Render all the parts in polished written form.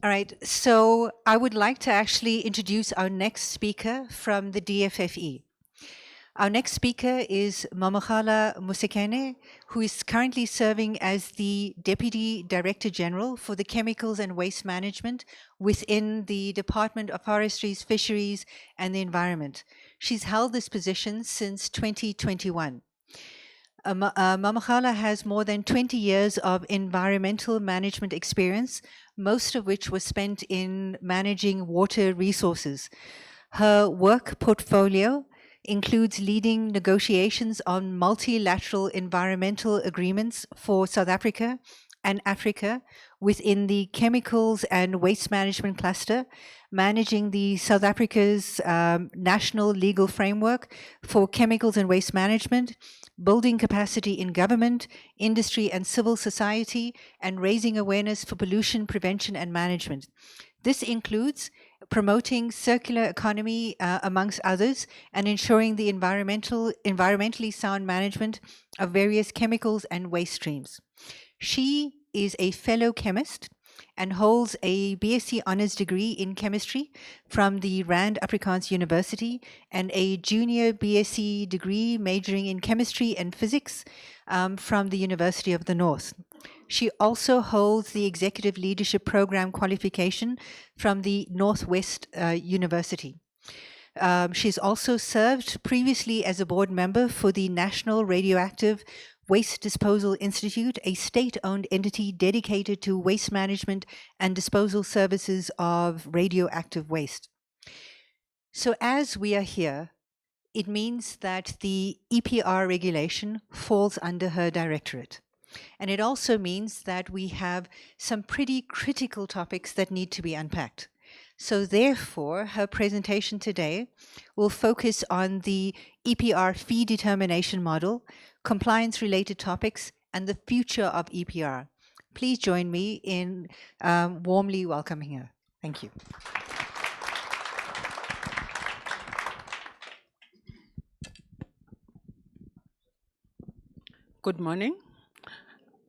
All right, so I would like to actually introduce our next speaker from the DFFE. Our next speaker is Mamokhala Musekene, who is currently serving as the Deputy Director General for the Chemicals and Waste Management within the Department of Forestries, Fisheries and the Environment. She's held this position since 2021. Mamokhala has more than 20 years of environmental management experience, most of which was spent in managing water resources. Her work portfolio includes leading negotiations on multilateral environmental agreements for South Africa and Africa within the chemicals and waste management cluster, managing the South Africa's national legal framework for chemicals and waste management, building capacity in government, industry and civil society, and raising awareness for pollution prevention and management. This includes promoting circular economy, amongst others, and ensuring the environmentally sound management of various chemicals and waste streams. She is a fellow chemist and holds a BSc honors degree in chemistry from the Rand Afrikaans University and a junior BSc degree majoring in chemistry and physics from the University of the North. She also holds the Executive Leadership Program qualification from the Northwest University. She's also served previously as a board member for the National Radioactive Waste Disposal Institute, a state-owned entity dedicated to waste management and disposal services of radioactive waste. So as we are here, it means that the EPR regulation falls under her directorate. And it also means that we have some pretty critical topics that need to be unpacked. So therefore, her presentation today will focus on the EPR fee determination model, compliance-related topics, and the future of EPR. Please join me in warmly welcoming her. Thank you. Good morning.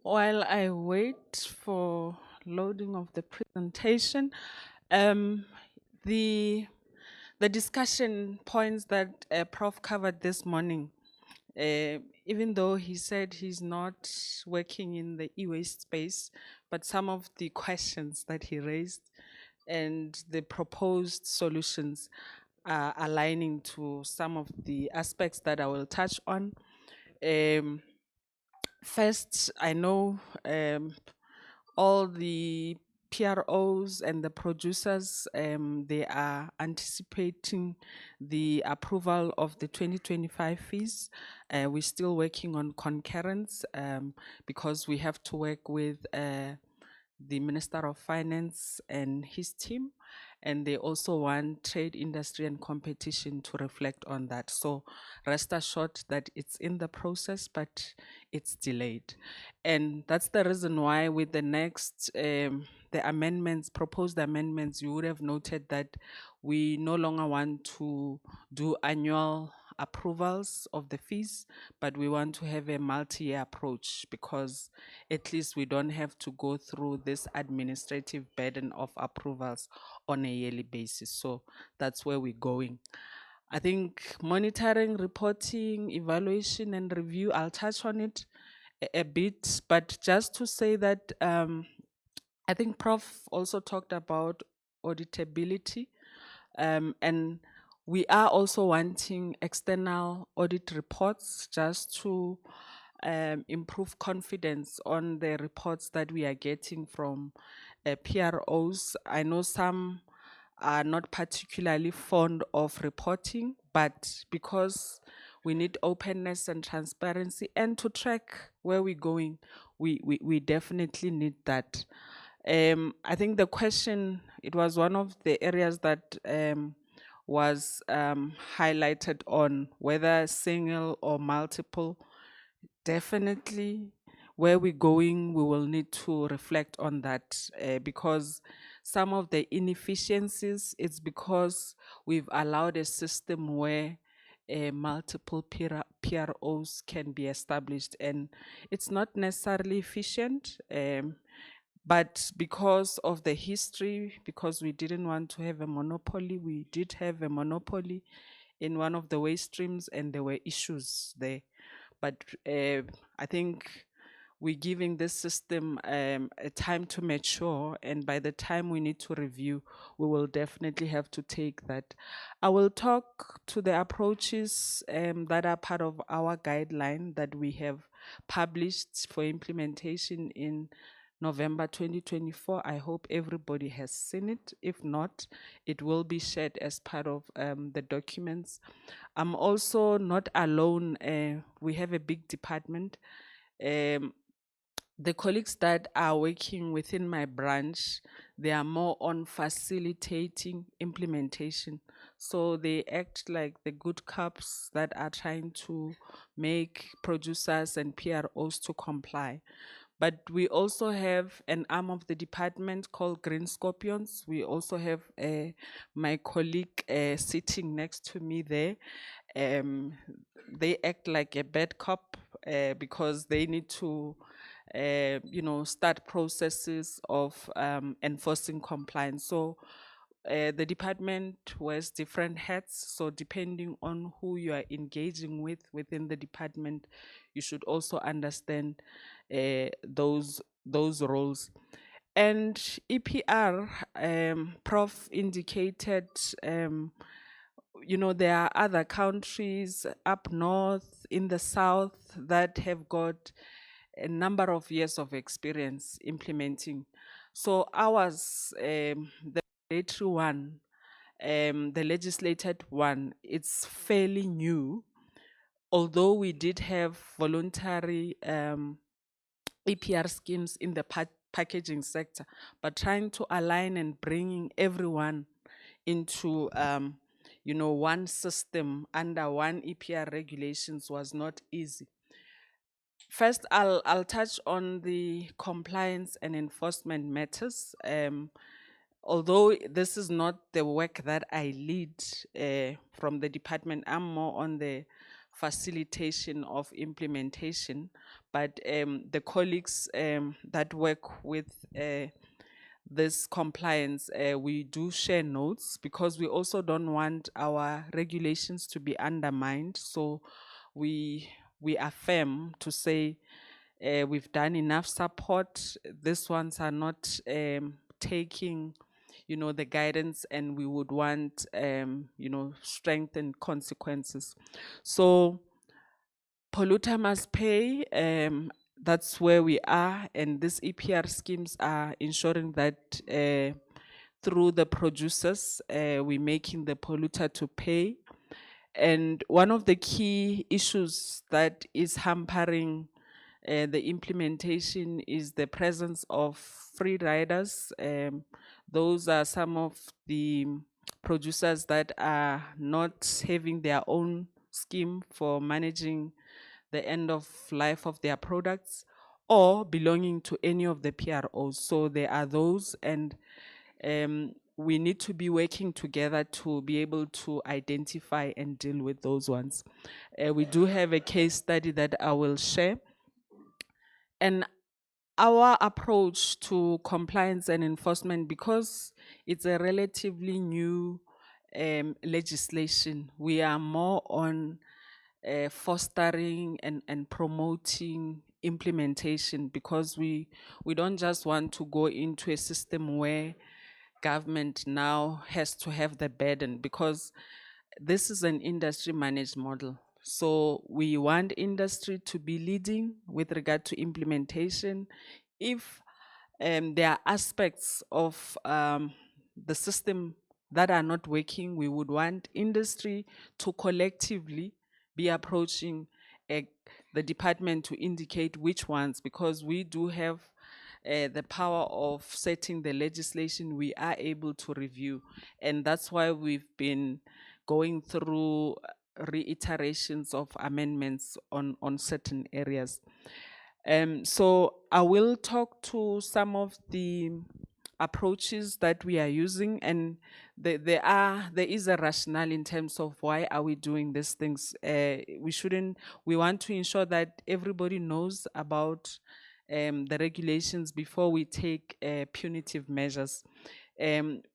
While I wait for loading of the presentation, the discussion points that Prof covered this morning, even though he said he's not working in the e-waste space, but some of the questions that he raised and the proposed solutions are aligning to some of the aspects that I will touch on. First, I know all the PROs and the producers, they are anticipating the approval of the 2025 fees. We're still working on concurrence because we have to work with the Minister of Finance and his team, and they also want trade, industry and competition to reflect on that. So rest assured that it's in the process, but it's delayed. And that's the reason why with the next, the amendments, proposed amendments, you would have noted that we no longer want to do annual approvals of the fees, but we want to have a multi-year approach because at least we don't have to go through this administrative burden of approvals on a yearly basis. So that's where we're going. I think monitoring, reporting, evaluation and review, I'll touch on it a bit, but just to say that I think Prof also talked about auditability, and we are also wanting external audit reports just to improve confidence on the reports that we are getting from PROs. I know some are not particularly fond of reporting, but because we need openness and transparency and to track where we're going, we definitely need that. I think the question, it was one of the areas that was highlighted on whether single or multiple. Definitely where we're going, we will need to reflect on that because some of the inefficiencies, it's because we've allowed a system where multiple PROs can be established and it's not necessarily efficient. But because of the history, because we didn't want to have a monopoly, we did have a monopoly in one of the waste streams, and there were issues there. But I think we're giving this system a time to mature, and by the time we need to review, we will definitely have to take that. I will talk to the approaches that are part of our guideline that we have published for implementation in November 2024. I hope everybody has seen it. If not, it will be shared as part of the documents. I'm also not alone. We have a big department. Um, the colleagues that are working within my branch, they are more on facilitating implementation. So they act like the good cops that are trying to make producers and PROs to comply. But we also have an arm of the department called Green Scorpions. We also have my colleague sitting next to me there. Um, they act like a bad cop because they need to, start processes of enforcing compliance. So the department wears different hats. So depending on who you are engaging with within the department, you should also understand those roles. And EPR, Prof indicated, there are other countries up north, in the south, that have got a number of years of experience implementing. So ours, the regulatory one, the legislated one, it's fairly new, although we did have voluntary EPR schemes in the packaging sector, but trying to align and bringing everyone into one system under one EPR regulations was not easy. First, I'll touch on the compliance and enforcement matters. Although this is not the work that I lead from the department, I'm more on the facilitation of implementation. But the colleagues that work with this compliance, we do share notes because we also don't want our regulations to be undermined. So we affirm to say we've done enough support. These ones are not taking, the guidance, and we would want, strength and consequences. So polluter must pay. That's where we are, and these EPR schemes are ensuring that through the producers, we're making the polluter to pay. And one of the key issues that is hampering the implementation is the presence of free riders. Those are some of the producers that are not having their own scheme for managing the end of life of their products or belonging to any of the PROs. So there are those, and we need to be working together to be able to identify and deal with those ones. We do have a case study that I will share. And our approach to compliance and enforcement, because it's a relatively new legislation, we are more on fostering and promoting implementation, because we don't just want to go into a system where government now has to have the burden, because this is an industry managed model. So we want industry to be leading with regard to implementation. If there are aspects of the system that are not working, we would want industry to collectively be approaching the department to indicate which ones, because we do have the power of setting the legislation. We are able to review, and that's why we've been going through reiterations of amendments on certain areas. So I will talk to some of the approaches that we are using, and there is a rationale in terms of why are we doing these things. We want to ensure that everybody knows about the regulations before we take punitive measures.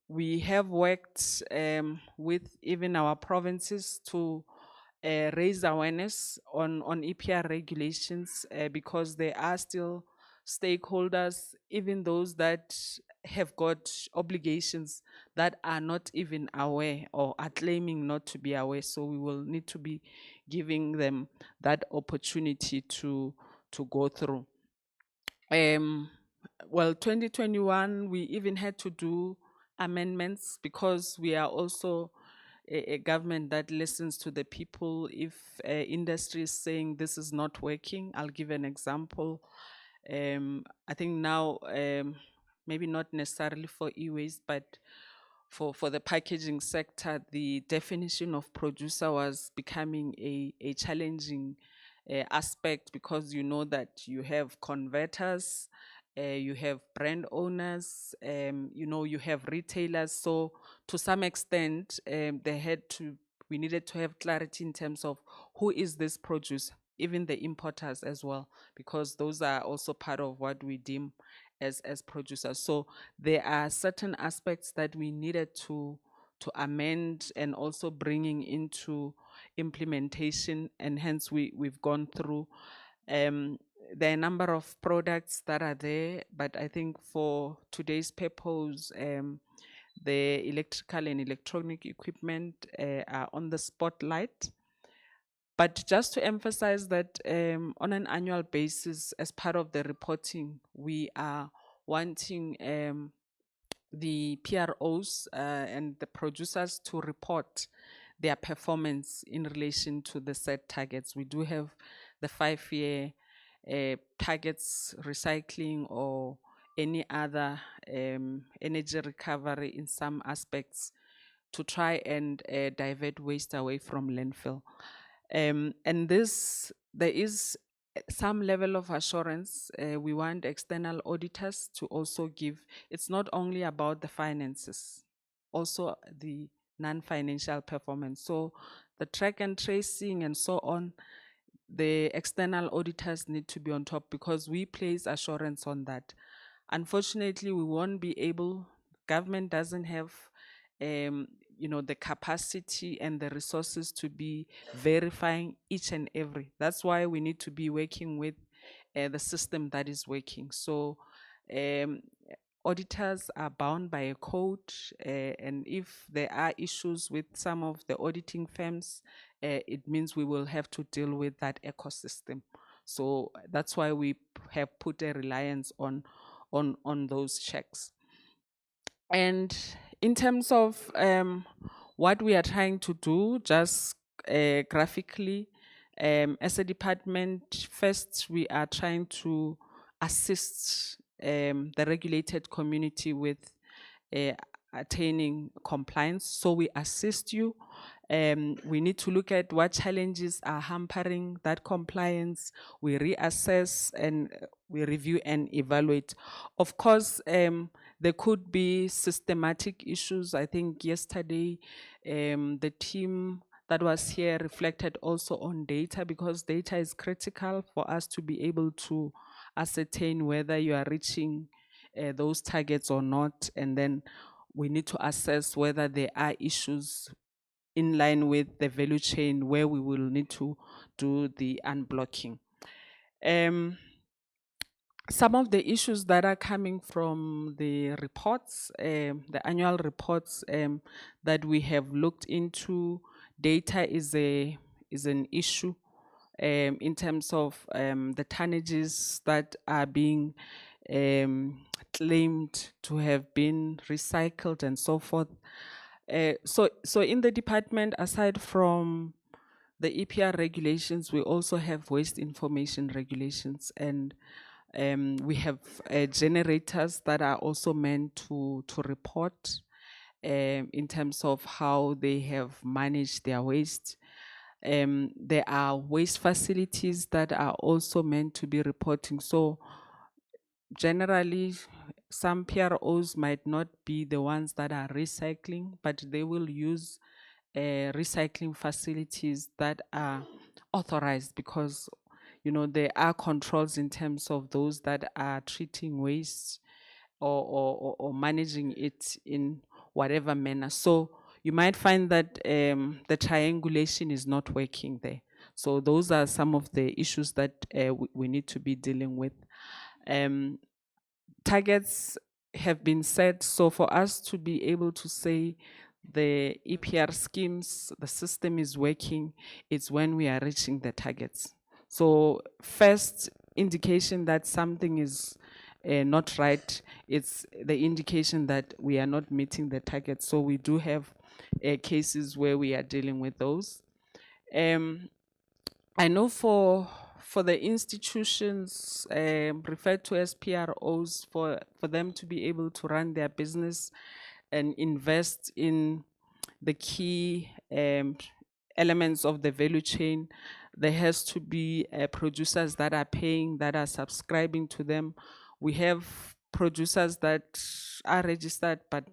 We have worked with even our provinces to raise awareness on EPR regulations because there are still stakeholders, even those that have got obligations, that are not even aware or are claiming not to be aware. So we will need to be giving them that opportunity to go through. Well, 2021, we even had to do amendments because we are also a government that listens to the people. If industry is saying this is not working, I'll give an example. I think now, maybe not necessarily for e-waste, but for the packaging sector, the definition of producer was becoming a challenging aspect, because you know that you have converters, you have brand owners, you know, you have retailers. So to some extent, we needed to have clarity in terms of who is this producer, even the importers as well, because those are also part of what we deem as producers. So there are certain aspects that we needed to amend and also bringing into implementation, and hence we've gone through. There are a number of products that are there, but I think for today's purpose, the electrical and electronic equipment are on the spotlight. But just to emphasize that on an annual basis, as part of the reporting, we are wanting the PROs and the producers to report their performance in relation to the set targets. We do have the 5-year targets, recycling or any other energy recovery in some aspects, to try and divert waste away from landfill. And there is some level of assurance. We want external auditors to also give. It's not only about the finances, also the non-financial performance. So the track and tracing and so on, the external auditors need to be on top, because we place assurance on that. Unfortunately, we won't be able, government doesn't have you know, the capacity and the resources to be verifying each and every. That's why we need to be working with the system that is working. So um, auditors are bound by a code, and if there are issues with some of the auditing firms, it means we will have to deal with that ecosystem. So that's why we have put a reliance on those checks. And in terms of what we are trying to do, just graphically, as a department, first we are trying to assist the regulated community with uh, attaining compliance. So we assist you. We need to look at what challenges are hampering that compliance. We reassess and we review and evaluate. Of course, there could be systematic issues. I think yesterday, the team that was here reflected also on data, because data is critical for us to be able to ascertain whether you are reaching those targets or not. And then we need to assess whether there are issues in line with the value chain where we will need to do the unblocking. Some of the issues that are coming from the reports, the annual reports that we have looked into, data is an issue in terms of the tonnages that are being claimed to have been recycled and so forth. So in the department, aside from the EPR regulations, we also have waste information regulations, and we have generators that are also meant to report in terms of how they have managed their waste. There are waste facilities that are also meant to be reporting. So generally, some PROs might not be the ones that are recycling, but they will use recycling facilities that are authorized, because there are controls in terms of those that are treating waste or managing it in whatever manner. So you might find that the triangulation is not working there. So those are some of the issues that we need to be dealing with. Um, Targets have been set. So for us to be able to say the EPR schemes, the system is working, it's when we are reaching the targets. So first indication that something is not right, it's the indication that we are not meeting the target. So we do have cases where we are dealing with those. I know for the institutions referred to as PROs, for them to be able to run their business and invest in the key elements of the value chain, there has to be producers that are paying, that are subscribing to them. We have producers that are registered but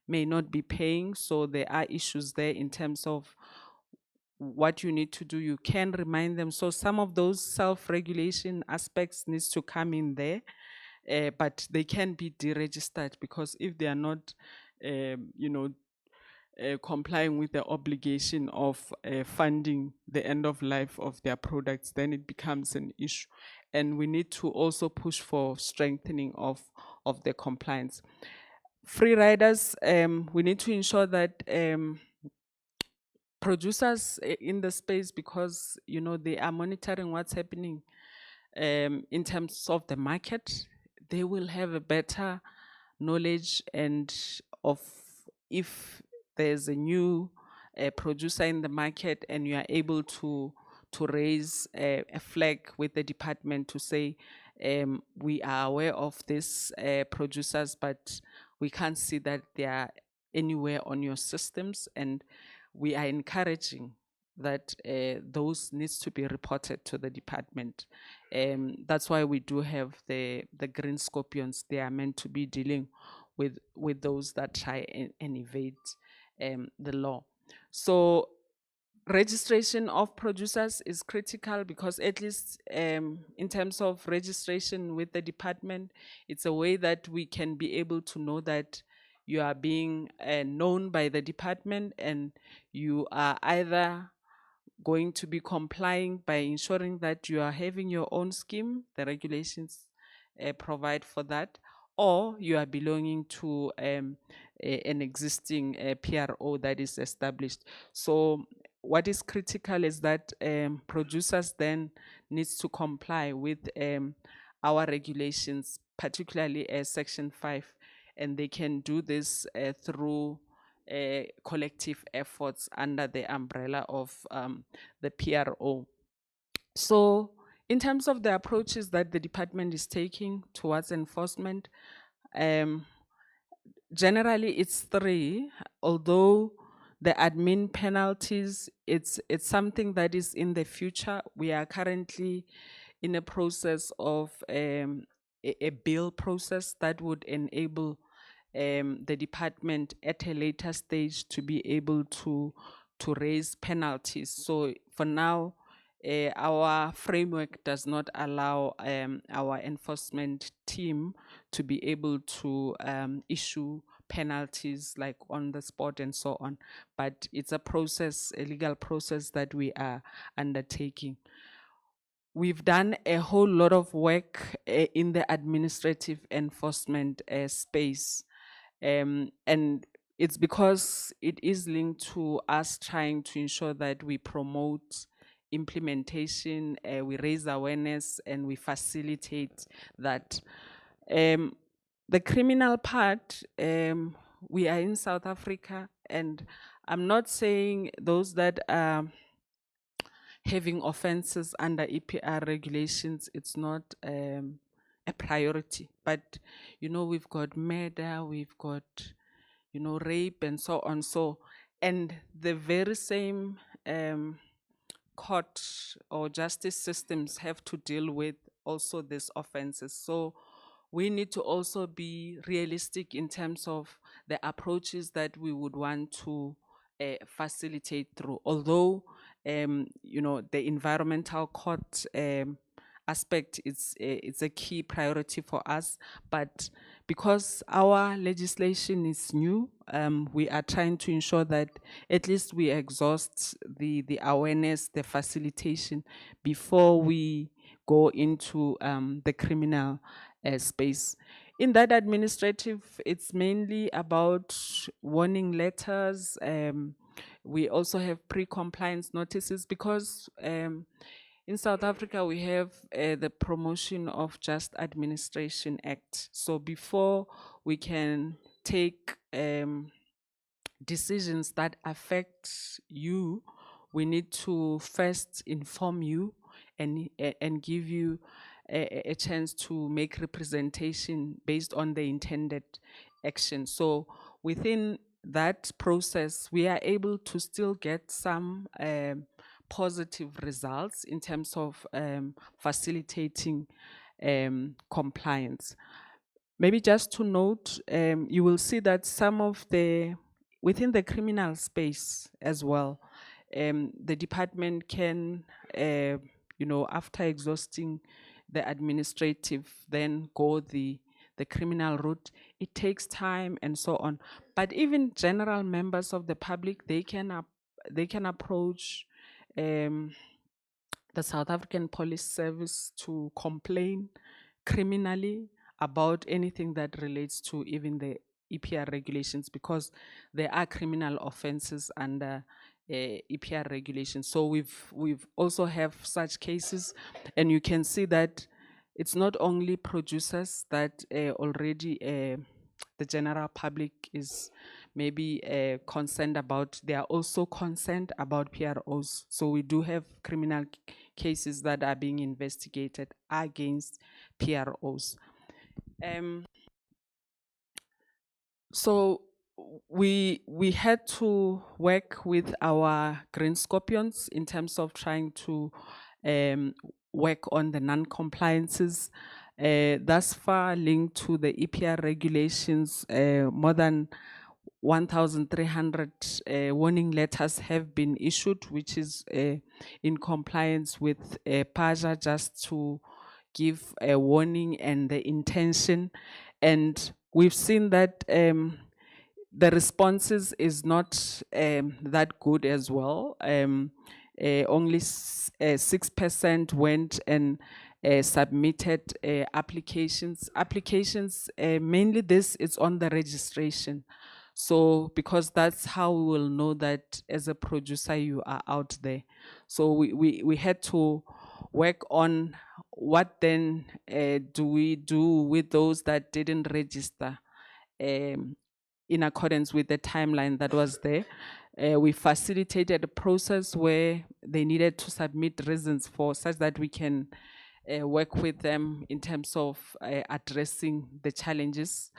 may not be paying, so there are issues there in terms of what you need to do. You can remind them. So some of those self-regulation aspects needs to come in there, but they can be deregistered, because if they are not, complying with the obligation of funding the end of life of their products, then it becomes an issue. And we need to also push for strengthening of the compliance. Free riders, we need to ensure that producers in the space, because they are monitoring what's happening in terms of the market, they will have a better knowledge and of if there's a new producer in the market, and you are able to raise a flag with the department to say we are aware of these producers, but we can't see that they are anywhere on your systems, and we are encouraging that those needs to be reported to the department. That's why we do have the green scorpions. They are meant to be dealing with those that try and evade the law. So registration of producers is critical, because at least in terms of registration with the department, it's a way that we can be able to know that you are being known by the department, and you are either going to be complying by ensuring that you are having your own scheme, the regulations provide for that, or you are belonging to an existing PRO that is established. So what is critical is that producers then needs to comply with our regulations, particularly Section 5, and they can do this through collective efforts under the umbrella of the PRO. So in terms of the approaches that the department is taking towards enforcement, generally it's three, although the admin penalties, it's something that is in the future. We are currently in a process of a bill process that would enable the department at a later stage to be able to raise penalties. So for now, our framework does not allow our enforcement team to be able to issue penalties like on the spot and so on. But it's a process, a legal process that we are undertaking. We've done a whole lot of work in the administrative enforcement space. And it's because it is linked to us trying to ensure that we promote implementation, we raise awareness, and we facilitate that. The criminal part, we are in South Africa, and I'm not saying those that are having offenses under EPR regulations, it's not a priority. But, we've got murder, we've got, rape and so on. So, and the very same court or justice systems have to deal with also these offenses. So we need to also be realistic in terms of the approaches that we would want to facilitate through. Although, the environmental court aspect, it's a key priority for us. But because our legislation is new, we are trying to ensure that at least we exhaust the awareness, the facilitation before we go into the criminal space. In that administrative, it's mainly about warning letters. We also have pre-compliance notices because in South Africa we have the Promotion of Just Administration Act. So before we can take decisions that affect you, we need to first inform you and give you a chance to make representation based on the intended action. So within that process, we are able to still get some positive results in terms of facilitating compliance. Maybe just to note, you will see that some of within the criminal space as well, the department can, after exhausting the administrative, then go the criminal route. It takes time and so on. But even general members of the public, they can approach the South African Police Service to complain criminally about anything that relates to even the EPR regulations, because there are criminal offenses under EPR regulations. So we've also have such cases, and you can see that it's not only producers that already the general public is maybe concerned about. They are also concerned about PROs. So we do have criminal cases that are being investigated against PROs. So we had to work with our green scorpions in terms of trying to work on the non-compliances. Thus far, linked to the EPR regulations, more than 1,300 warning letters have been issued, which is in compliance with PAJA, just to give a warning and the intention. And we've seen that the responses is not that good as well. Only 6% went and submitted applications. Mainly this is on the registration. So because that's how we will know that as a producer you are out there. So we had to work on what then do we do with those that didn't register in accordance with the timeline that was there. We facilitated a process where they needed to submit reasons for, such that we can work with them in terms of addressing the challenges.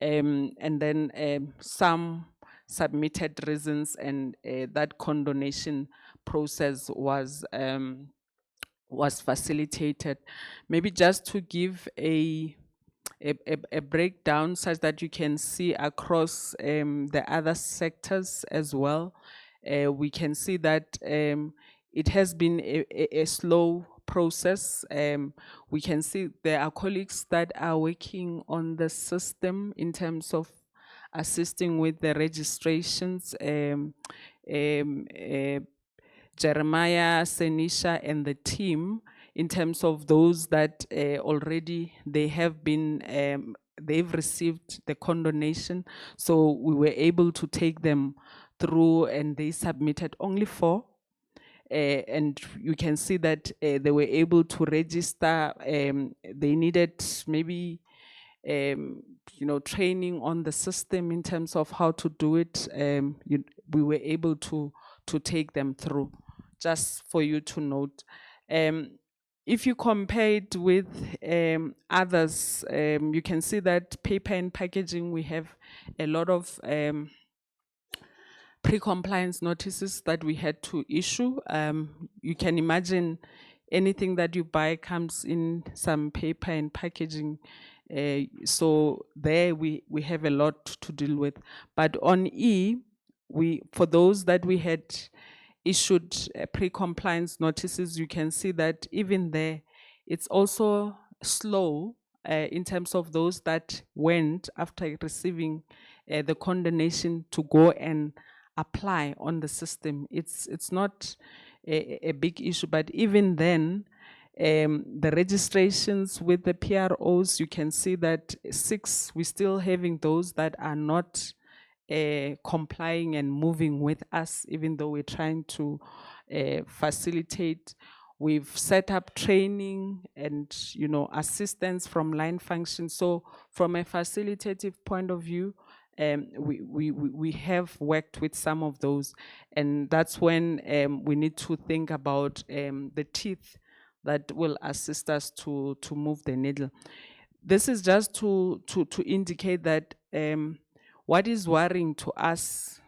And then some submitted reasons, and that condonation process was facilitated. Maybe just to give a breakdown such that you can see across the other sectors as well. We can see that it has been a slow process. We can see there are colleagues that are working on the system in terms of assisting with the registrations. Jeremiah, Senisha, and the team, in terms of those that already they've received the condonation. So we were able to take them through, and they submitted only 4. And you can see that they were able to register. They needed maybe training on the system in terms of how to do it. We were able to take them through, just for you to note. If you compare it with others, you can see that paper and packaging, we have a lot of pre-compliance notices that we had to issue. You can imagine anything that you buy comes in some paper and packaging. So there we have a lot to deal with. But on E, for those that we had issued pre-compliance notices, you can see that even there it's also slow in terms of those that went after receiving the condemnation to go and apply on the system. It's not a big issue, but even then, the registrations with the PROs, you can see that 6, we're still having those that are not complying and moving with us, even though we're trying to facilitate. We've set up training and assistance from line function. So from a facilitative point of view, we have worked with some of those, and that's when we need to think about the teeth that will assist us to move the needle. This is just to indicate that what is worrying to us,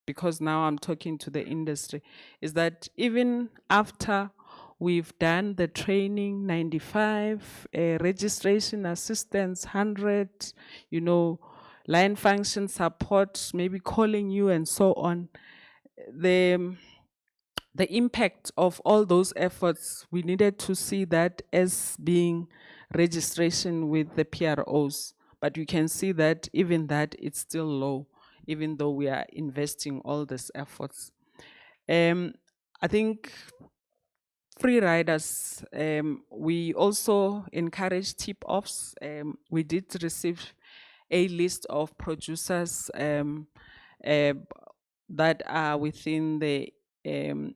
because now I'm talking to the industry, is that even after we've done the training, 95, registration assistance, 100, line function support, maybe calling you and so on, the impact of all those efforts, we needed to see that as being registration with the PROs. But you can see that even that, it's still low, even though we are investing all these efforts. I think free riders, we also encourage tip-offs. We did receive a list of producers uh, that are within the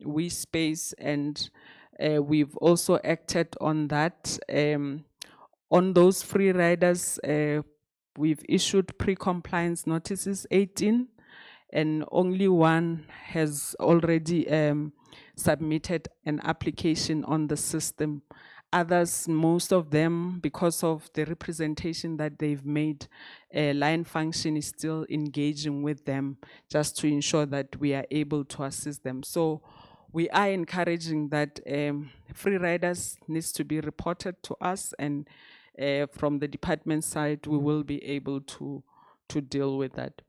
we space, and we've also acted on that. On those free riders, we've issued pre-compliance notices, 18, and only one has already submitted an application on the system. Others, most of them, because of the representation that they've made, line function is still engaging with them just to ensure that we are able to assist them. So we are encouraging that free riders needs to be reported to us, and from the department side, we will be able to deal with that.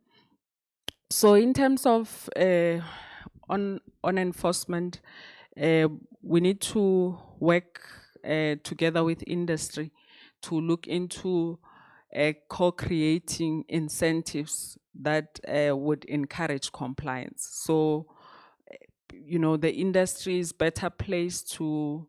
So in terms of on enforcement, we need to work together with industry to look into co-creating incentives that would encourage compliance. So the industry is better placed to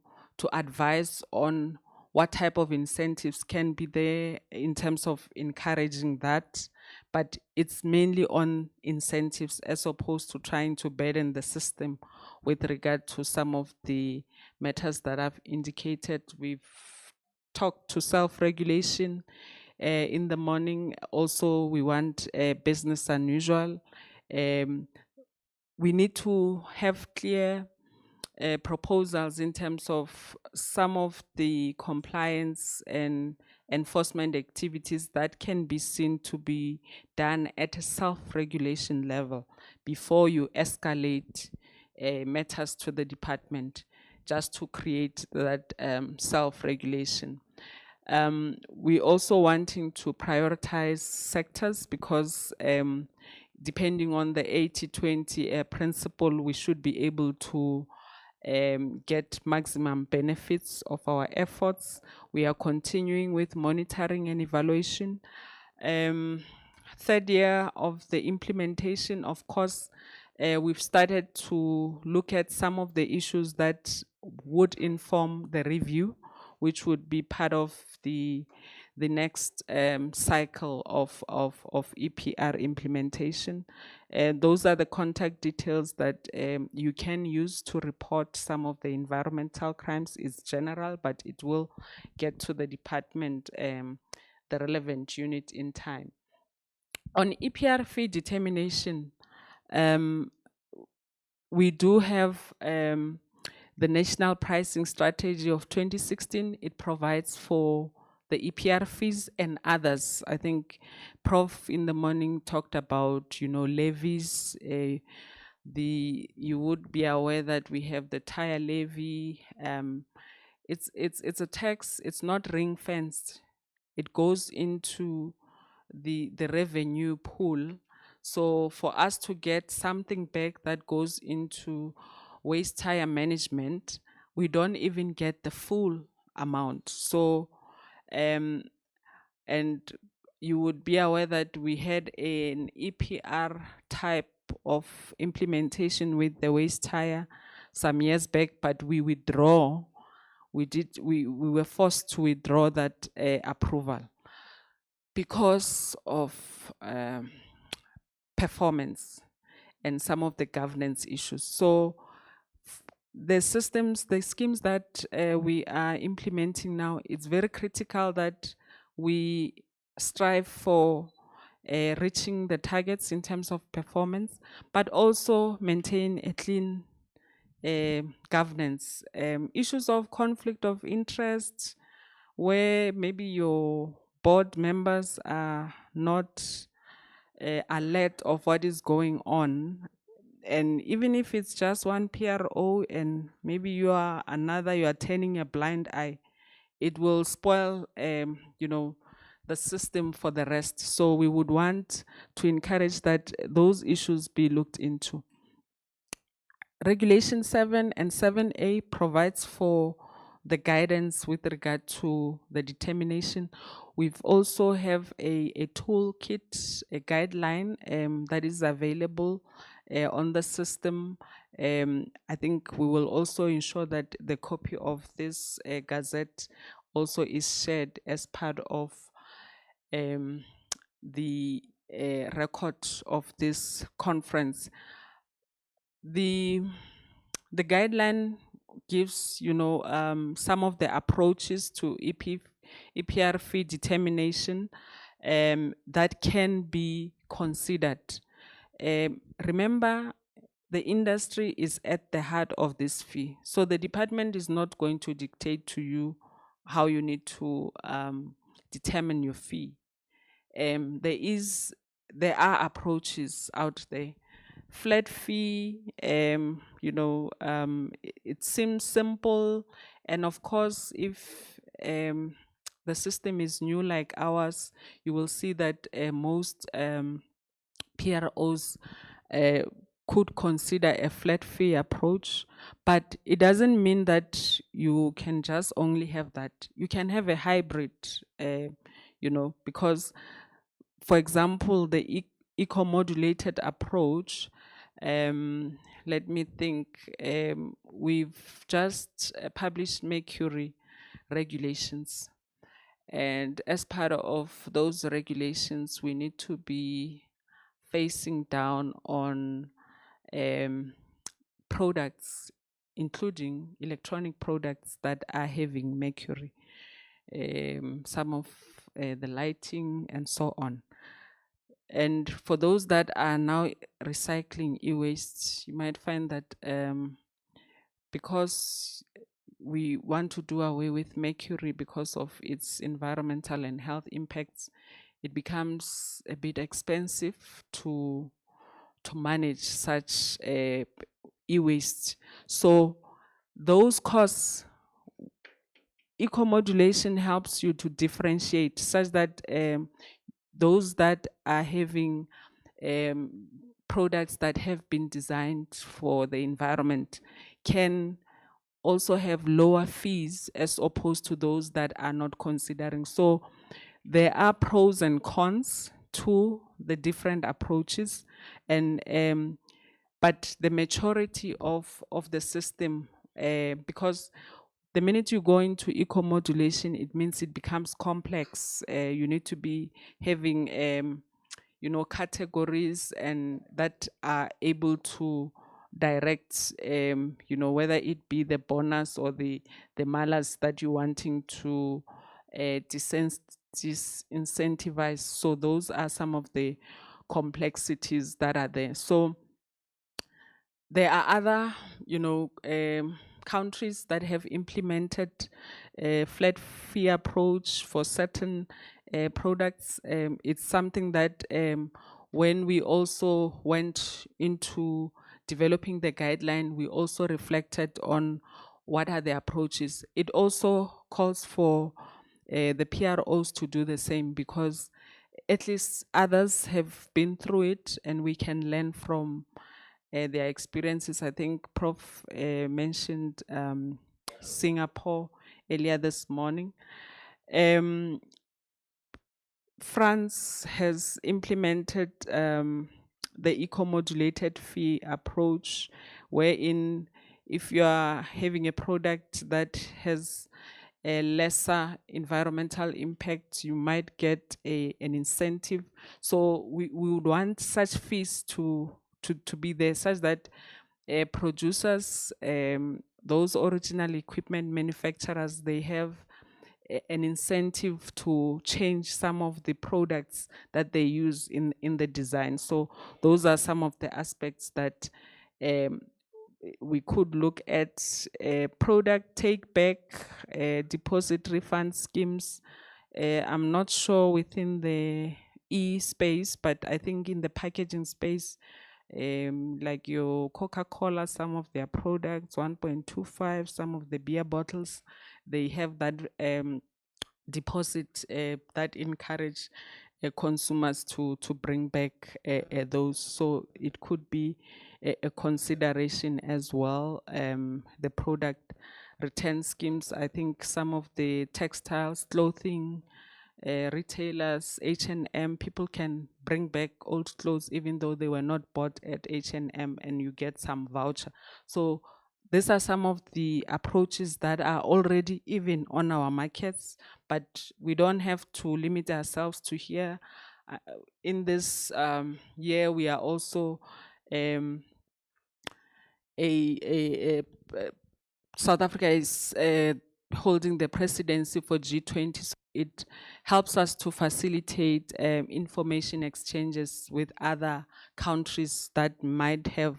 advise on what type of incentives can be there in terms of encouraging that, but it's mainly on incentives as opposed to trying to burden the system with regard to some of the matters that I've indicated. We've talked to self-regulation in the morning. Also, we want business unusual. We need to have clear proposals in terms of some of the compliance and enforcement activities that can be seen to be done at a self-regulation level before you escalate matters to the department, just to create that self-regulation. We also wanting to prioritize sectors because depending on the 80-20 principle, we should be able to get maximum benefits of our efforts. We are continuing with monitoring and evaluation. Third year of the implementation, of course, we've started to look at some of the issues that would inform the review, which would be part of the next cycle of EPR implementation. Those are the contact details that you can use to report some of the environmental crimes. It's general, but it will get to the department, the relevant unit in time. On EPR fee determination, we do have the National Pricing Strategy of 2016. It provides for the EPR fees and others. I think Prof in the morning talked about, levies. You would be aware that we have the tire levy. It's a tax. It's not ring fenced. It goes into the revenue pool. So for us to get something back that goes into waste tire management, we don't even get the full amount. So, um, and you would be aware that we had an EPR type of implementation with the waste tire some years back, but we withdraw. We were forced to withdraw that approval because of performance and some of the governance issues. So the systems, the schemes that we are implementing now, it's very critical that we strive for reaching the targets in terms of performance, but also maintain a clean governance. Issues of conflict of interest, where maybe your board members are not alert of what is going on, and even if it's just one PRO and maybe you are another, you are turning a blind eye, it will spoil, the system for the rest. So we would want to encourage that those issues be looked into. Regulation 7 and 7A provides for the guidance with regard to the determination. We've also have a toolkit, a guideline that is available on the system. I think we will also ensure that the copy of this gazette also is shared as part of the record of this conference. The guideline gives, some of the approaches to EPR fee determination that can be considered. Remember, the industry is at the heart of this fee. So the department is not going to dictate to you how you need to determine your fee. There are approaches out there. Flat fee, it seems simple, and of course, if the system is new like ours, you will see that most PROs could consider a flat fee approach, but it doesn't mean that you can just only have that. You can have a hybrid, because, for example, the eco-modulated approach, let me think, we've just published Mercury regulations. And as part of those regulations, we need to be facing down on products, including electronic products that are having mercury, some of the lighting and so on. And for those that are now recycling e-waste, you might find that because we want to do away with mercury because of its environmental and health impacts, it becomes a bit expensive to manage such e-waste. So those costs, eco-modulation helps you to differentiate such that those that are having products that have been designed for the environment can also have lower fees as opposed to those that are not considering. So there are pros and cons to the different approaches, and but the maturity of the system, because the minute you go into eco-modulation, it means it becomes complex. You need to be having categories and that are able to direct, whether it be the bonus or the malus that you're wanting to disincentivize. So those are some of the complexities that are there. So there are other, countries that have implemented a flat fee approach for certain products. It's something that when we also went into developing the guideline, we also reflected on what are the approaches. It also calls for the PROs to do the same, because at least others have been through it and we can learn from their experiences. I think Prof mentioned Singapore earlier this morning. Um, France has implemented the eco-modulated fee approach, wherein if you are having a product that has a lesser environmental impact, you might get an incentive. So we would want such fees to be there, such that producers, those original equipment manufacturers, they have an incentive to change some of the products that they use in the design. So those are some of the aspects that um, we could look at. Product take back, deposit refund schemes. I'm not sure within the e-space, but I think in the packaging space, like your Coca-Cola, some of their products, 1.25, some of the beer bottles, they have that deposit that encourage consumers to bring back those. So it could be a consideration as well. The product return schemes, I think some of the textiles, clothing, retailers, H&M, people can bring back old clothes even though they were not bought at H&M, and you get some voucher. So these are some of the approaches that are already even on our markets, but we don't have to limit ourselves to here. In this year, we are also um, a South Africa is holding the presidency for G20. So it helps us to facilitate information exchanges with other countries that might have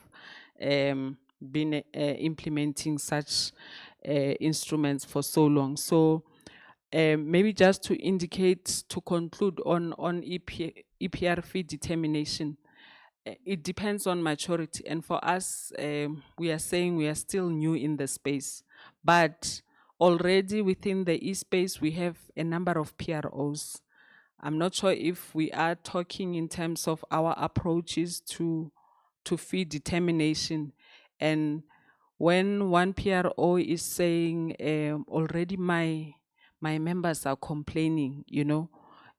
been implementing such instruments for so long. So maybe just to indicate, to conclude on EPR fee determination, it depends on maturity. And for us, we are saying we are still new in the space, but already within the e-space, we have a number of PROs. I'm not sure if we are talking in terms of our approaches to fee determination. And when one PRO is saying, already my members are complaining, you know,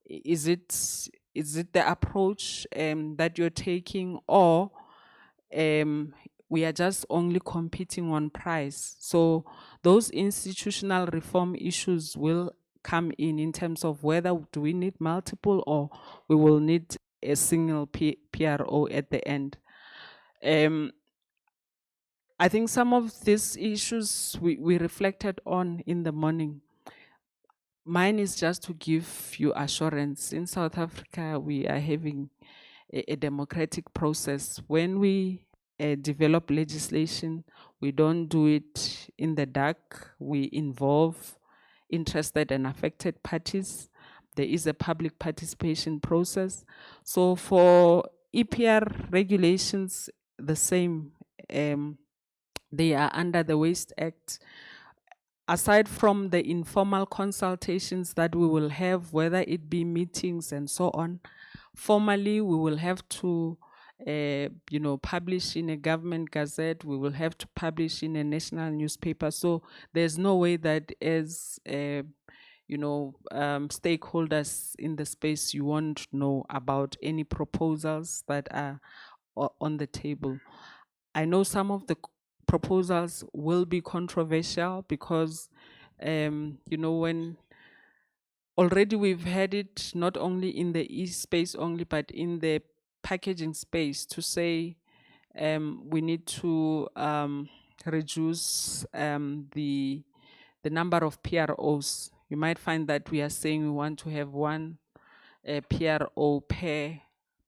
is it the approach that you're taking, or we are just only competing on price? So those institutional reform issues will come in terms of whether do we need multiple or we will need a single PRO at the end. I think some of these issues we reflected on in the morning. Mine is just to give you assurance. In South Africa, we are having a democratic process. When we develop legislation, we don't do it in the dark. We involve interested and affected parties. There is a public participation process. So for EPR regulations, the same. They are under the Waste Act. Aside from the informal consultations that we will have, whether it be meetings and so on, formally we will have to publish in a government gazette, we will have to publish in a national newspaper. So there's no way that as stakeholders in the space, you won't know about any proposals that are on the table. I know some of the proposals will be controversial because, when already we've had it not only in the e-space only, but in the packaging space, to say we need to reduce the number of PROs. You might find that we are saying we want to have one PRO per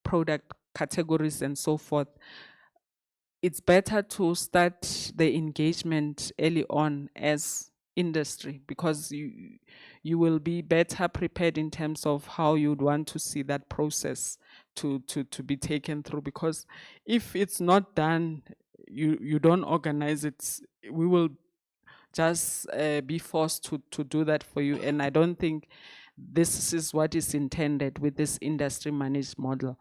product categories and so forth. It's better to start the engagement early on as industry, because you will be better prepared in terms of how you'd want to see that process to be taken through. Because if it's not done, you don't organize it, we will just be forced to do that for you. And I don't think this is what is intended with this industry managed model.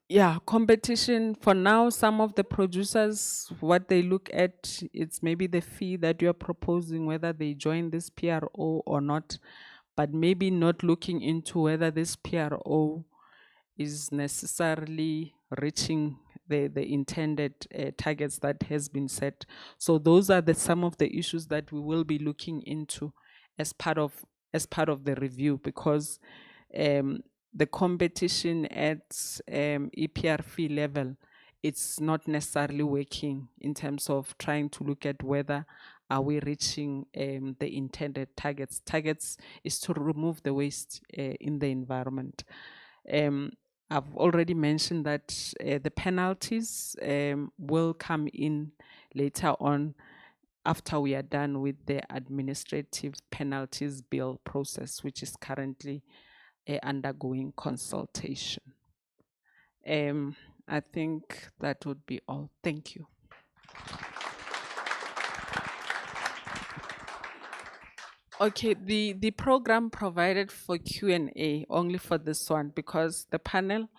yeah, competition for now. Some of the producers, what they look at, it's maybe the fee that you're proposing, whether they join this PRO or not, but maybe not looking into whether this PRO is necessarily reaching the intended targets that has been set. So those are some of the issues that we will be looking into as part of the review, because um, the competition at EPR fee level, it's not necessarily working in terms of trying to look at whether are we reaching the intended targets. Targets is to remove the waste in the environment. Um, I've already mentioned that the penalties will come in later on after we are done with the administrative penalties bill process, which is currently undergoing consultation. I think that would be all. Thank you. Okay, the program provided for Q&A only for this one, because the panel,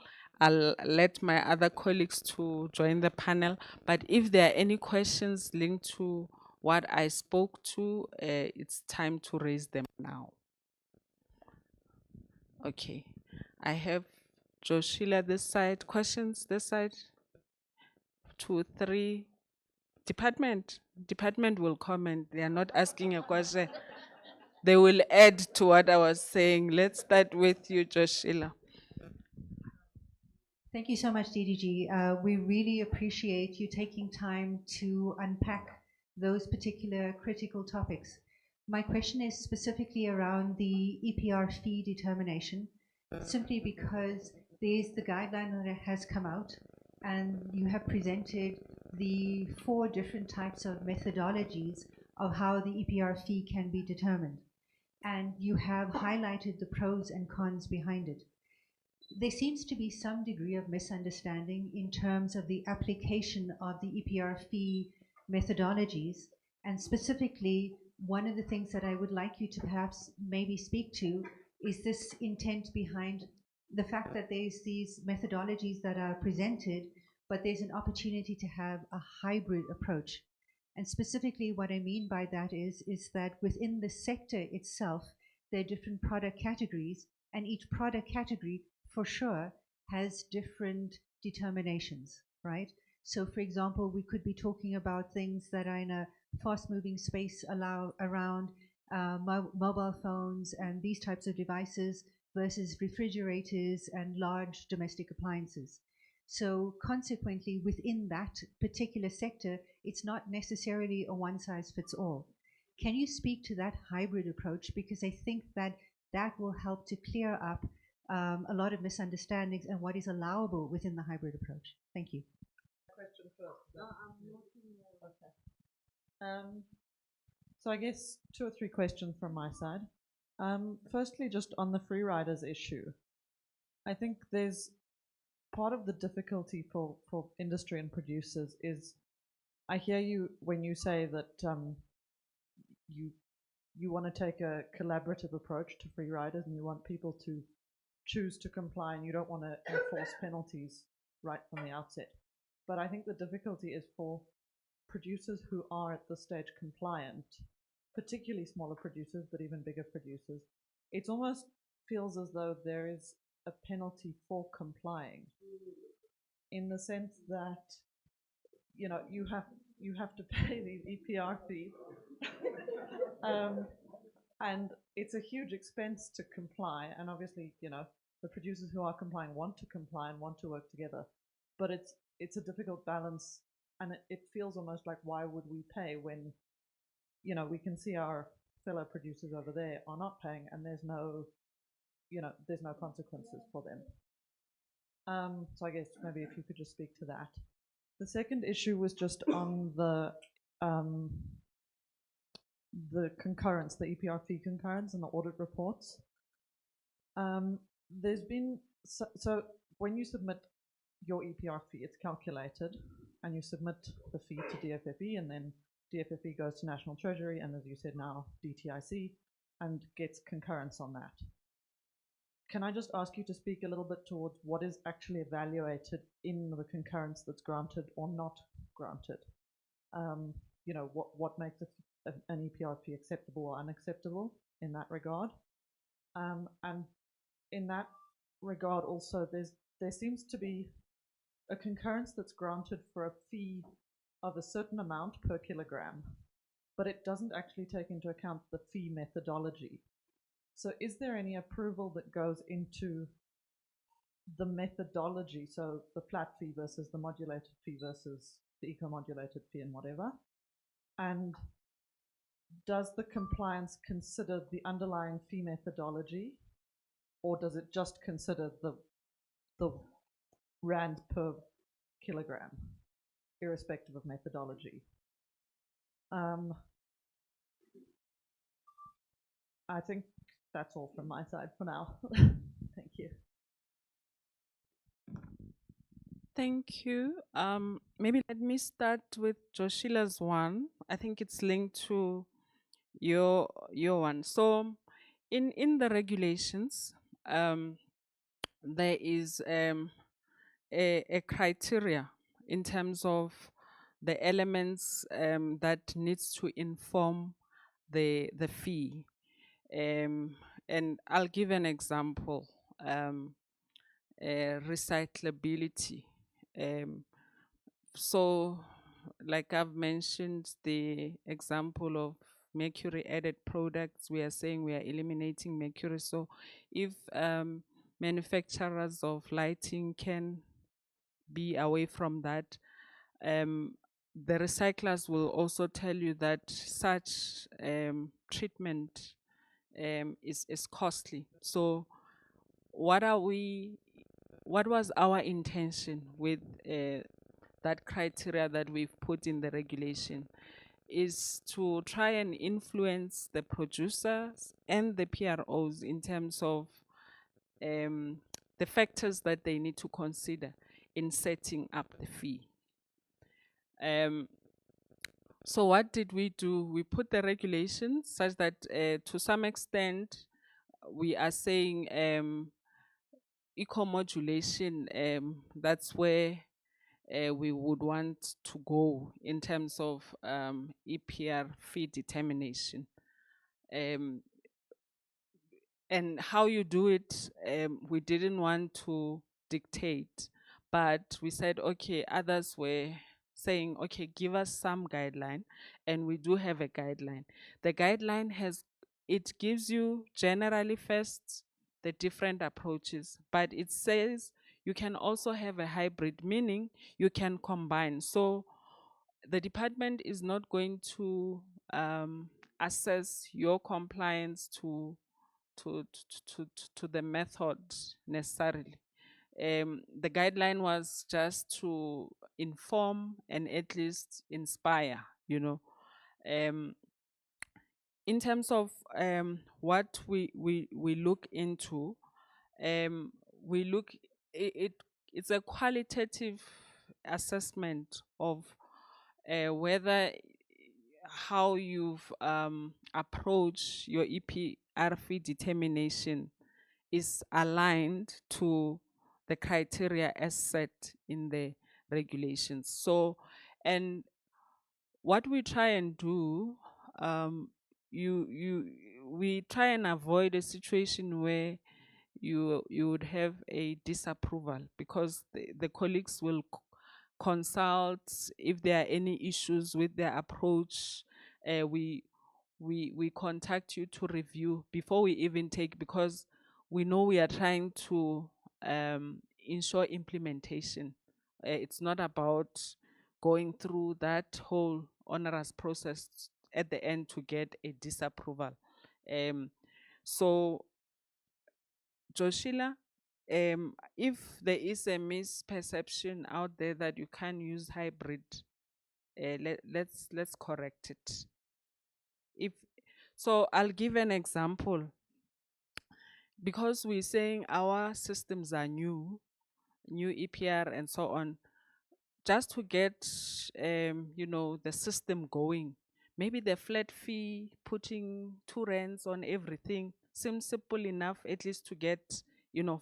I'll let my other colleagues to join the panel. But if there are any questions linked to what I spoke to, it's time to raise them now. Okay, I have Joshila this side. Questions this side? 2, 3. Department will comment. They are not asking a question. They will add to what I was saying. Let's start with you, Joshila. Thank you so much, DDG. We really appreciate you taking time to unpack those particular critical topics. My question is specifically around the EPR fee determination, simply because there's the guideline that has come out, and you have presented the 4 different types of methodologies of how the EPR fee can be determined. And you have highlighted the pros and cons behind it. There seems to be some degree of misunderstanding in terms of the application of the EPR fee methodologies. And specifically, one of the things that I would like you to perhaps maybe speak to is this intent behind the fact that there's these methodologies that are presented, but there's an opportunity to have a hybrid approach. And specifically, what I mean by that is that within the sector itself, there are different product categories, and each product category for sure has different determinations, right? So for example, we could be talking about things that are in a fast-moving space around mobile phones and these types of devices versus refrigerators and large domestic appliances. So consequently, within that particular sector, it's not necessarily a one-size-fits-all. Can you speak to that hybrid approach? Because I think that that will help to clear up a lot of misunderstandings and what is allowable within the hybrid approach. Thank you. Question first. No, okay. So I guess 2 or 3 questions from my side. Firstly, just on the free riders issue, I think there's part of the difficulty for industry and producers is, I hear you when you say that you want to take a collaborative approach to free riders and you want people to choose to comply and you don't want to enforce penalties right from the outset. But I think the difficulty is for producers who are at this stage compliant, particularly smaller producers, but even bigger producers, it almost feels as though there is a penalty for complying, in the sense that you have to pay these EPR fees, and it's a huge expense to comply. And obviously, the producers who are complying want to comply and want to work together, but it's a difficult balance, and it feels almost like, why would we pay when we can see our fellow producers over there are not paying, and there's no consequences for them. So I guess maybe if you could just speak to that. The second issue was just on the concurrence, the EPR fee concurrence and the audit reports. There's been, so when you submit your EPR fee, it's calculated, and you submit the fee to DFFE, and then DFFE goes to National Treasury, and as you said now, DTIC, and gets concurrence on that. can I just ask you to speak a little bit towards what is actually evaluated in the concurrence that's granted or not granted? You know, what makes an EPRP acceptable or unacceptable in that regard? And in that regard also, there seems to be a concurrence that's granted for a fee of a certain amount per kilogram, but it doesn't actually take into account the fee methodology. So is there any approval that goes into the methodology, so the flat fee versus the modulated fee versus the eco-modulated fee and whatever? And does the compliance consider the underlying fee methodology, or does it just consider the rand per kilogram, irrespective of methodology? I think that's all from my side for now. Thank you. Thank you. Maybe let me start with Joshila's one. I think it's linked to your one. So, in the regulations, there is a criteria in terms of the elements that needs to inform the fee. And I'll give an example. Recyclability. So, like I've mentioned, the example of mercury added products, we are saying we are eliminating mercury. So, if manufacturers of lighting can be away from that, the recyclers will also tell you that such treatment is costly. So, what was our intention with that criteria that we've put in the regulation is to try and influence the producers and the PROs in terms of the factors that they need to consider in setting up the fee. So what did we do? We put the regulations such that to some extent we are saying eco-modulation, that's where we would want to go in terms of EPR fee determination. And how you do it, we didn't want to dictate, but we said, okay, others were saying, okay, give us some guideline, and we do have a guideline. The guideline it gives you generally first the different approaches, but it says you can also have a hybrid, meaning you can combine. So the department is not going to assess your compliance to the method necessarily. The guideline was just to inform and at least inspire, you know. In terms of what we look into, we look it's a qualitative assessment of whether how you've approached your EPR fee determination is aligned to the criteria as set in the regulations. So, and what we try and do, we try and avoid a situation where you would have a disapproval, because the colleagues will consult if there are any issues with their approach. We contact you to review before we even take, because we know we are trying to ensure implementation. It's not about going through that whole onerous process at the end to get a disapproval. So, Joshila, if there is a misperception out there that you can't use hybrid, let's correct it. So I'll give an example. Because we're saying our systems are new EPR and so on, just to get the system going, maybe the flat fee, putting 2 rands on everything seems simple enough, at least to get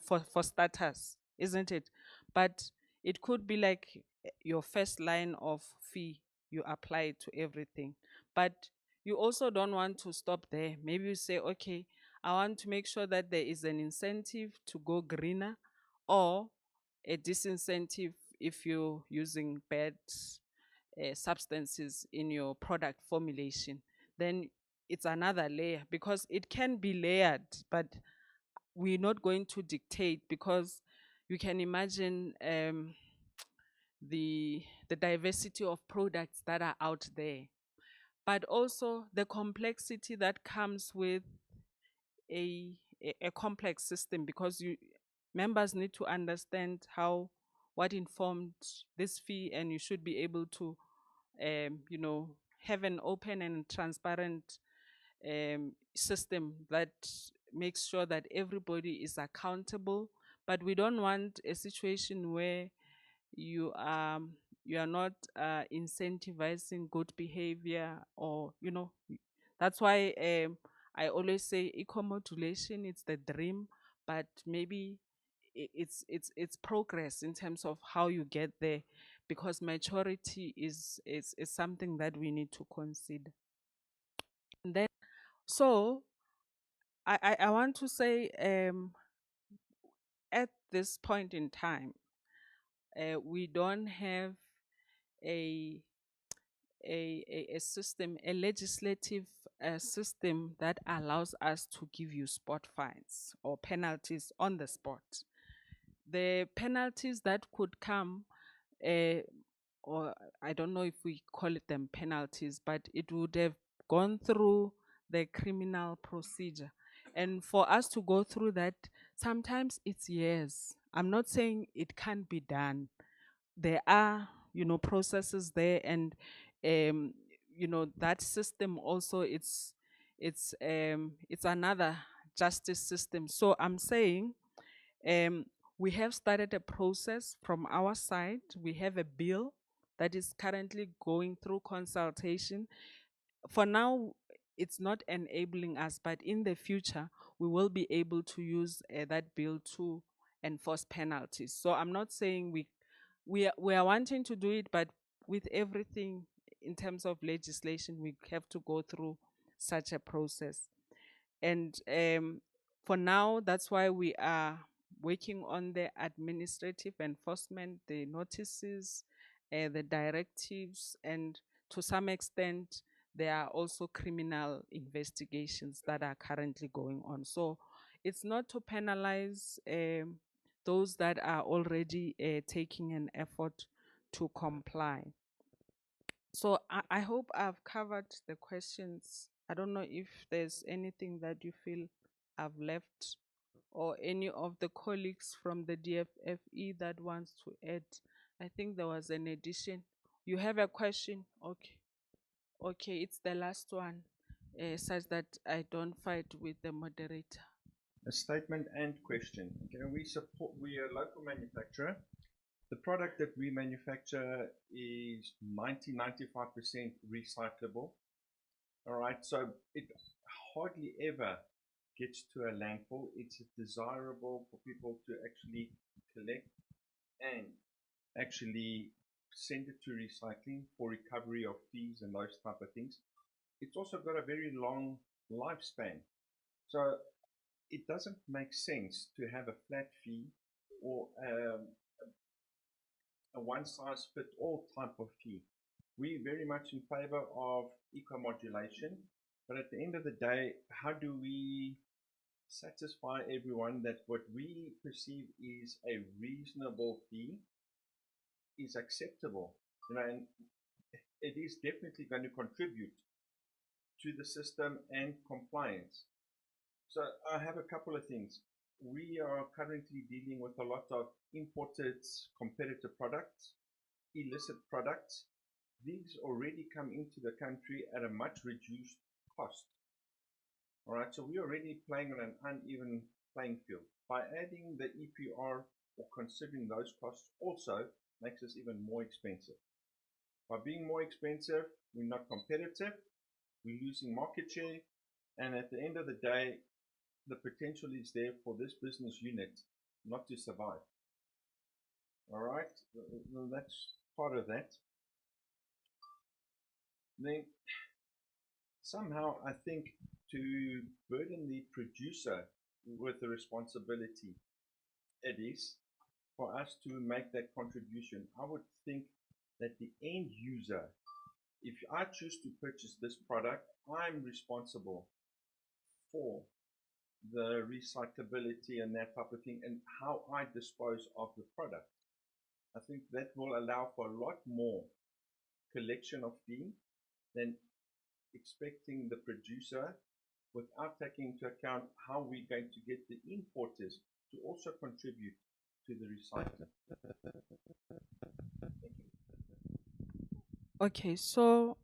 for starters, isn't it? But it could be like your first line of fee, you apply it to everything. But you also don't want to stop there. Maybe you say, okay, I want to make sure that there is an incentive to go greener, or a disincentive if you're using bad substances in your product formulation. Then it's another layer, because it can be layered, but we're not going to dictate, because you can imagine the diversity of products that are out there, but also the complexity that comes with a complex system, because you members need to understand how what informed this fee, and you should be able to have an open and transparent system that makes sure that everybody is accountable. But we don't want a situation where you are you are not incentivizing good behavior, or that's why I always say eco-modulation, it's the dream, but maybe it's progress in terms of how you get there, because maturity is something that we need to consider. And then, so I want to say, at this point in time, we don't have a a system, a legislative system that allows us to give you spot fines or penalties on the spot. The penalties that could come, uh, or I don't know if we call it them penalties, but it would have gone through the criminal procedure. And for us to go through that, sometimes it's years. I'm not saying it can't be done. There are, processes there, and that system also, it's another justice system. So I'm saying, um, we have started a process from our side. We have a bill that is currently going through consultation. For now, it's not enabling us, but in the future, we will be able to use that bill to enforce penalties. So I'm not saying we are wanting to do it, but with everything in terms of legislation, we have to go through such a process. And for now, that's why we are working on the administrative enforcement, the notices, the directives, and to some extent, there are also criminal investigations that are currently going on. So it's not to penalize those that are already taking an effort to comply. So I hope I've covered the questions. I don't know if there's anything that you feel I've left, or any of the colleagues from the DFFE that wants to add. I think there was an addition. You have a question? Okay. Okay, it's the last one, such that I don't fight with the moderator. A statement and question. Okay, we are a local manufacturer. The product that we manufacture is 95% recyclable. All right, so it hardly ever gets to a landfill. It's desirable for people to actually collect and actually send it to recycling for recovery of fees and those type of things. It's also got a very long lifespan. So it doesn't make sense to have a flat fee or a one-size-fits-all type of fee. We're very much in favor of eco-modulation, but at the end of the day, how do we satisfy everyone that what we perceive is a reasonable fee is acceptable? And it is definitely going to contribute to the system and compliance. So I have a couple of things. We are currently dealing with a lot of imported competitor products, illicit products. These already come into the country at a much reduced cost. All right, so we're already playing on an uneven playing field. By adding the EPR or considering those costs also makes us even more expensive. By being more expensive, we're not competitive, we're losing market share, and at the end of the day, the potential is there for this business unit not to survive. All right, that's part of that. Then somehow I think to burden the producer with the responsibility, it is for us to make that contribution. I would think that the end user, if I choose to purchase this product, I'm responsible for the recyclability and that type of thing and how I dispose of the product. I think that will allow for a lot more collection of fee than expecting the producer without taking into account how we're going to get the importers to also contribute to the recycling. Okay, so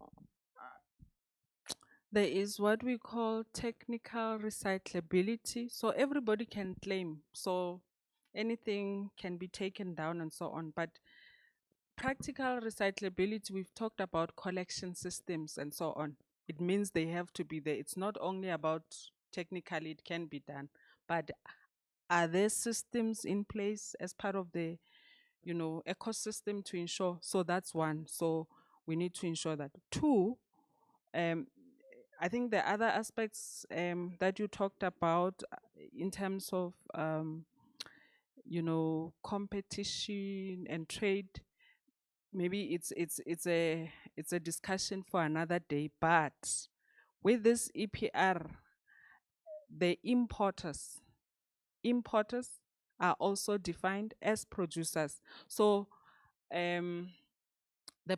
there is what we call technical recyclability. So everybody can claim. So anything can be taken down and so on. But practical recyclability, we've talked about collection systems and so on. It means they have to be there. It's not only about technically it can be done, but are there systems in place as part of the ecosystem to ensure? So that's one. So we need to ensure that. Two, I think the other aspects that you talked about in terms of competition and trade, maybe it's a discussion for another day. But with this EPR, the importers are also defined as producers. So the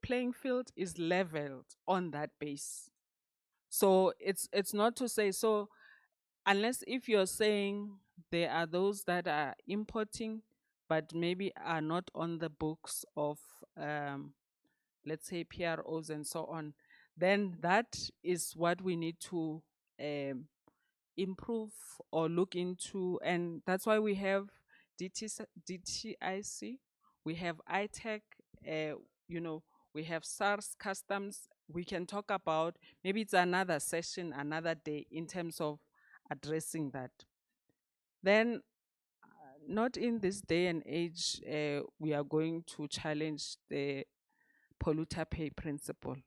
playing field is leveled on that base. So it's not to say, so unless if you're saying there are those that are importing but maybe are not on the books of let's say PROs and so on, then that is what we need to improve or look into. And that's why we have DTIC, we have ITEC, we have SARS customs. We can talk about, maybe it's another session, another day in terms of addressing that. Then, not in this day and age, we are going to challenge the polluter pay principle.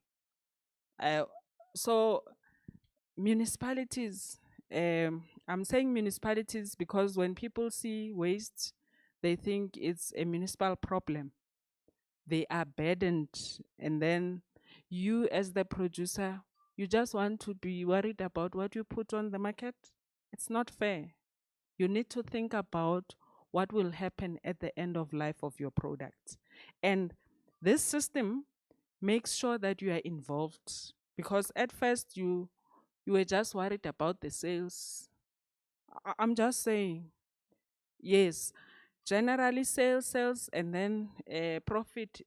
So municipalities, I'm saying municipalities because when people see waste, they think it's a municipal problem. They are burdened, and then you as the producer, you just want to be worried about what you put on the market. It's not fair. You need to think about what will happen at the end of life of your product. And this system makes sure that you are involved, because at first you were just worried about the sales. I'm just saying, yes, generally sales, and then profit.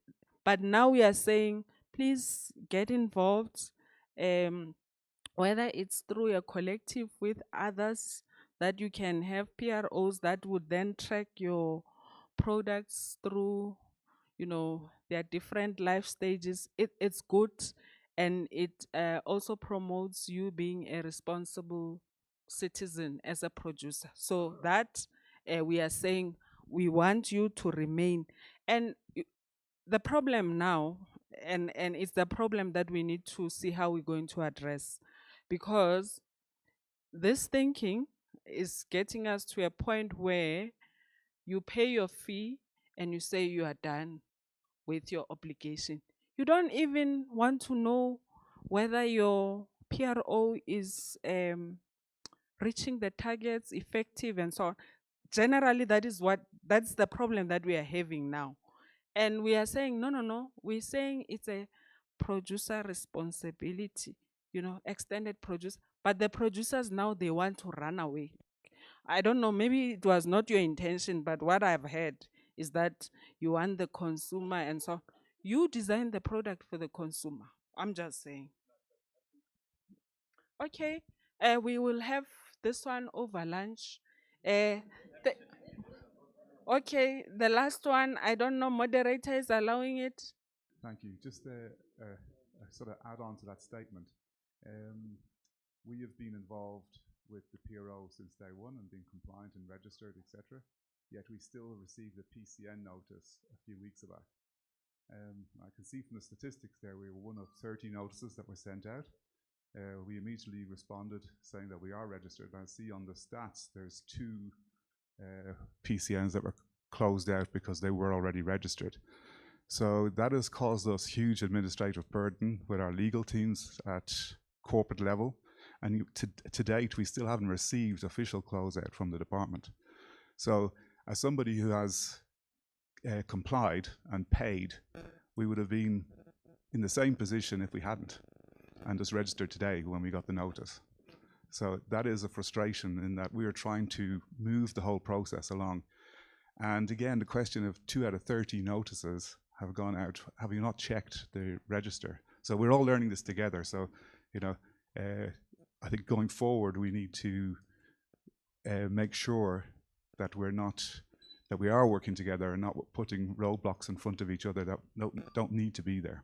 But now we are saying, please get involved, whether it's through a collective with others, that you can have PROs that would then track your products through, their different life stages. It's good, and it also promotes you being a responsible citizen as a producer. So that we are saying we want you to remain. And the problem now, and it's the problem that we need to see how we're going to address, because this thinking is getting us to a point where you pay your fee and you say you are done with your obligation. You don't even want to know whether your PRO is reaching the targets effective and so on. Generally, that's the problem that we are having now. And we are saying, no. We're saying it's a producer responsibility, extended produce. But the producers now, they want to run away. I don't know, maybe it was not your intention, but what I've heard is that you want the consumer and so on. You design the product for the consumer. I'm just saying. Okay, we will have this one over lunch. Okay, the last one, I don't know, moderator is allowing it. Thank you. Just a sort of add on to that statement. We have been involved with the PRO since day one and been compliant and registered, etc. Yet we still received a PCN notice a few weeks back. I can see from the statistics there we were one of 30 notices that were sent out. We immediately responded saying that we are registered. I see on the stats there's 2 PCNs that were closed out because they were already registered. So that has caused us huge administrative burden with our legal teams at corporate level. And to date, we still haven't received official closeout from the department. So as somebody who has complied and paid, we would have been in the same position if we hadn't and just registered today when we got the notice. So that is a frustration in that we are trying to move the whole process along. And again, the question of 2 out of 30 notices have gone out. Have you not checked the register? So we're all learning this together. So, you know, I think going forward, we need to make sure that we are working together and not putting roadblocks in front of each other that don't need to be there.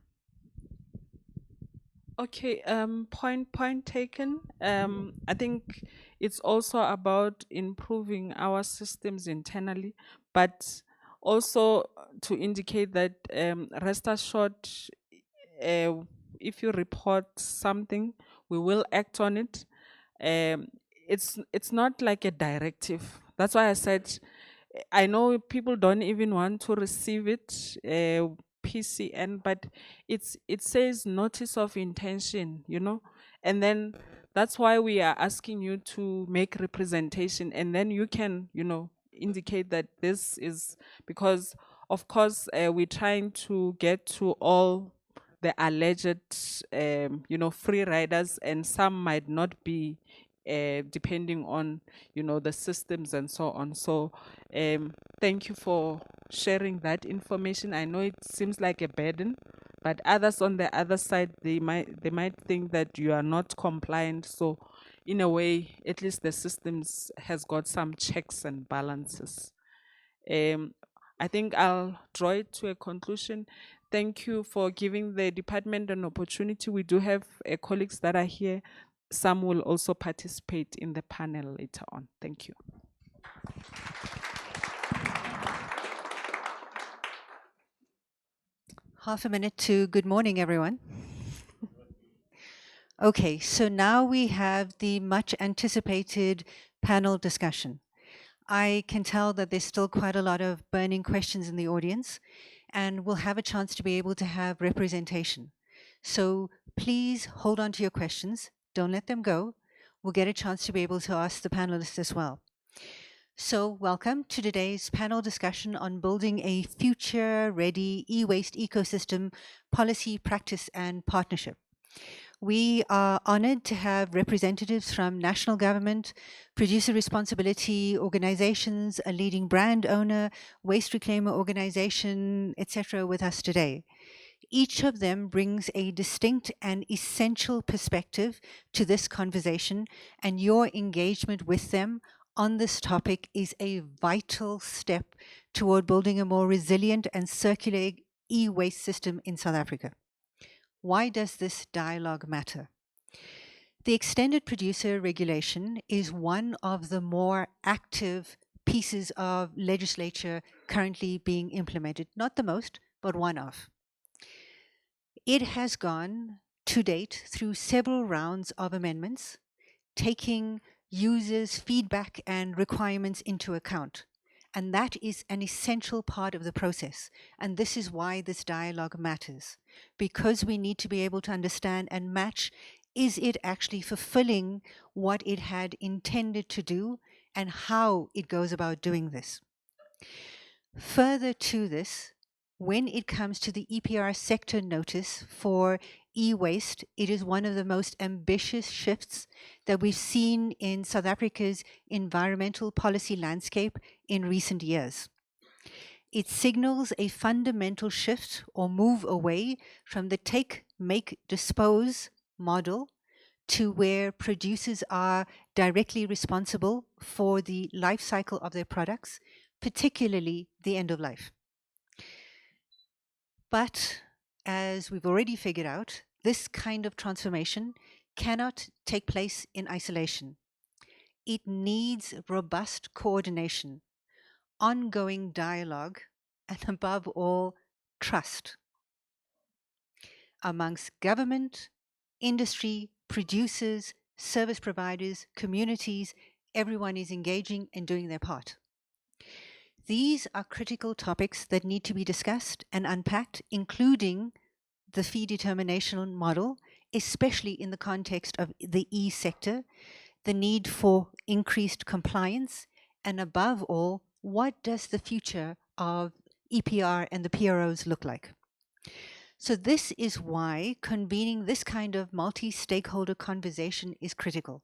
Okay, point taken. I think it's also about improving our systems internally, but also to indicate that rest assured, if you report something, we will act on it. It's not like a directive. That's why I said I know people don't even want to receive it. PCN, but it says notice of intention, you know, and then that's why we are asking you to make representation, and then you can, you know, indicate that this is because, of course, we're trying to get to all the alleged, you know, free riders, and some might not be, depending on, you know, the systems and so on. So, thank you for sharing that information. I know it seems like a burden, but others on the other side, they might think that you are not compliant. So in a way, at least the systems has got some checks and balances. I think I'll draw it to a conclusion. Thank you for giving the department an opportunity. We do have colleagues that are here. Some will also participate in the panel later on. Thank you. Half a minute to good morning, everyone. Okay, so now we have the much anticipated panel discussion. I can tell that there's still quite a lot of burning questions in the audience, and we'll have a chance to be able to have representation. So please hold on to your questions. Don't let them go. We'll get a chance to be able to ask the panelists as well. So welcome to today's panel discussion on building a future-ready e-waste ecosystem, policy, practice, and partnership. We are honored to have representatives from national government, producer responsibility organizations, a leading brand owner, waste reclaimer organization, etc. with us today. Each of them brings a distinct and essential perspective to this conversation, and your engagement with them on this topic is a vital step toward building a more resilient and circular e-waste system in South Africa. Why does this dialogue matter? The extended producer regulation is one of the more active pieces of legislature currently being implemented. Not the most, but one of. It has gone to date through several rounds of amendments, taking users' feedback and requirements into account. And that is an essential part of the process. And this is why this dialogue matters, because we need to be able to understand and match, is it actually fulfilling what it had intended to do and how it goes about doing this. Further to this, when it comes to the EPR sector notice for e-waste, it is one of the most ambitious shifts that we've seen in South Africa's environmental policy landscape in recent years. It signals a fundamental shift or move away from the take, make, dispose model to where producers are directly responsible for the life cycle of their products, particularly the end of life. But as we've already figured out, this kind of transformation cannot take place in isolation. it needs robust coordination, ongoing dialogue, and above all, trust amongst government, industry, producers, service providers, communities. Everyone is engaging and doing their part. These are critical topics that need to be discussed and unpacked, including the fee determination model, especially in the context of the e-sector, the need for increased compliance, and above all, what does the future of EPR and the PROs look like? So this is why convening this kind of multi-stakeholder conversation is critical.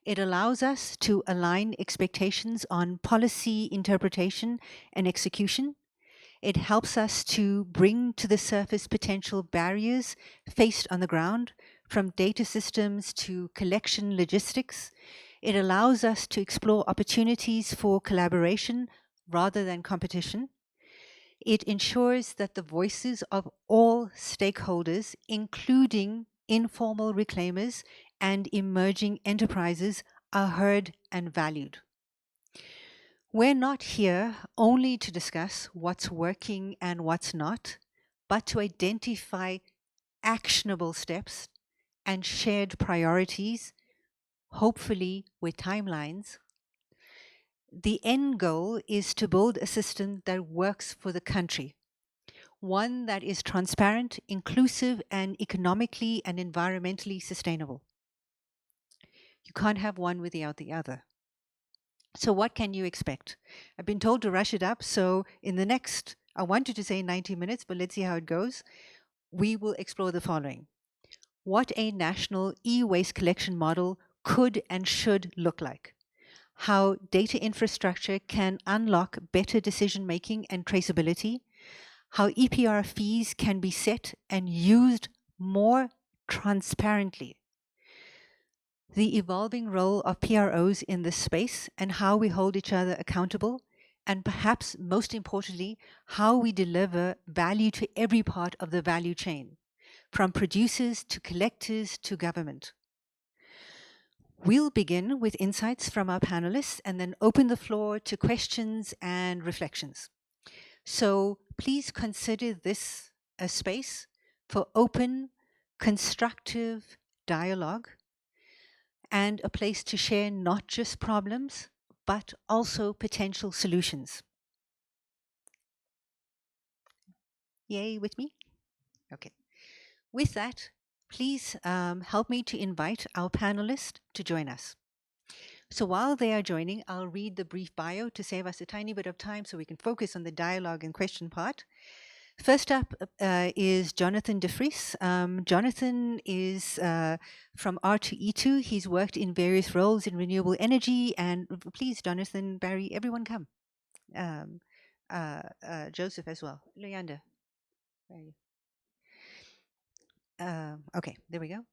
It allows us to align expectations on policy interpretation and execution. It helps us to bring to the surface potential barriers faced on the ground, from data systems to collection logistics. It allows us to explore opportunities for collaboration rather than competition. It ensures that the voices of all stakeholders, including informal reclaimers and emerging enterprises, are heard and valued. We're not here only to discuss what's working and what's not, but to identify actionable steps and shared priorities, hopefully with timelines. The end goal is to build a system that works for the country, one that is transparent, inclusive, and economically and environmentally sustainable. You can't have one without the other. So what can you expect? I've been told to rush it up, so in the next, I wanted to say 90 minutes, but let's see how it goes. We will explore the following. What a national e-waste collection model could and should look like. How data infrastructure can unlock better decision-making and traceability. How EPR fees can be set and used more transparently. The evolving role of PROs in this space and how we hold each other accountable, and perhaps most importantly, how we deliver value to every part of the value chain, from producers to collectors to government. We'll begin with insights from our panelists and then open the floor to questions and reflections. So please consider this a space for open, constructive dialogue and a place to share not just problems, but also potential solutions. Yay with me? Okay. With that, please help me to invite our panelists to join us. So while they are joining, I'll read the brief bio to save us a tiny bit of time so we can focus on the dialogue and question part. First up is Jonathan de Vries. Jonathan is from R2E2. He's worked in various roles in renewable energy. And please, Jonathan, Barry, everyone come. Joseph as well. Leander, where are you? Okay, there we go.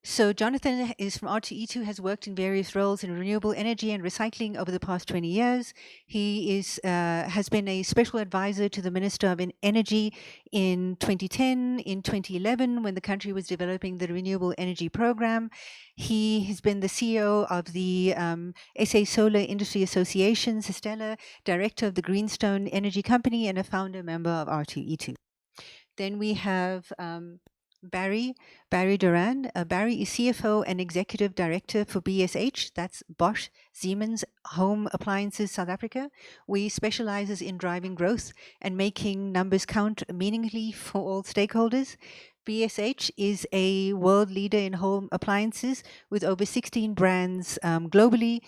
So Jonathan is from R2E2, has worked in various roles in renewable energy and recycling over the past 20 years. He is has been a special advisor to the Minister of Energy in 2010, in 2011, when the country was developing the Renewable Energy Program. He has been the CEO of the SA Solar Industry Association, Sistela, director of the Greenstone Energy Company, and a founder member of R2E2. Then we have Barry Duran. Barry is CFO and Executive Director for BSH, that's Bosch Siemens Home Appliances South Africa. We specializes in driving growth and making numbers count meaningfully for all stakeholders. BSH is a world leader in home appliances with over 16 brands globally,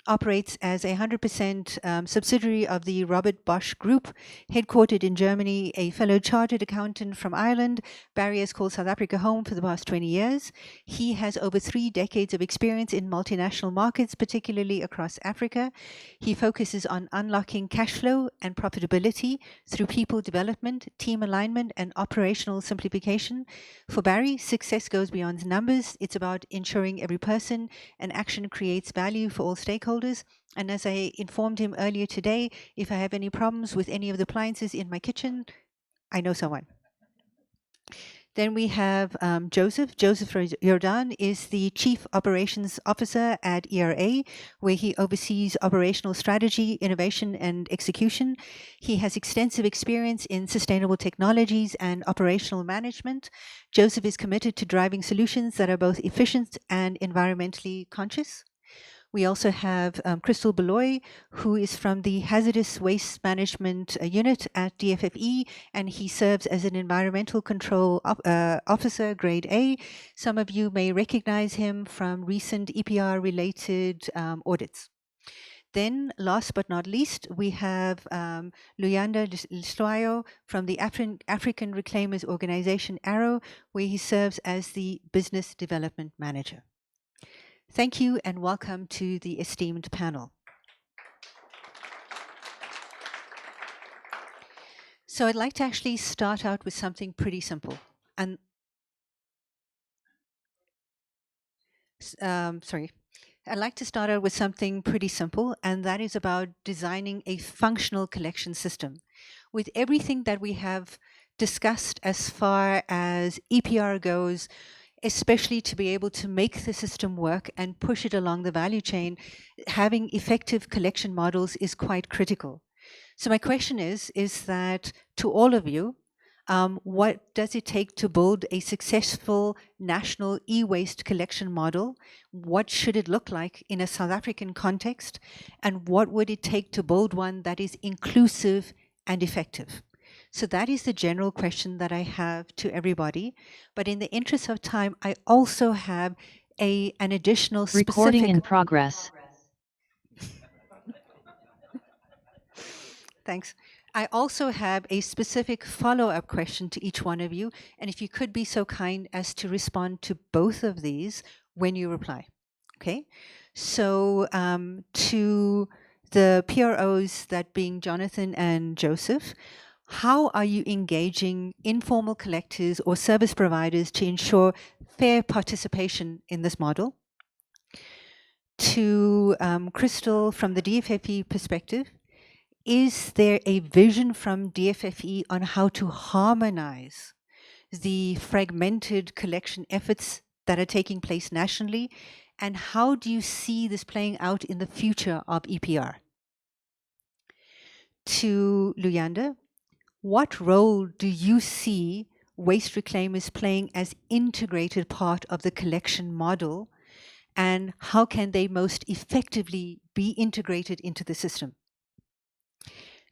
operates as a 100% subsidiary of the Robert Bosch Group, headquartered in Germany, a fellow chartered accountant from Ireland. Barry has called South Africa home for the past 20 years. He has over 3 decades of experience in multinational markets, particularly across Africa. He focuses on unlocking cash flow and profitability through people development, team alignment, and operational simplification. For Barry, success goes beyond numbers. It's about ensuring every person and action creates value for all stakeholders. And as I informed him earlier today, if I have any problems with any of the appliances in my kitchen, I know someone. Then we have Joseph. Joseph Jordan is the Chief Operations Officer at ERA, where he oversees operational strategy, innovation, and execution. He has extensive experience in sustainable technologies and operational management. Joseph is committed to driving solutions that are both efficient and environmentally conscious. We also have Crystal Beloy, who is from the Hazardous Waste Management Unit at DFFE, and he serves as an Environmental Control Officer, Grade A. Some of you may recognize him from recent EPR-related audits. Then, last but not least, we have Luyanda Listoyo from the African Reclaimers Organization, ARROW, where he serves as the Business Development Manager. Thank you and welcome to the esteemed panel. So I'd like to actually start out with something pretty simple. And I'd like to start out with something pretty simple, and that is about designing a functional collection system. With everything that we have discussed as far as EPR goes, especially to be able to make the system work and push it along the value chain, having effective collection models is quite critical. So my question is that to all of you, what does it take to build a successful national e-waste collection model? What should it look like in a South African context? And what would it take to build one that is inclusive and effective? So that is the general question that I have to everybody. But in the interest of time, I also have an additional specific... Recording in progress. Thanks. I also have a specific follow-up question to each one of you. And if you could be so kind as to respond to both of these when you reply. Okay? So to the PROs, that being Jonathan and Joseph, how are you engaging informal collectors or service providers to ensure fair participation in this model? To Crystal, from the DFFE perspective, is there a vision from DFFE on how to harmonize the fragmented collection efforts that are taking place nationally? And how do you see this playing out in the future of EPR? To Luyanda, what role do you see waste reclaimers playing as integrated part of the collection model? And how can they most effectively be integrated into the system?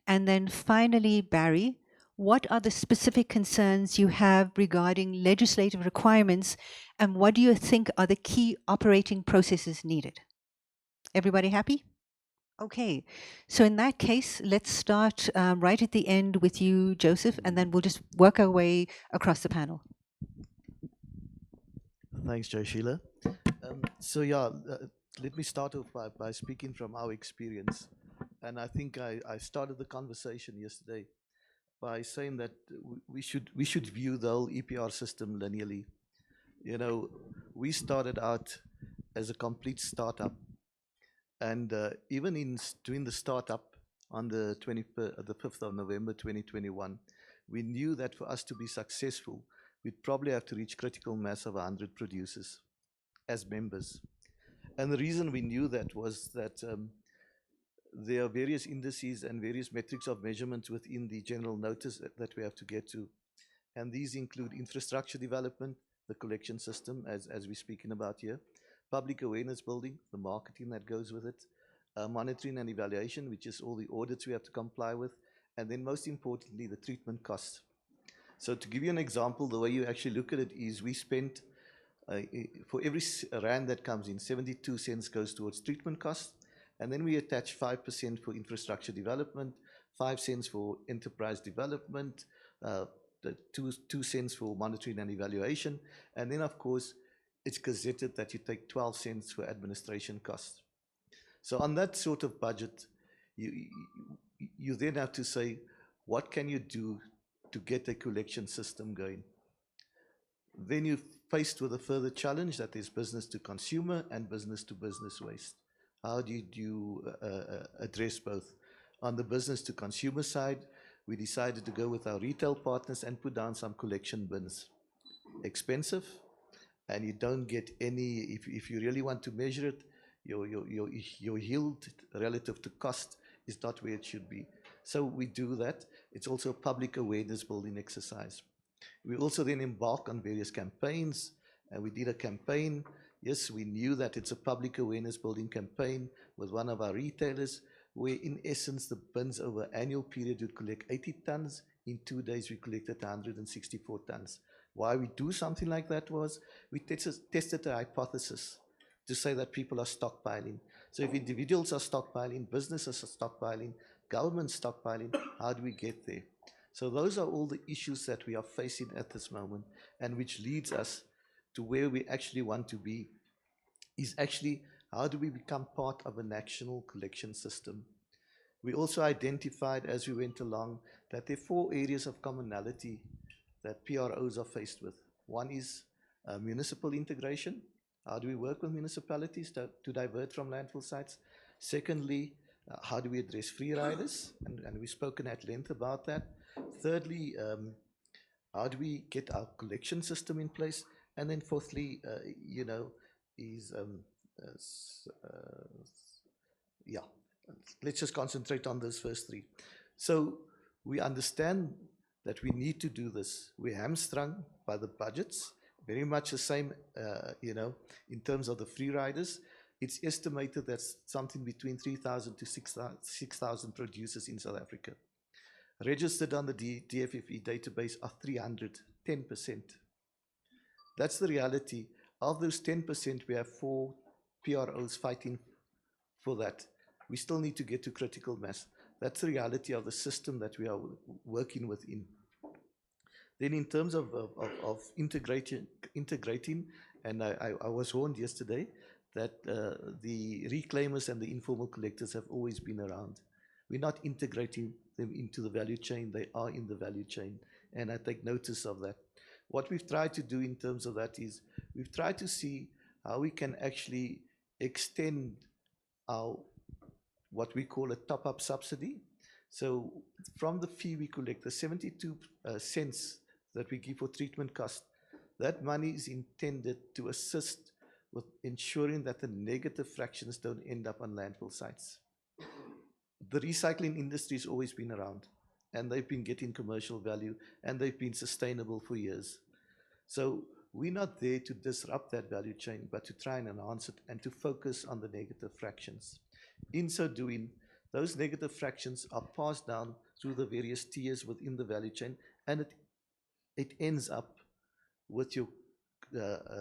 And then finally, Barry, what are the specific concerns you have regarding legislative requirements, and what do you think are the key operating processes needed? Everybody happy? Okay, so in that case, let's start right at the end with you, Joseph, and then we'll just work our way across the panel. Thanks, Joshila. Let me start off by speaking from our experience. And I think I started the conversation yesterday by saying that we should view the whole EPR system linearly. You know, we started out as a complete startup, and even in doing the startup on the 5th of November 2021, we knew that for us to be successful, we'd probably have to reach critical mass of 100 producers as members. And the reason we knew that was that there are various indices and various metrics of measurement within the general notice that we have to get to. And these include infrastructure development, the collection system, as we're speaking about here, public awareness building, the marketing that goes with it, monitoring and evaluation, which is all the audits we have to comply with, and then most importantly, the treatment costs. So to give you an example, the way you actually look at it is we spent, for every rand that comes in, 72 cents goes towards treatment costs, and then we attach 5% for infrastructure development, 5 cents for enterprise development, 2 cents for monitoring and evaluation, and then of course, it's gazetted that you take 12 cents for administration costs. So on that sort of budget, you then have to say, what can you do to get a collection system going? Then you're faced with a further challenge that is business to consumer and business to business waste. How do you address both? On the business to consumer side, we decided to go with our retail partners and put down some collection bins. expensive, and you don't get any, if you really want to measure it, your yield relative to cost is not where it should be. So we do that. It's also a public awareness building exercise. We also then embark on various campaigns, and we did a campaign. Yes, we knew that it's a public awareness building campaign with one of our retailers, where in essence the bins over annual period would collect 80 tons. In 2 days we collected 164 tons. Why we do something like that was we tested a hypothesis to say that people are stockpiling. So if individuals are stockpiling, businesses are stockpiling, governments stockpiling, how do we get there? So those are all the issues that we are facing at this moment, and which leads us to where we actually want to be, is actually how do we become part of a national collection system. We also identified as we went along that there are 4 areas of commonality that PROs are faced with. One is municipal integration. How do we work with municipalities to divert from landfill sites? Secondly, how do we address free riders? And we've spoken at length about that. Thirdly, how do we get our collection system in place? And then fourthly, let's just concentrate on those first 3. So we understand that we need to do this. We're hamstrung by the budgets, very much the same, in terms of the free riders. It's estimated that something between 3,000 to 6,000 producers in South Africa. Registered on the DFFE database are 300, 10%. That's the reality. Of those 10%, we have 4 PROs fighting for that. We still need to get to critical mass. That's the reality of the system that we are working within. Then in terms of integrating, and I was warned yesterday that the reclaimers and the informal collectors have always been around. We're not integrating them into the value chain. They are in the value chain, and I take notice of that. What we've tried to do in terms of that is we've tried to see how we can actually extend our what we call a top-up subsidy. So from the fee we collect, the 72 cents that we give for treatment cost, that money is intended to assist with ensuring that the negative fractions don't end up on landfill sites. The recycling industry has always been around, and they've been getting commercial value, and they've been sustainable for years. So we're not there to disrupt that value chain, but to try and enhance it and to focus on the negative fractions. In so doing, those negative fractions are passed down through the various tiers within the value chain, and it ends up with your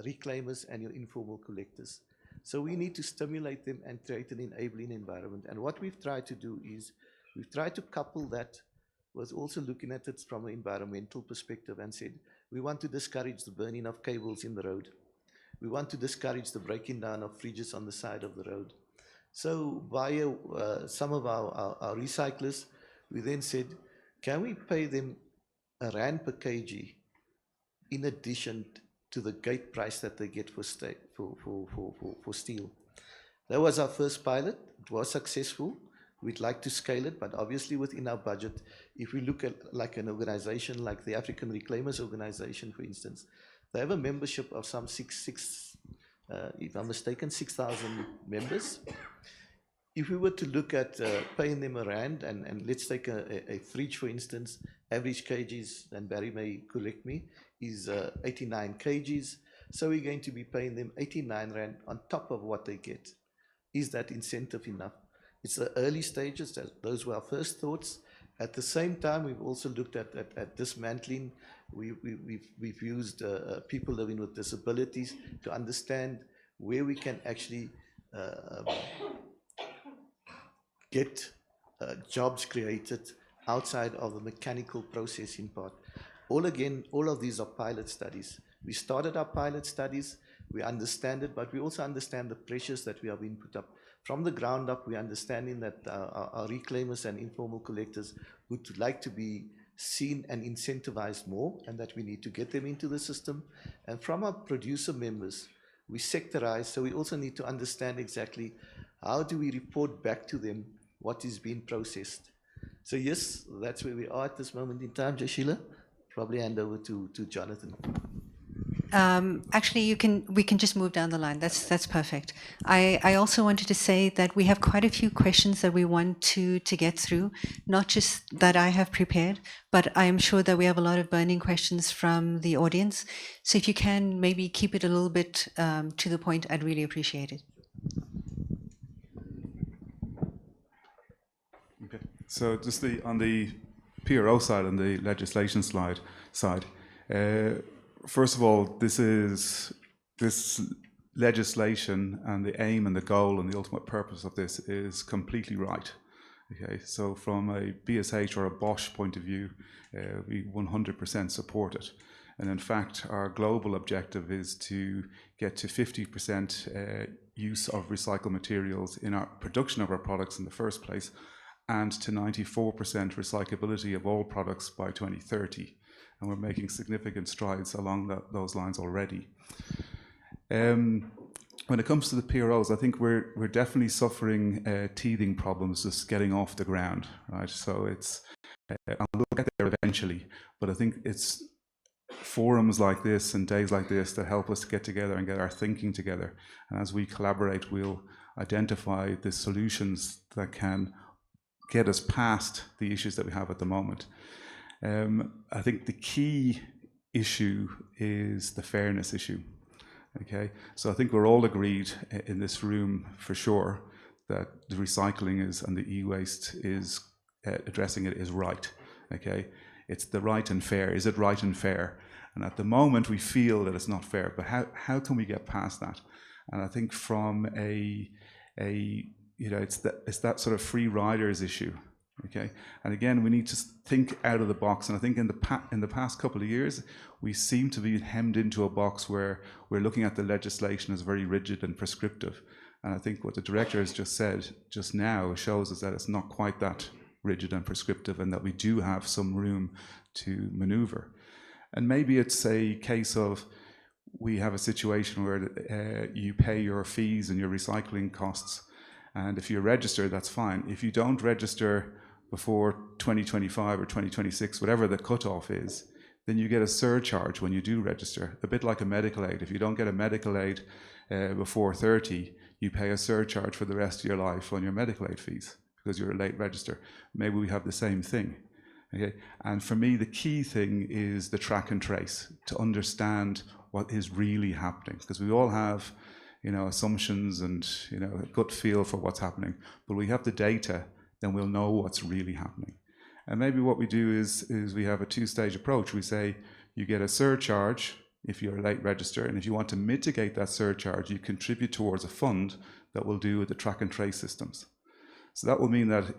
reclaimers and your informal collectors. So we need to stimulate them and create an enabling environment. And what we've tried to do is we've tried to couple that with also looking at it from an environmental perspective and said, we want to discourage the burning of cables in the road. We want to discourage the breaking down of fridges on the side of the road. So via some of our recyclers, we then said, can we pay them R1 per kg in addition to the gate price that they get for steel? That was our first pilot. It was successful. We'd like to scale it, but obviously within our budget, if we look at like an organization like the African Reclaimers Organization, for instance, they have a membership of some if I'm mistaken, 6,000 members. If we were to look at paying them R1, and let's take a fridge, for instance, average kgs, and Barry may correct me, is 89 kgs. So we're going to be paying them 89 Rand on top of what they get. Is that incentive enough? It's the early stages. Those were our first thoughts. At the same time, we've also looked at dismantling. We've used people living with disabilities to understand where we can actually get jobs created outside of the mechanical processing part. All of these are pilot studies. We started our pilot studies, we understand it, but we also understand the pressures that we are being put up. From the ground up, we're understanding that our reclaimers and informal collectors would like to be seen and incentivized more, and that we need to get them into the system. And from our producer members, we sectorize, so we also need to understand exactly how do we report back to them what is being processed. So yes, that's where we are at this moment in time. Jashila, probably hand over to Jonathan. Actually, we can just move down the line. That's perfect. I also wanted to say that we have quite a few questions that we want to get through, not just that I have prepared, but I am sure that we have a lot of burning questions from the audience. So if you can maybe keep it a little bit to the point, I'd really appreciate it. Okay. So just on the PRO side and the legislation side, first of all, this legislation and the aim and the goal and the ultimate purpose of this is completely right. Okay, so from a BSH or a Bosch point of view, we 100% support it. And in fact, our global objective is to get to 50% use of recycled materials in our production of our products in the first place, and to 94% recyclability of all products by 2030. And we're making significant strides along those lines already. When it comes to the PROs, I think we're definitely suffering teething problems just getting off the ground, right? So it's, and we'll get there eventually, but I think it's forums like this and days like this that help us to get together and get our thinking together. And as we collaborate, we'll identify the solutions that can get us past the issues that we have at the moment. I think the key issue is the fairness issue. Okay, so I think we're all agreed in this room for sure that the recycling is and the e-waste is addressing it is right. Okay, it's the right and fair. Is it right and fair? And at the moment we feel that it's not fair, but how can we get past that? And I think from it's that sort of free riders issue. Okay, and again, we need to think out of the box. And I think in the past couple of years, we seem to be hemmed into a box where we're looking at the legislation as very rigid and prescriptive. And I think what the director has just said just now shows us that it's not quite that rigid and prescriptive, and that we do have some room to maneuver. And maybe it's a case of we have a situation where you pay your fees and your recycling costs, and if you're registered, that's fine. If you don't register before 2025 or 2026, whatever the cutoff is, then you get a surcharge when you do register, a bit like a medical aid. If you don't get a medical aid before 30, you pay a surcharge for the rest of your life on your medical aid fees because you're a late register. Maybe we have the same thing. Okay? And for me, the key thing is the track and trace, to understand what is really happening, because we all have assumptions and a gut feel for what's happening, but we have the data, then we'll know what's really happening. And maybe what we do is we have a two-stage approach. We say you get a surcharge if you're a late register, and if you want to mitigate that surcharge, you contribute towards a fund that will do with the track and trace systems. So that will mean that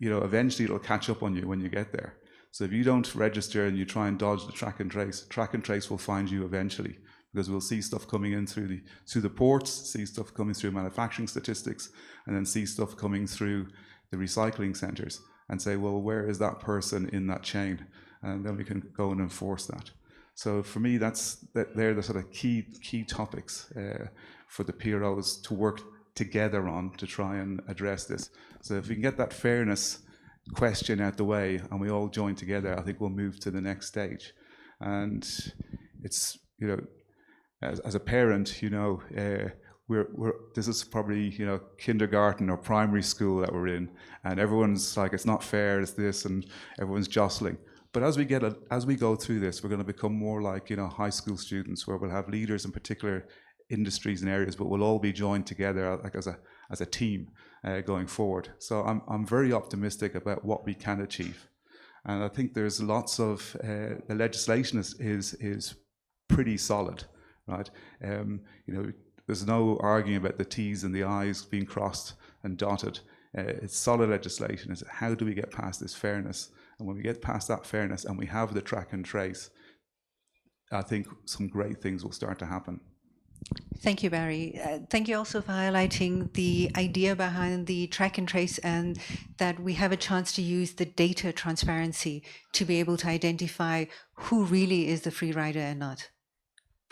eventually it'll catch up on you when you get there. So if you don't register and you try and dodge the track and trace will find you eventually, because we'll see stuff coming in through the ports, see stuff coming through manufacturing statistics, and then see stuff coming through the recycling centres, and say, well, where is that person in that chain? And then we can go and enforce that. So for me, they're the sort of key topics for the PROs to work together on to try and address this. So if we can get that fairness question out the way and we all join together, I think we'll move to the next stage. And it's, as a parent, this is probably kindergarten or primary school that we're in, and everyone's like, it's not fair, it's this, and everyone's jostling. But as we go through this, we're going to become more like high school students, where we'll have leaders in particular industries and areas, but we'll all be joined together like as a team going forward. So I'm very optimistic about what we can achieve, and I think there's lots of the legislation is pretty solid, right? There's no arguing about the T's and the I's being crossed and dotted. It's solid legislation. It's how do we get past this fairness? And when we get past that fairness and we have the track and trace, I think some great things will start to happen. Thank you, Barry. Thank you also for highlighting the idea behind the track and trace, and that we have a chance to use the data transparency to be able to identify who really is the free rider and not.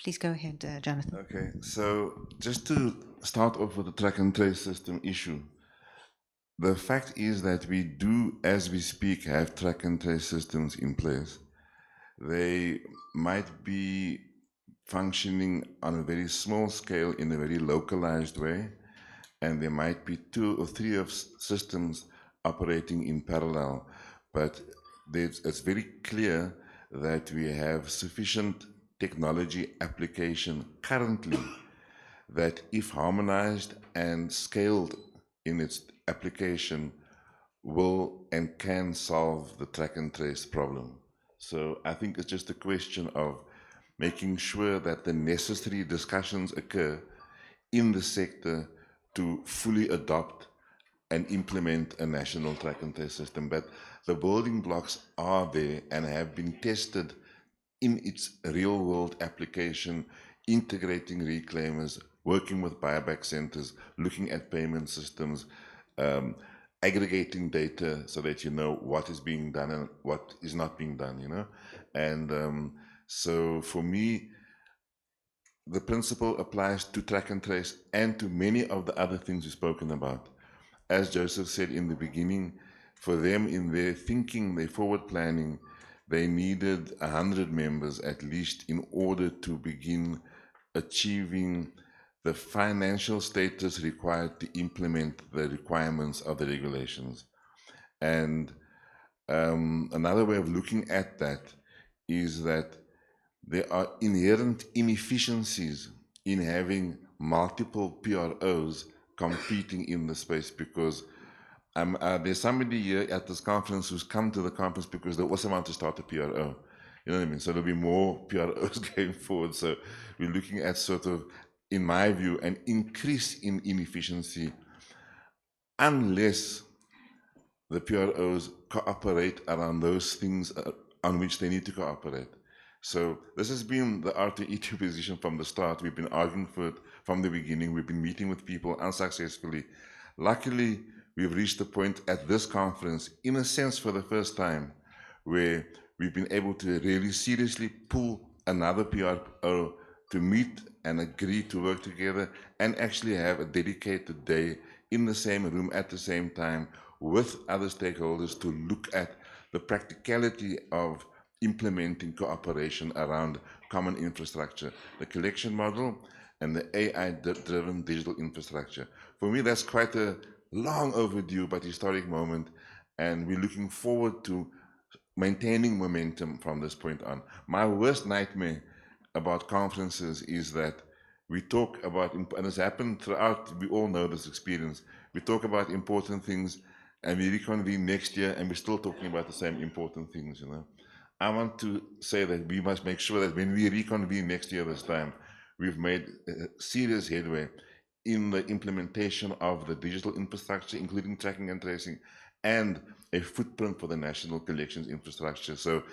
Please go ahead, Jonathan. Okay, so just to start off with the track and trace system issue, the fact is that we do, as we speak, have track and trace systems in place. They might be functioning on a very small scale in a very localized way, and there might be 2 or 3 of systems operating in parallel. But it's very clear that we have sufficient technology application currently that, if harmonized and scaled in its application, will and can solve the track and trace problem. So I think it's just a question of making sure that the necessary discussions occur in the sector to fully adopt and implement a national track and trace system. But the building blocks are there and have been tested in its real world application, integrating reclaimers, working with buyback centers, looking at payment systems, aggregating data so that you know what is being done and what is not being done, you know. And so for me, the principle applies to track and trace and to many of the other things we've spoken about. As Joseph said in the beginning, for them in their thinking, their forward planning, they needed 100 members at least in order to begin achieving the financial status required to implement the requirements of the regulations. And another way of looking at that is that there are inherent inefficiencies in having multiple PROs competing in the space, because there's somebody here at this conference who's come to the conference because they also want to start a PRO. You know what I mean? So there'll be more PROs going forward. So we're looking at sort of, in my view, an increase in inefficiency unless the PROs cooperate around those things on which they need to cooperate. So this has been the R2E2 position from the start. We've been arguing for it from the beginning. We've been meeting with people unsuccessfully. Luckily, we've reached the point at this conference, in a sense for the first time, where we've been able to really seriously pull another PRO to meet and agree to work together and actually have a dedicated day in the same room at the same time with other stakeholders to look at the practicality of implementing cooperation around common infrastructure, the collection model and the AI-driven digital infrastructure. For me, that's quite a long overdue but historic moment, and we're looking forward to maintaining momentum from this point on. My worst nightmare about conferences is that we talk about, and it's happened throughout, we all know this experience, we talk about important things and we reconvene next year and we're still talking about the same important things, you know. I want to say that we must make sure that when we reconvene next year this time, we've made serious headway in the implementation of the digital infrastructure, including tracking and tracing, and a footprint for the national collections infrastructure. So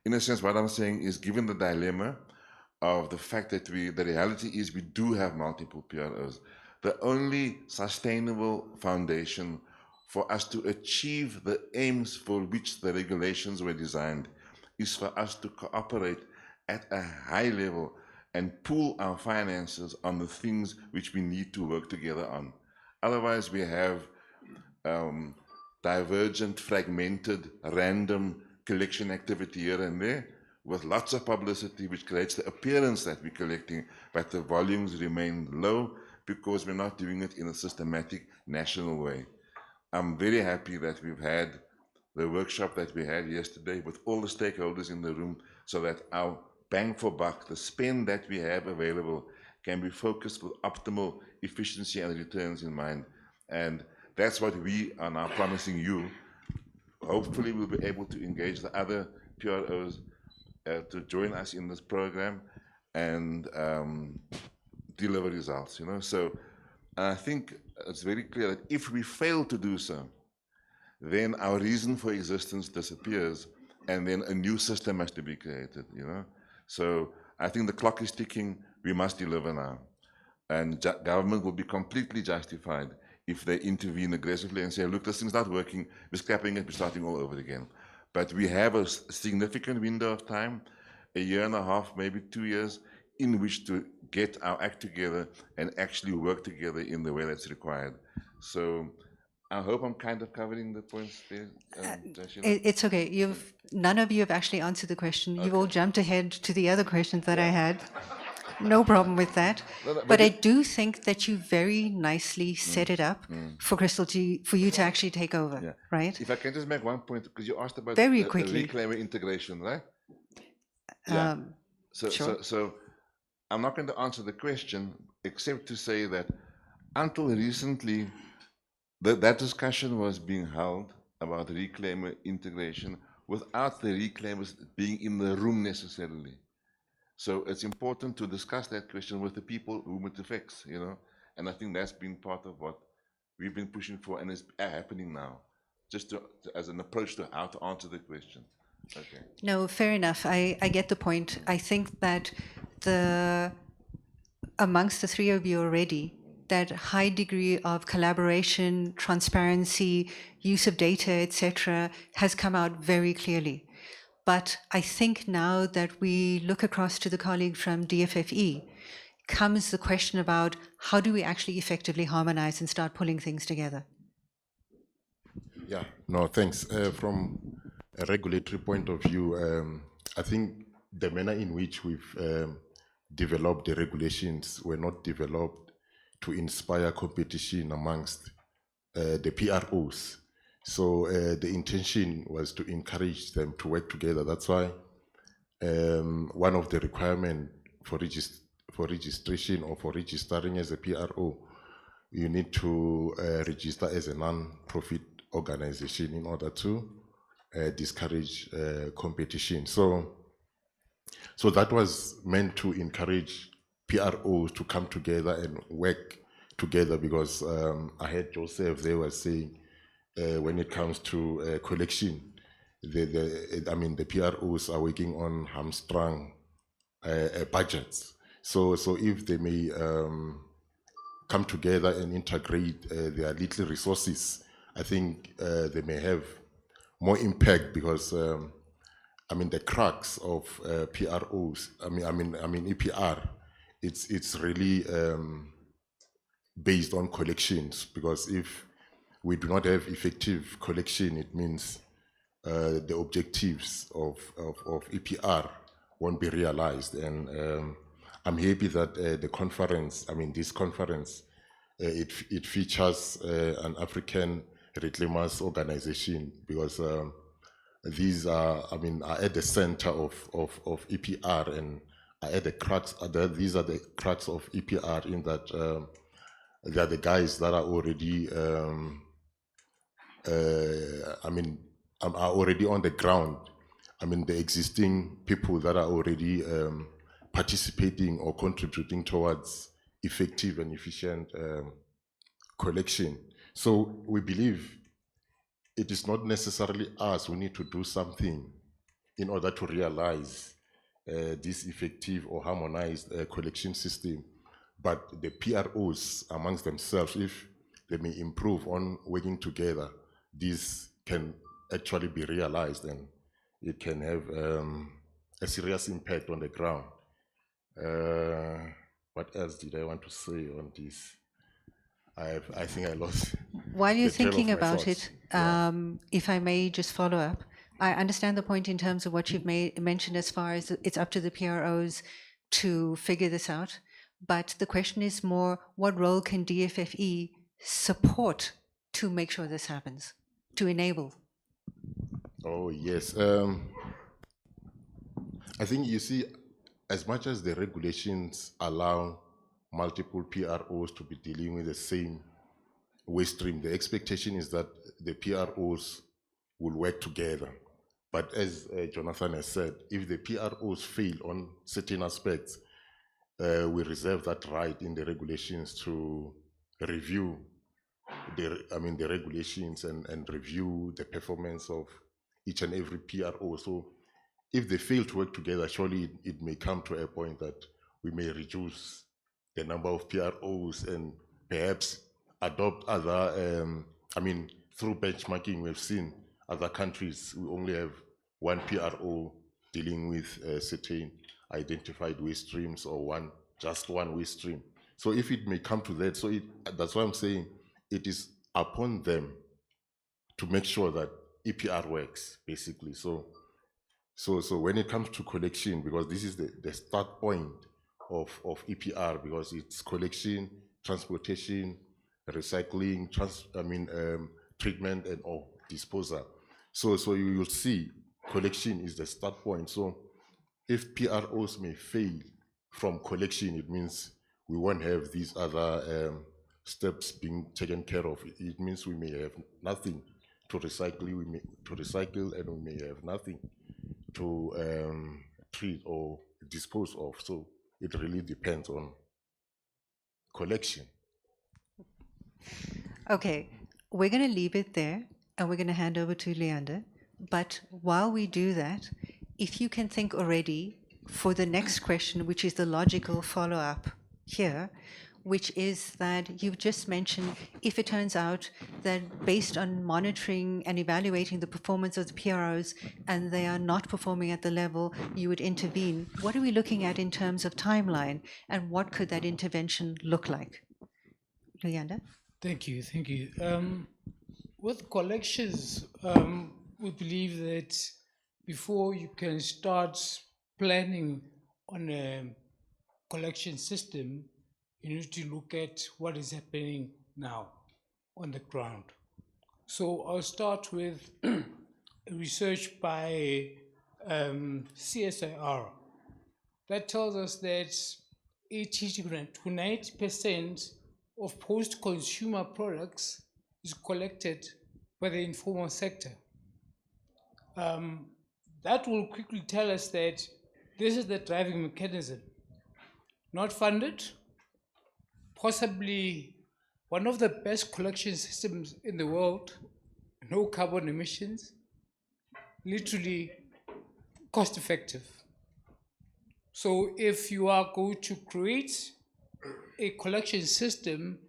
in a sense, what I'm saying is, given the dilemma of the fact that the reality is we do have multiple PROs, the only sustainable foundation for us to achieve the aims for which the regulations were designed is for us to cooperate at a high level and pool our finances on the things which we need to work together on. Otherwise, we have divergent, fragmented, random collection activity here and there with lots of publicity, which creates the appearance that we're collecting, but the volumes remain low because we're not doing it in a systematic national way. I'm very happy that we've had the workshop that we had yesterday with all the stakeholders in the room so that our bang for buck, the spend that we have available, can be focused with optimal efficiency and returns in mind. And that's what we are now promising you. Hopefully we'll be able to engage the other PROs to join us in this program and deliver results, you know. So I think it's very clear that if we fail to do so, then our reason for existence disappears and then a new system has to be created, you know. So I think the clock is ticking, we must deliver now. And government will be completely justified if they intervene aggressively and say, look, this thing's not working, we're scrapping it, we're starting all over again. But we have a significant window of time, a year and a half, maybe 2 years, in which to get our act together and actually work together in the way that's required. So I hope I'm kind of covering the points there. It's okay. None of you have actually answered the question. You've all jumped ahead to the other questions that I had. no problem with that. No, no, But I it- do think that you very nicely set it up for Crystal for you to actually take over, yeah. right? If I can just make one point, because you asked about Very the quickly. reclaimer integration, right? Yeah. So, Sure. so I'm not going to answer the question except to say that until recently, that discussion was being held about reclaimer integration without the reclaimers being in the room necessarily. So it's important to discuss that question with the people whom it affects, you know, and I think that's been part of what we've been pushing for and is happening now, just as an approach to how to answer the question. Okay. No, fair enough. I get the point. I think that amongst the three of you already, that high degree of collaboration, transparency, use of data, etc., has come out very clearly. But I think now that we look across to the colleague from DFFE, comes the question about how do we actually effectively harmonize and start pulling things together? Yeah, no, thanks. From a regulatory point of view, I think the manner in which we've developed the regulations were not developed to inspire competition amongst the PROs. So the intention was to encourage them to work together. That's why one of the requirements for registration or for registering as a PRO, you need to register as a non-profit organization in order to discourage competition. So that was meant to encourage PROs to come together and work together, because I heard Joseph, they were saying when it comes to collection, the PROs are working on hamstrung budgets. So if they may come together and integrate their little resources, I think they may have more impact, because the crux of PROs, EPR, it's really based on collections, because if we do not have effective collection, it means the objectives of EPR won't be realized. And I'm happy that the conference, this conference, it features an African reclaimers organization, because these are at the center of EPR, and are at the crux. These are the crux of EPR, in that they are the guys that are already are already on the ground. The existing people that are already participating or contributing towards effective and efficient collection. So we believe it is not necessarily us who need to do something in order to realize this effective or harmonized collection system, but the PROs amongst themselves, if they may improve on working together, this can actually be realized, and it can have a serious impact on the ground. What else did I want to say on this? I think I lost. While you're the trail of thinking my about thoughts. it, Yeah. if I may just follow up, I understand the point in terms of what you've mentioned as far as it's up to the PROs to figure this out. But the question is more, what role can DFFE support to make sure this happens, to enable? Oh, yes. I think you see, as much as the regulations allow multiple PROs to be dealing with the same waste stream, the expectation is that the PROs will work together. But as Jonathan has said, if the PROs fail on certain aspects, we reserve that right in the regulations to review the regulations and review the performance of each and every PRO. So if they fail to work together, surely it may come to a point that we may reduce the number of PROs and perhaps adopt other, through benchmarking, we've seen other countries, we only have one PRO dealing with certain identified waste streams, or just one waste stream. So if it may come to that, that's why I'm saying it is upon them to make sure that EPR works, basically. So when it comes to collection, because this is the start point of EPR because it's collection, transportation, recycling, treatment and or disposal. So you will see collection is the start point. So if PROs may fail from collection, it means we won't have these other steps being taken care of. It means we may have nothing to recycle, and we may have nothing to treat or dispose of. So it really depends on collection. Okay, we're going to leave it there and we're going to hand over to Leander. But while we do that, if you can think already for the next question, which is the logical follow up here, which is that you've just mentioned if it turns out that based on monitoring and evaluating the performance of the PROs and they are not performing at the level you would intervene, what are we looking at in terms of timeline and what could that intervention look like? Luyanda? Thank you. With collections, we believe that before you can start planning on a collection system, you need to look at what is happening now on the ground. So I'll start with research by CSIR. That tells us that 80 to 90% of post-consumer products is collected by the informal sector. That will quickly tell us that this is the driving mechanism. Not funded, possibly one of the best collection systems in the world, no carbon emissions, literally cost effective. So if you are going to create a collection system,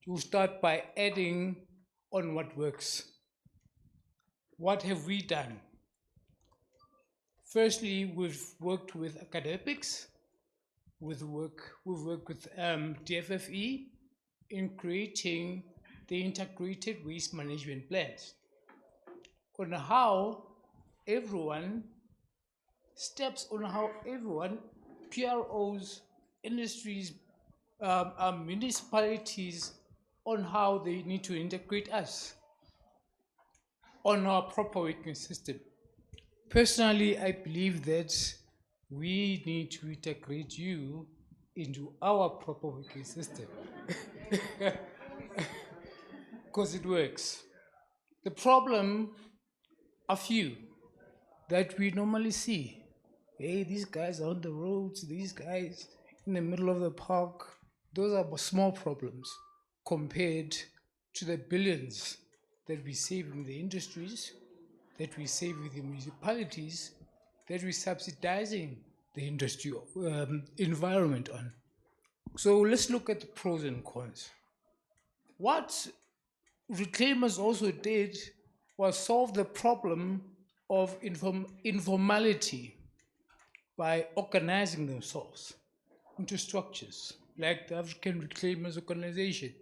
you start by adding on what works. What have we done? Firstly, we've worked with academics. We've worked with DFFE in creating the integrated waste management plans on how everyone, PROs, industries, municipalities, on how they need to integrate us on our proper working system. Personally, I believe that we need to integrate you into our proper working system because it works. The problem are few that we normally see. Hey, these guys are on the roads, these guys in the middle of the park. Those are small problems compared to the billions that we save in the industries, that we save with the municipalities, that we're subsidizing the industry environment on. So let's look at the pros and cons. What reclaimers also did was solve the problem of informality by organizing themselves into structures like the African Reclaimers Organization,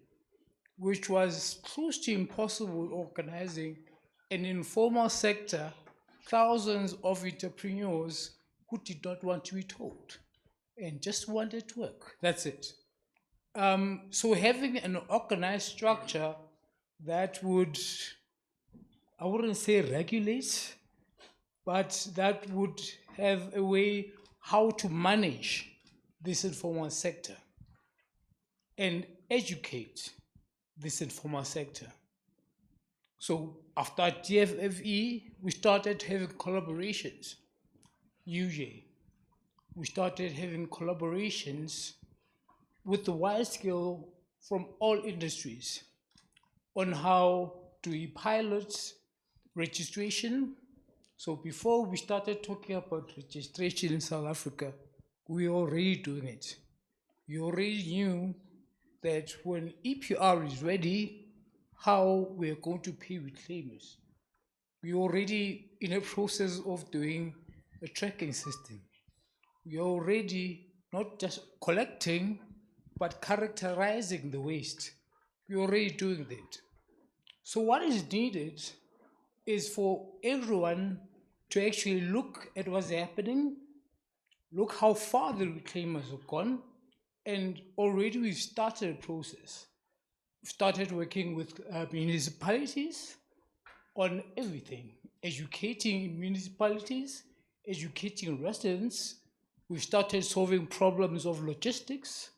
which was close to impossible organizing an informal sector, thousands of entrepreneurs who did not want to be told and just wanted to work. That's it. So having an organized structure that would, I wouldn't say regulate, but that would have a way how to manage this informal sector and educate this informal sector. So after DFFE, we started having collaborations. UJ, we started having collaborations with the wide scale from all industries on how do we pilot registration. So before we started talking about registration in South Africa, we were already doing it. We already knew that when EPR is ready, how we are going to pay reclaimers. We are already in a process of doing a tracking system. We are already not just collecting, but characterizing the waste. We are already doing that. So what is needed is for everyone to actually look at what's happening, look how far the reclaimers have gone, and already we've started a process. We've started working with municipalities on everything, educating municipalities, educating residents. We've started solving problems of logistics.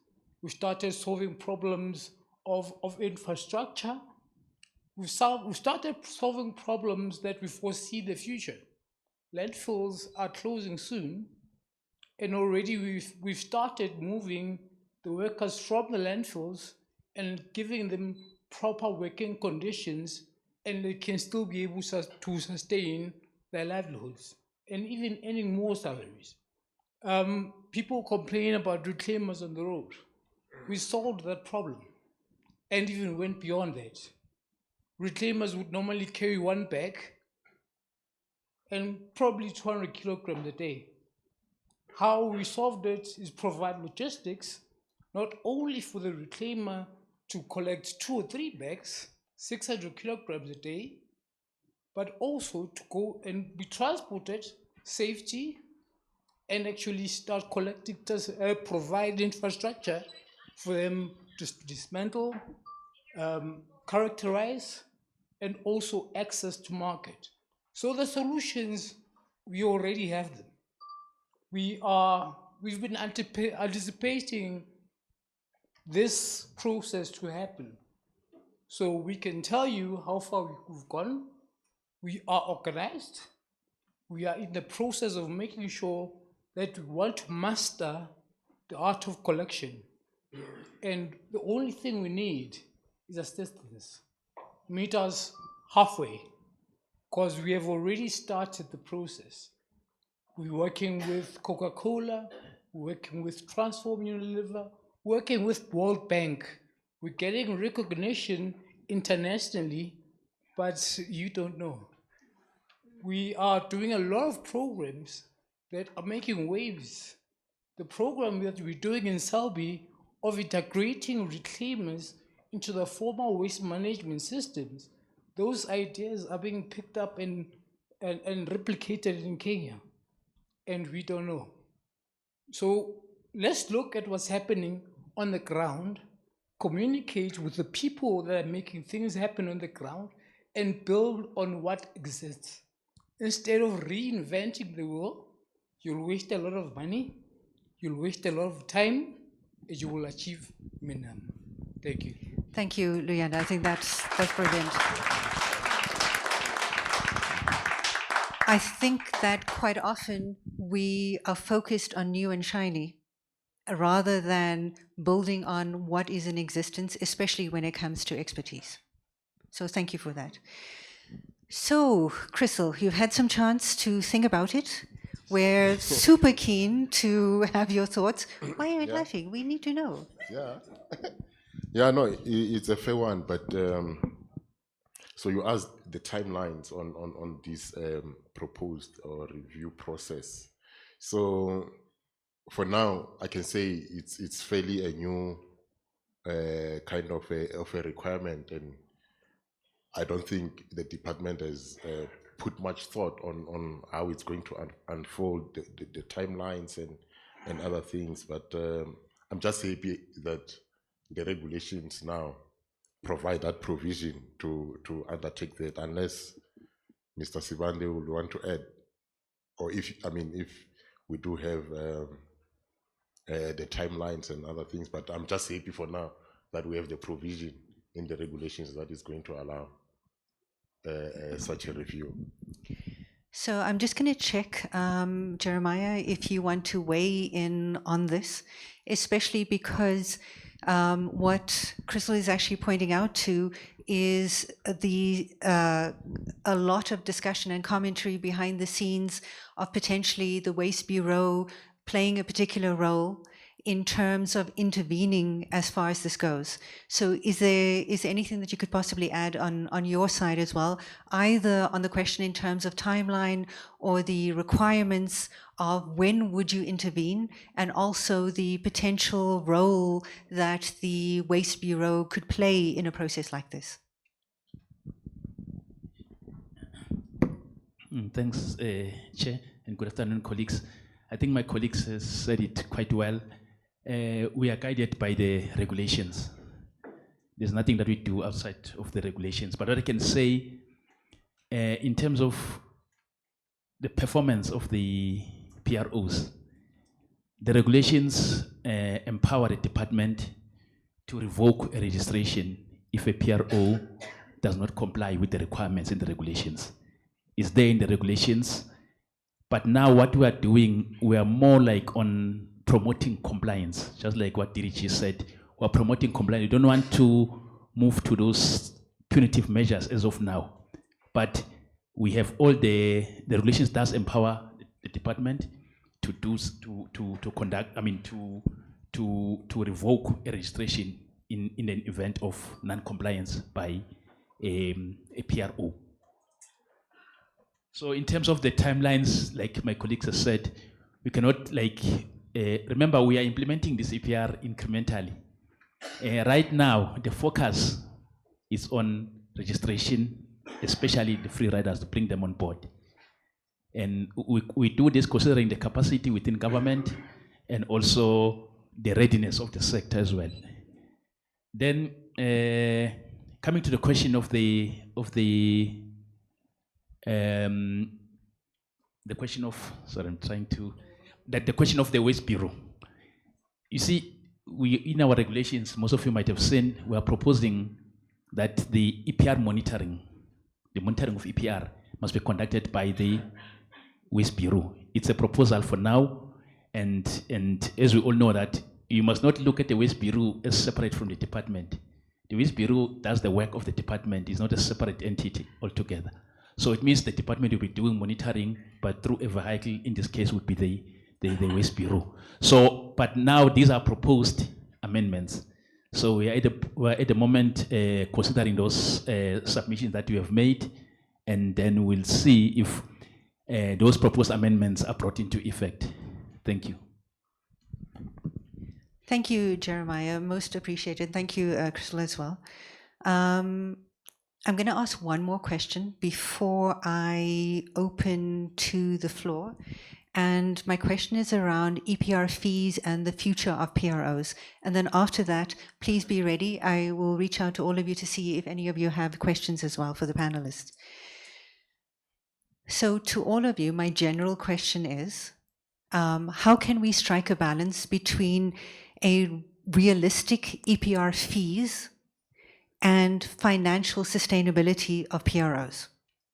We've started solving problems of infrastructure. We've started solving problems that we foresee the future. Landfills are closing soon, and already we've started moving the workers from the landfills and giving them proper working conditions, and they can still be able to sustain their livelihoods and even earning more salaries. People complain about reclaimers on the road. We solved that problem and even went beyond that. Reclaimers would normally carry one bag and probably 200 kilograms a day. How we solved it is provide logistics, not only for the reclaimer to collect 2 or 3 bags, 600 kilograms a day, but also to go and be transported, safety, and actually start collecting, provide infrastructure for them to dismantle, characterize, and also access to market. So the solutions, we already have them. We've been anticipating this process to happen. So we can tell you how far we've gone. We are organized. We are in the process of making sure that we want to master the art of collection. And the only thing we need is assistance. Meet us halfway, because we have already started the process. We're working with Coca-Cola, working with Transform Unilever, working with World Bank. We're getting recognition internationally, but you don't know. We are doing a lot of programs that are making waves. The program that we're doing in Selby of integrating reclaimers into the formal waste management systems, those ideas are being picked up and replicated in Kenya, and we don't know. So let's look at what's happening on the ground, communicate with the people that are making things happen on the ground, and build on what exists. Instead of reinventing the wheel, you'll waste a lot of money, you'll waste a lot of time, and you will achieve minimum. Thank you. Thank you, Luyanda. I think that's brilliant. I think that quite often we are focused on new and shiny rather than building on what is in existence, especially when it comes to expertise. So thank you for that. So, Crystal, you've had some chance to think about it. We're super keen to have your thoughts. Why are you laughing? We need to know. Yeah. Yeah, no, it's a fair one, but so you asked the timelines on this proposed or review process. So for now, I can say it's fairly a new kind of a requirement, and I don't think the department has put much thought on how it's going to unfold the timelines and other things. But I'm just happy that the regulations now provide that provision to undertake that, unless Mr. Sibande would want to add, or if we do have the timelines and other things. But I'm just happy for now that we have the provision in the regulations that is going to allow such a review. So I'm just going to check, Jeremiah, if you want to weigh in on this, especially because what Crystal is actually pointing out to is a lot of discussion and commentary behind the scenes of potentially the Waste Bureau playing a particular role in terms of intervening as far as this goes. So is there anything that you could possibly add on your side as well, either on the question in terms of timeline or the requirements of when would you intervene, and also the potential role that the Waste Bureau could play in a process like this? Thanks, Chair, and good afternoon, colleagues. I think my colleagues has said it quite well. We are guided by the regulations. There's nothing that we do outside of the regulations. But what I can say, in terms of the performance of the PROs, the regulations empower the department to revoke a registration if a PRO does not comply with the requirements in the regulations. It's there in the regulations, but now what we are doing, we are more like on promoting compliance, just like what Dirichi said. We're promoting compliance. We don't want to move to those punitive measures as of now, but we have all the regulations does empower the department to do to conduct. I mean to revoke a registration in an event of non-compliance by a PRO. So in terms of the timelines, like my colleagues have said, we cannot remember we are implementing this EPR incrementally. Right now, the focus is on registration, especially the free riders, to bring them on board. And we do this considering the capacity within government and also the readiness of the sector as well. Then coming to the question of the question of, sorry, I'm trying to, the question of the Waste Bureau. You see, we, in our regulations, most of you might have seen, we are proposing that the EPR monitoring, the monitoring of EPR must be conducted by the Waste Bureau. It's a proposal for now, and as we all know that you must not look at the Waste Bureau as separate from the department. The Waste Bureau does the work of the department, it's not a separate entity altogether. So it means the department will be doing monitoring, but through a vehicle, in this case would be the Waste Bureau. So, but now these are proposed amendments. So we are at the moment considering those submissions that we have made, and then we'll see if those proposed amendments are brought into effect. Thank you. Thank you, Jeremiah. Most appreciated. Thank you, Crystal, as well. I'm going to ask one more question before I open to the floor. And my question is around EPR fees and the future of PROs. And then after that, please be ready. I will reach out to all of you to see if any of you have questions as well for the panelists. So to all of you, my general question is, how can we strike a balance between a realistic EPR fees and financial sustainability of PROs,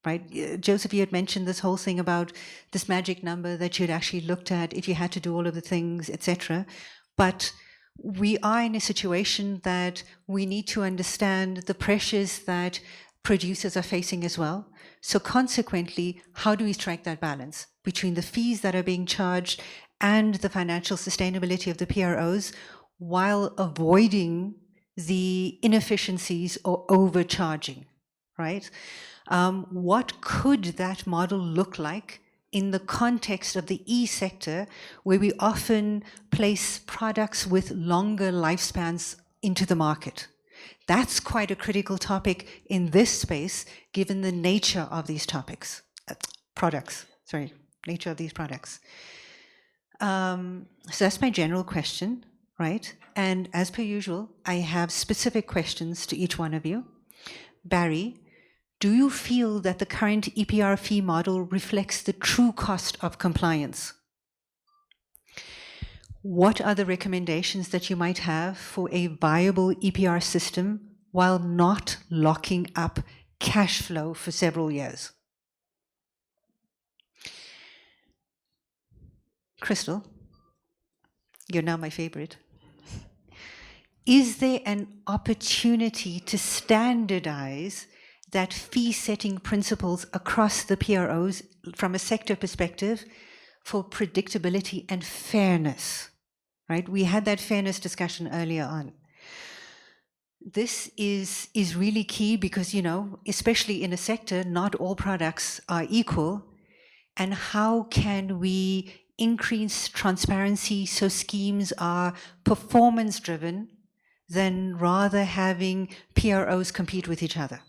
right? Joseph, you had mentioned this whole thing about this magic number that you'd actually looked at if you had to do all of the things, etc. But we are in a situation that we need to understand the pressures that producers are facing as well. So consequently, how do we strike that balance between the fees that are being charged and the financial sustainability of the PROs while avoiding the inefficiencies or overcharging, right? What could that model look like in the context of the e-sector, where we often place products with longer lifespans into the market? That's quite a critical topic in this space, given the nature of these topics, nature of these products. So that's my general question, right? And as per usual, I have specific questions to each one of you. Barry, do you feel that the current EPR fee model reflects the true cost of compliance? What are the recommendations that you might have for a viable EPR system while not locking up cash flow for several years? Crystal, you're now my favorite. Is there an opportunity to standardize that fee-setting principles across the PROs from a sector perspective for predictability and fairness, right? We had that fairness discussion earlier on. This is really key because, you know, especially in a sector, not all products are equal. And how can we increase transparency so schemes are performance-driven than rather having PROs compete with each other?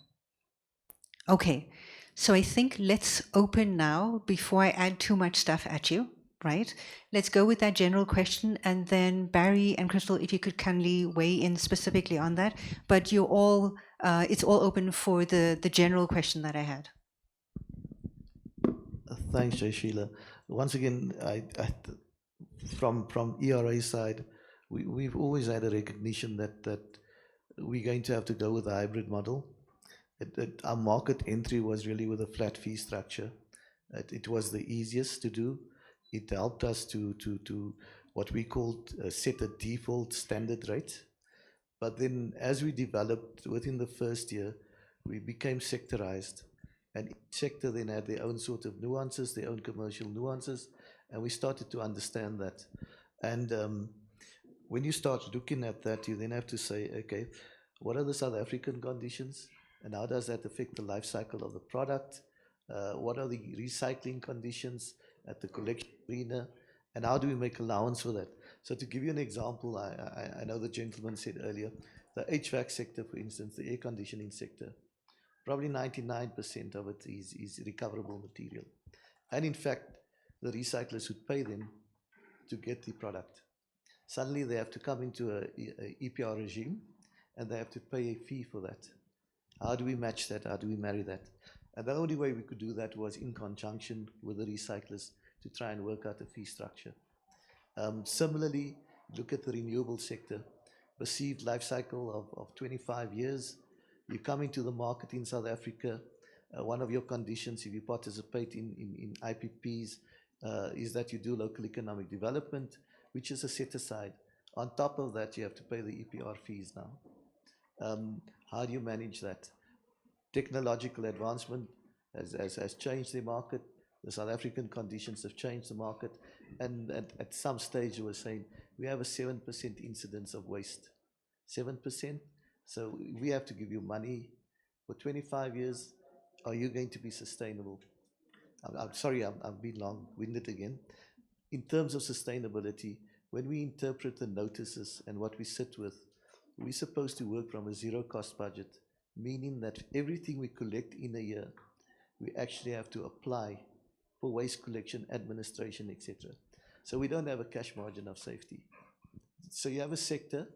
Okay, so I think let's open now, before I add too much stuff at you, right? Let's go with that general question, and then Barry and Crystal, if you could kindly weigh in specifically on that. But you're all, it's all open for the general question that I had. Thanks, Jay Sheila. Once again, from ERA side, we've always had a recognition that we're going to have to go with a hybrid model. Our market entry was really with a flat fee structure. It was the easiest to do. It helped us to what we called set a default standard rate. But then as we developed within the first year, we became sectorized. And each sector then had their own sort of nuances, their own commercial nuances, and we started to understand that. And when you start looking at that, you then have to say, okay, what are the South African conditions, and how does that affect the life cycle of the product? What are the recycling conditions at the collection arena, and how do we make allowance for that? So to give you an example, I know the gentleman said earlier, the HVAC sector, for instance, the air conditioning sector, probably 99% of it is recoverable material. And in fact, the recyclers would pay them to get the product. Suddenly they have to come into a EPR regime, and they have to pay a fee for that. How do we match that? How do we marry that? And the only way we could do that was in conjunction with the recyclers to try and work out a fee structure. Similarly, look at the renewable sector. Perceived life cycle of 25 years. You come into the market in South Africa, one of your conditions if you participate in IPPs is that you do local economic development, which is a set aside. On top of that, you have to pay the EPR fees now. How do you manage that? Technological advancement has changed the market. The South African conditions have changed the market. And at some stage, we were saying we have a 7% incidence of waste. 7%. So we have to give you money for 25 years. Are you going to be sustainable? I'm sorry, I'm being long-winded again. In terms of sustainability, when we interpret the notices and what we sit with, we're supposed to work from a zero-cost budget, meaning that everything we collect in a year, we actually have to apply for waste collection, administration, etc. So we don't have a cash margin of safety. So you have a sector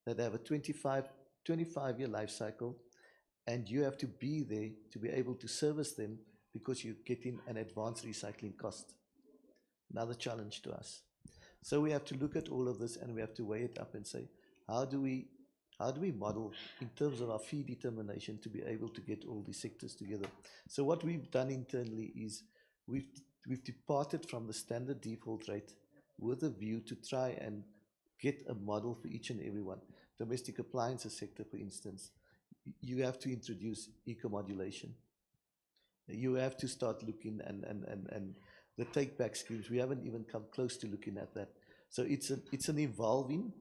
that have a 25-year life cycle, and you have to be there to be able to service them because you're getting an advanced recycling cost. Another challenge to us. So we have to look at all of this, and we have to weigh it up and say, how do we model in terms of our fee determination to be able to get all these sectors together? So what we've done internally is we've departed from the standard default rate with a view to try and get a model for each and every one. Domestic appliances sector, for instance, you have to introduce eco-modulation. You have to start looking and the take-back schemes. We haven't even come close to looking at that. So it's an evolving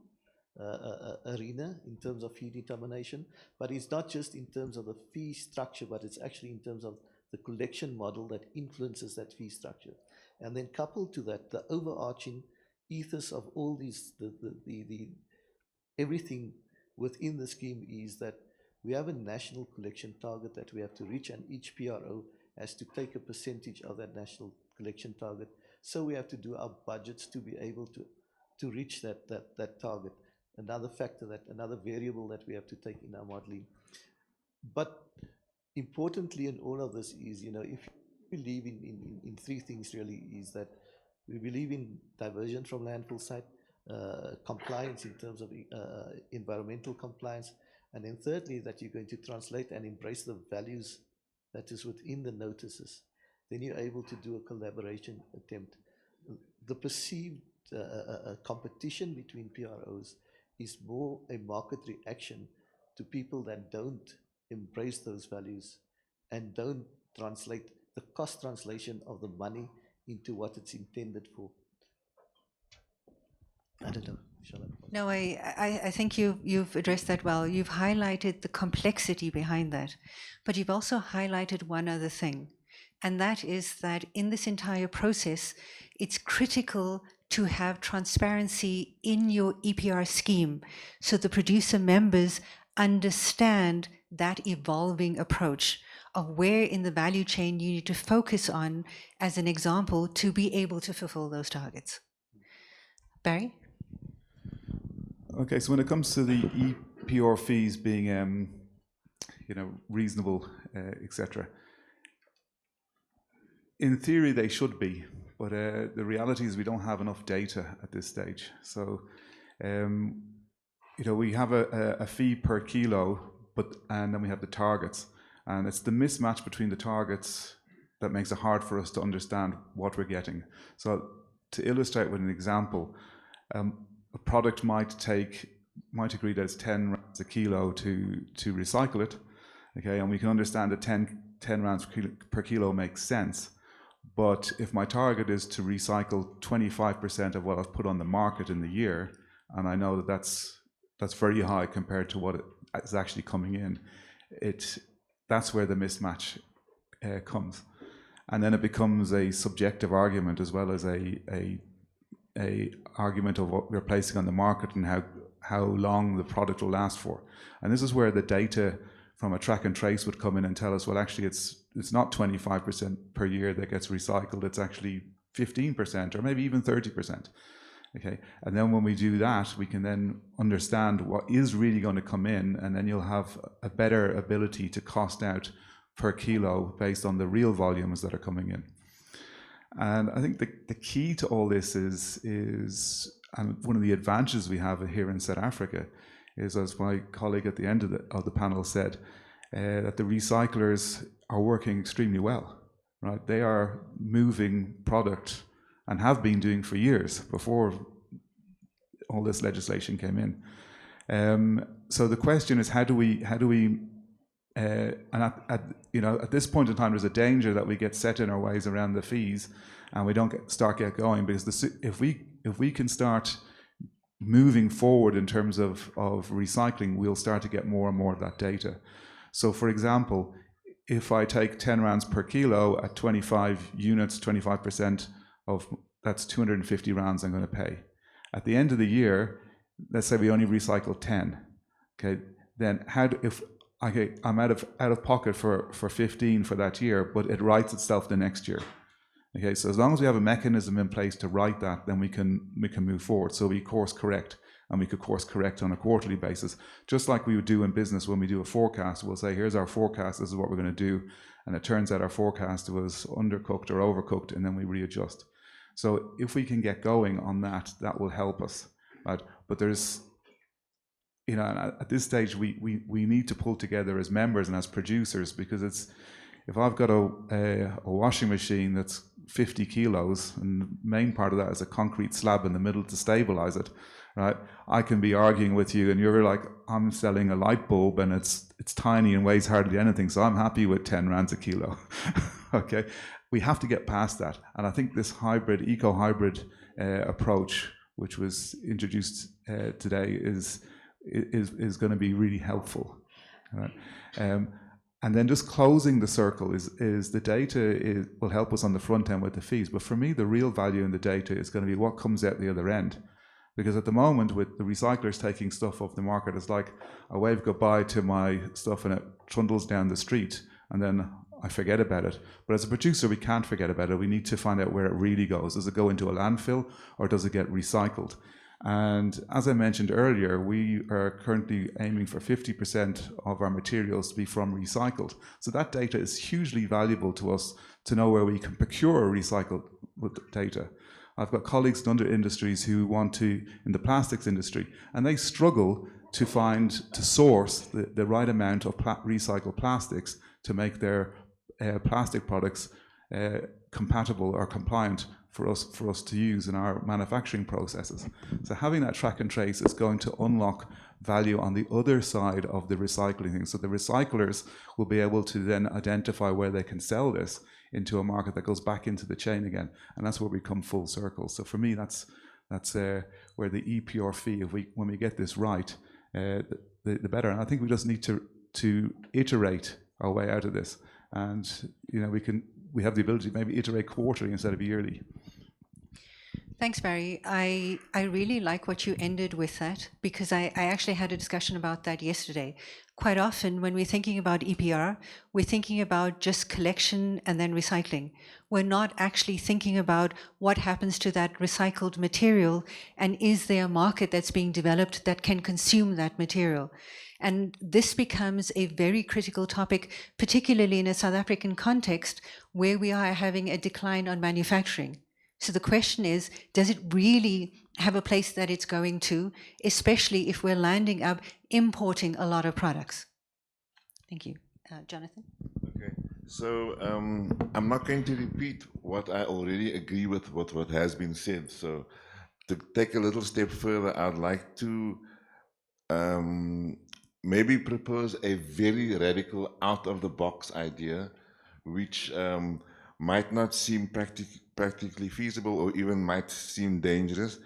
arena in terms of fee determination, but it's not just in terms of the fee structure, but it's actually in terms of the collection model that influences that fee structure. And then coupled to that, the overarching ethos of all these, everything within the scheme is that we have a national collection target that we have to reach, and each PRO has to take a percentage of that national collection target. So we have to do our budgets to be able to reach that target. Another factor, another variable that we have to take in our modeling. But importantly in all of this is, if you believe in three things really, is that we believe in diversion from landfill site, compliance in terms of environmental compliance, and then thirdly, that you're going to translate and embrace the values that is within the notices. Then you're able to do a collaboration attempt. The perceived competition between PROs is more a market reaction to people that don't embrace those values and don't translate the cost translation of the money into what it's intended for. I don't know. Shall I? No, I think you've addressed that well. You've highlighted the complexity behind that, but you've also highlighted one other thing, and that is that in this entire process, it's critical to have transparency in your EPR scheme so the producer members understand that evolving approach of where in the value chain you need to focus on as an example to be able to fulfill those targets. Barry? Okay, so when it comes to the EPR fees being, you know, reasonable, etc., in theory they should be, but the reality is we don't have enough data at this stage. So, you know, we have a fee per kilo, and then we have the targets, and it's the mismatch between the targets that makes it hard for us to understand what we're getting. So, to illustrate with an example, a product might agree that it's 10 rands a kilo to recycle it, okay, and we can understand that 10 rands per kilo makes sense. But if my target is to recycle 25% of what I've put on the market in the year, and I know that that's very high compared to what is actually coming in, that's where the mismatch comes, and then it becomes a subjective argument as well as a argument of what we're placing on the market and how long the product will last for. And this is where the data from a track and trace would come in and tell us, well, actually it's not 25% per year that gets recycled, it's actually 15% or maybe even 30%. Okay, and then when we do that, we can then understand what is really going to come in, and then you'll have a better ability to cost out per kilo based on the real volumes that are coming in. And I think the key to all this is and one of the advantages we have here in South Africa is, as my colleague at the end of the panel said, that the recyclers are working extremely well, right? They are moving product and have been doing for years before all this legislation came in. So the question is, how do we and at this point in time, there's a danger that we get set in our ways around the fees, and we don't start going, because if we can start moving forward in terms of recycling, we'll start to get more and more of that data. So, for example, if I take 10 rands per kilo at 25 units, 25% of that's 250 rands I'm going to pay. At the end of the year, let's say we only recycle 10. Okay, then I'm out of pocket for 15 for that year, but it writes itself the next year. Okay, so as long as we have a mechanism in place to write that, then we can move forward. So we course correct, and we could course correct on a quarterly basis, just like we would do in business when we do a forecast. We'll say, here's our forecast, this is what we're going to do, and it turns out our forecast was undercooked or overcooked, and then we readjust. So if we can get going on that, that will help us, right? But there's, at this stage, we need to pull together as members and as producers, because if I've got a washing machine that's 50 kilos, and the main part of that is a concrete slab in the middle to stabilize it, right? I can be arguing with you, and you're like, I'm selling a light bulb, and it's tiny and weighs hardly anything, so I'm happy with 10 rands a kilo. Okay, we have to get past that, and I think this eco-hybrid approach, which was introduced today, is going to be really helpful. Right? And then just closing the circle is the data will help us on the front end with the fees. But for me, the real value in the data is going to be what comes out the other end. Because at the moment, with the recyclers taking stuff off the market, it's like I wave goodbye to my stuff and it trundles down the street, and then I forget about it. But as a producer, we can't forget about it. We need to find out where it really goes. Does it go into a landfill, or does it get recycled? And as I mentioned earlier, we are currently aiming for 50% of our materials to be from recycled. So that data is hugely valuable to us to know where we can procure recycled data. I've got colleagues in other industries who want to, in the plastics industry, and they struggle to source the right amount of recycled plastics to make their plastic products compatible or compliant for us to use in our manufacturing processes. So having that track and trace is going to unlock value on the other side of the recycling thing. So the recyclers will be able to then identify where they can sell this into a market that goes back into the chain again, and that's where we come full circle. So for me, that's where the EPR fee, when we get this right, the better. And I think we just need to iterate our way out of this, and we have the ability to maybe iterate quarterly instead of yearly. Thanks, Barry. I really like what you ended with that, because I actually had a discussion about that yesterday. Quite often when we're thinking about EPR, we're thinking about just collection and then recycling. We're not actually thinking about what happens to that recycled material, and is there a market that's being developed that can consume that material? And this becomes a very critical topic, particularly in a South African context where we are having a decline on manufacturing. So the question is, does it really have a place that it's going to, especially if we're landing up importing a lot of products? Thank you. Jonathan? Okay, so I'm not going to repeat what I already agree with what has been said. So to take a little step further, I'd like to maybe propose a very radical out-of-the-box idea, which might not seem practically feasible or even might seem dangerous,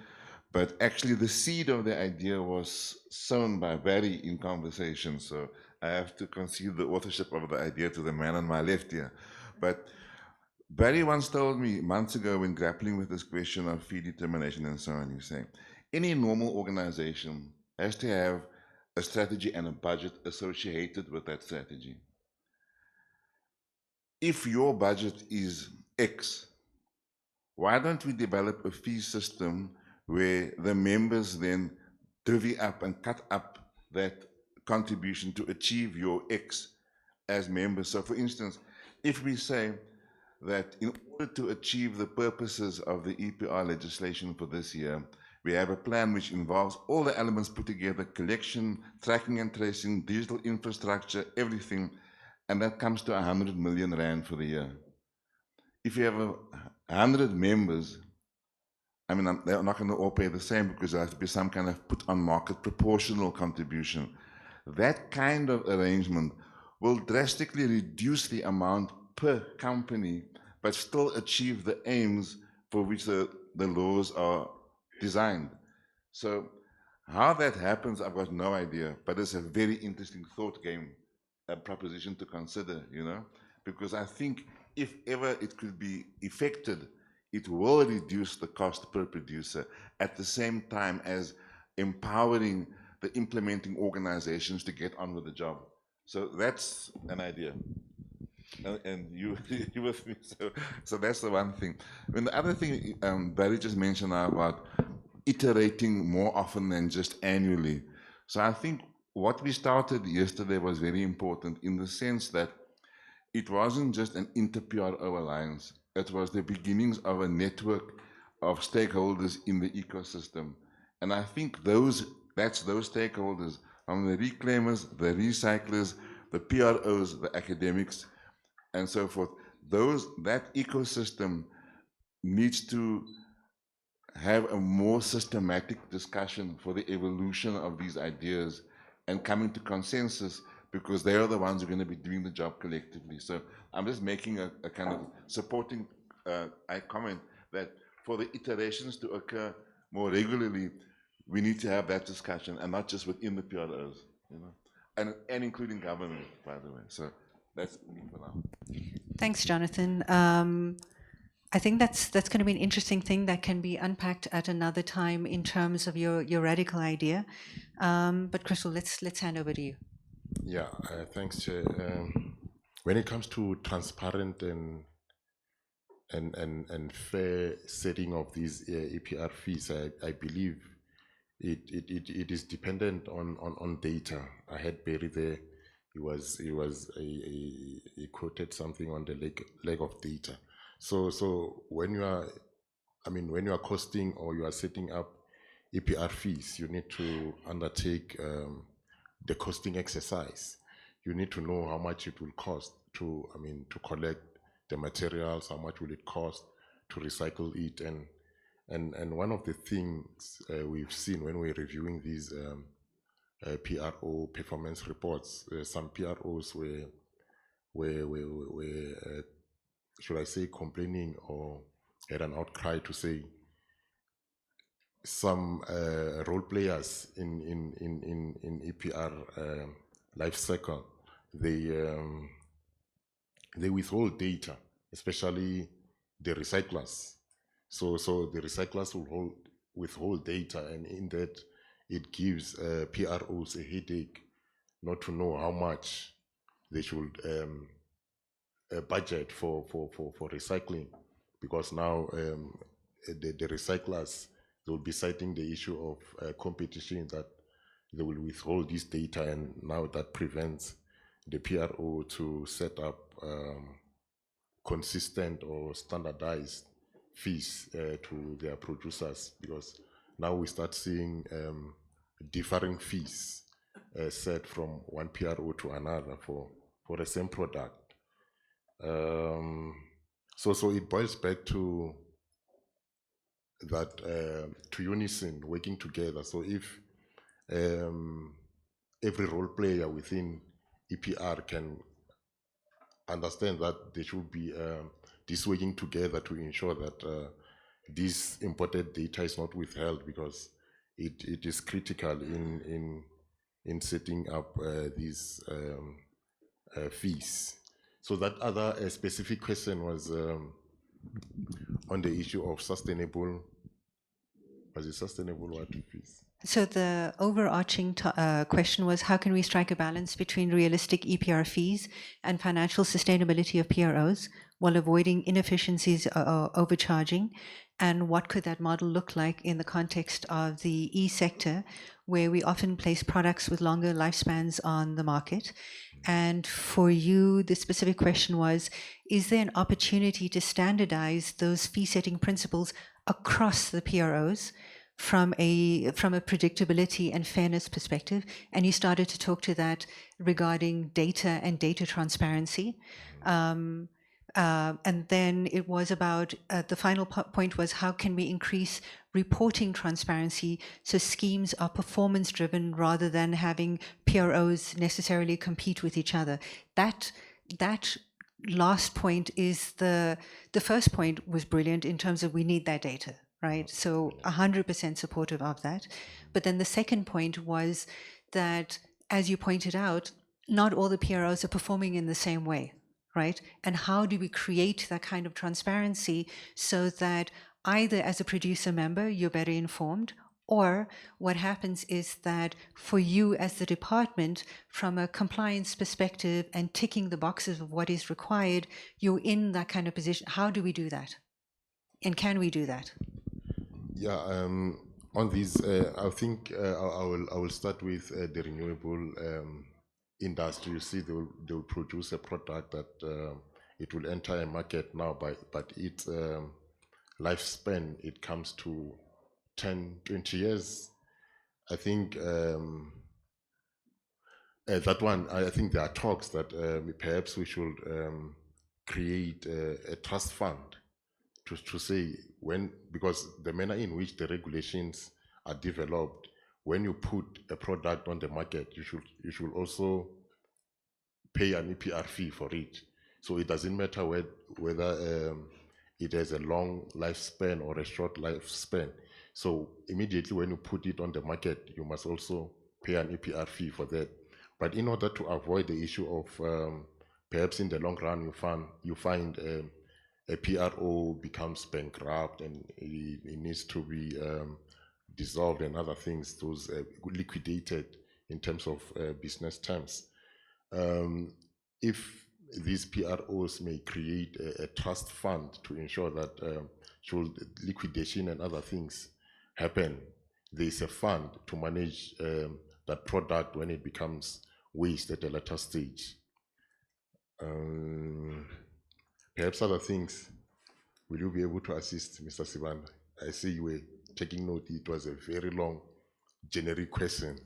but actually the seed of the idea was sown by Barry in conversation, so I have to concede the authorship of the idea to the man on my left here. But Barry once told me months ago, when grappling with this question of fee determination and so on, he was saying, any normal organization has to have a strategy and a budget associated with that strategy. If your budget is X, why don't we develop a fee system where the members then divvy up and cut up that contribution to achieve your X as members? So for instance, if we say that in order to achieve the purposes of the EPR legislation for this year, we have a plan which involves all the elements put together: collection, tracking and tracing, digital infrastructure, everything, and that comes to 100 million rand for the year. If you have 100 members, I mean, they're not going to all pay the same, because there has to be some kind of put on market proportional contribution. That kind of arrangement will drastically reduce the amount per company, but still achieve the aims for which the laws are designed. So how that happens, I've got no idea, but it's a very interesting thought game, a proposition to consider, you know, because I think if ever it could be effected, it will reduce the cost per producer at the same time as empowering the implementing organizations to get on with the job. So that's an idea. And you with me, so that's the one thing. And the other thing Barry just mentioned now about iterating more often than just annually. So I think what we started yesterday was very important, in the sense that it wasn't just an inter-PRO alliance. It was the beginnings of a network of stakeholders in the ecosystem. And I think that's those stakeholders, from the reclaimers, the recyclers, the PROs, the academics, and so forth. That ecosystem needs to have a more systematic discussion for the evolution of these ideas and coming to consensus, because they are the ones who are going to be doing the job collectively. So I'm just making a kind of supporting comment that for the iterations to occur more regularly, we need to have that discussion, and not just within the PROs, you know, and including government, by the way. So that's me for now. Thanks, Jonathan. I think that's going to be an interesting thing that can be unpacked at another time in terms of your radical idea. But Crystal, let's hand over to you. Yeah, thanks, Chair. When it comes to transparent and fair setting of these EPR fees, I believe it is dependent on data. I had Barry there. He quoted something on the lack of data. So when you are costing or you are setting up EPR fees, you need to undertake the costing exercise. You need to know how much it will cost to collect the materials, how much will it cost to recycle it, and one of the things we've seen when we're reviewing these PRO performance reports, some PROs were should I say, complaining or had an outcry to say some role players in EPR life cycle, they withhold data, especially the recyclers. So the recyclers will withhold data, and in that it gives PROs a headache not to know how much they should budget for recycling, because now the recyclers, they will be citing the issue of competition, that they will withhold this data, and now that prevents the PRO to set up consistent or standardized fees to their producers, because now we start seeing differing fees set from one PRO to another for the same product. So it boils back to that, to unison, working together. So if every role player within EPR can understand that there should be this working together to ensure that this imported data is not withheld, because it is critical in setting up these fees. So that other specific question was on the issue of sustainable, was it sustainable water fees? So the overarching question was, how can we strike a balance between realistic EPR fees and financial sustainability of PROs while avoiding inefficiencies or overcharging? And what could that model look like in the context of the e-sector, where we often place products with longer lifespans on the market? And for you, the specific question was, is there an opportunity to standardize those fee-setting principles across the PROs from a predictability and fairness perspective? And you started to talk to that regarding data and data transparency. And then it was about, the final point was, how can we increase reporting transparency so schemes are performance driven rather than having PROs necessarily compete with each other? That last point is the first point was brilliant in terms of we need that data, right? So 100% supportive of that. But then the second point was that, as you pointed out, not all the PROs are performing in the same way, right? And how do we create that kind of transparency so that either as a producer member, you're better informed, or what happens is that for you as the department, from a compliance perspective and ticking the boxes of what is required, you're in that kind of position. How do we do that? And can we do that? Yeah, on these, I think I will start with the renewable industry. You see, they will produce a product that it will enter a market now, but its lifespan, it comes to 10, 20 years. I think that one, I think there are talks that perhaps we should create a trust fund to say when, because the manner in which the regulations are developed, when you put a product on the market, you should also pay an EPR fee for it. So it doesn't matter whether it has a long lifespan or a short lifespan. So immediately when you put it on the market, you must also pay an EPR fee for that. But in order to avoid the issue of perhaps in the long run you find a PRO becomes bankrupt and it needs to be dissolved and other things, those liquidated in terms of business terms. If these PROs may create a trust fund to ensure that should liquidation and other things happen, there is a fund to manage that product when it becomes waste at a later stage. Perhaps other things, will you be able to assist, Mr. Sibanda? I see you were taking note. It was a very long, generic question.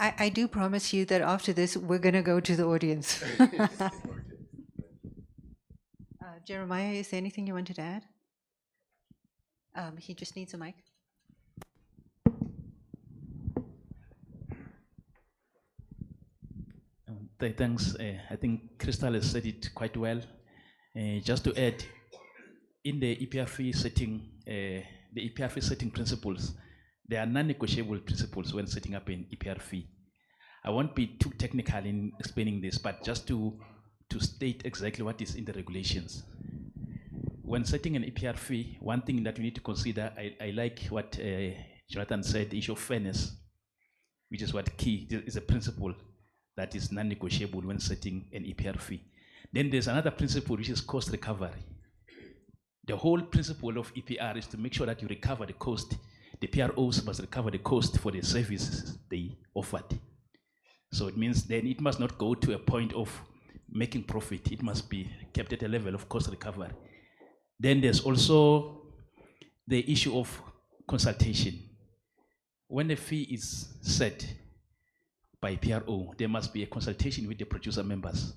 I do promise you that after this, we're going to go to the audience. Jeremiah, is there anything you wanted to add? He just needs a mic. Thanks. I think Crystal has said it quite well. Just to add, in the EPR fee setting, the EPR fee setting principles, there are non-negotiable principles when setting up an EPR fee. I won't be too technical in explaining this, but just to to state exactly what is in the regulations. When setting an EPR fee, one thing that we need to consider, I like what Jonathan said, the issue of fairness, which is what key is a principle that is non-negotiable when setting an EPR fee. Then there's another principle which is cost recovery. The whole principle of EPR is to make sure that you recover the cost. The PROs must recover the cost for the services they offered. So it means then it must not go to a point of making profit. It must be kept at a level of cost recovery. Then there's also the issue of consultation. When a fee is set by PRO, there must be a consultation with the producer members.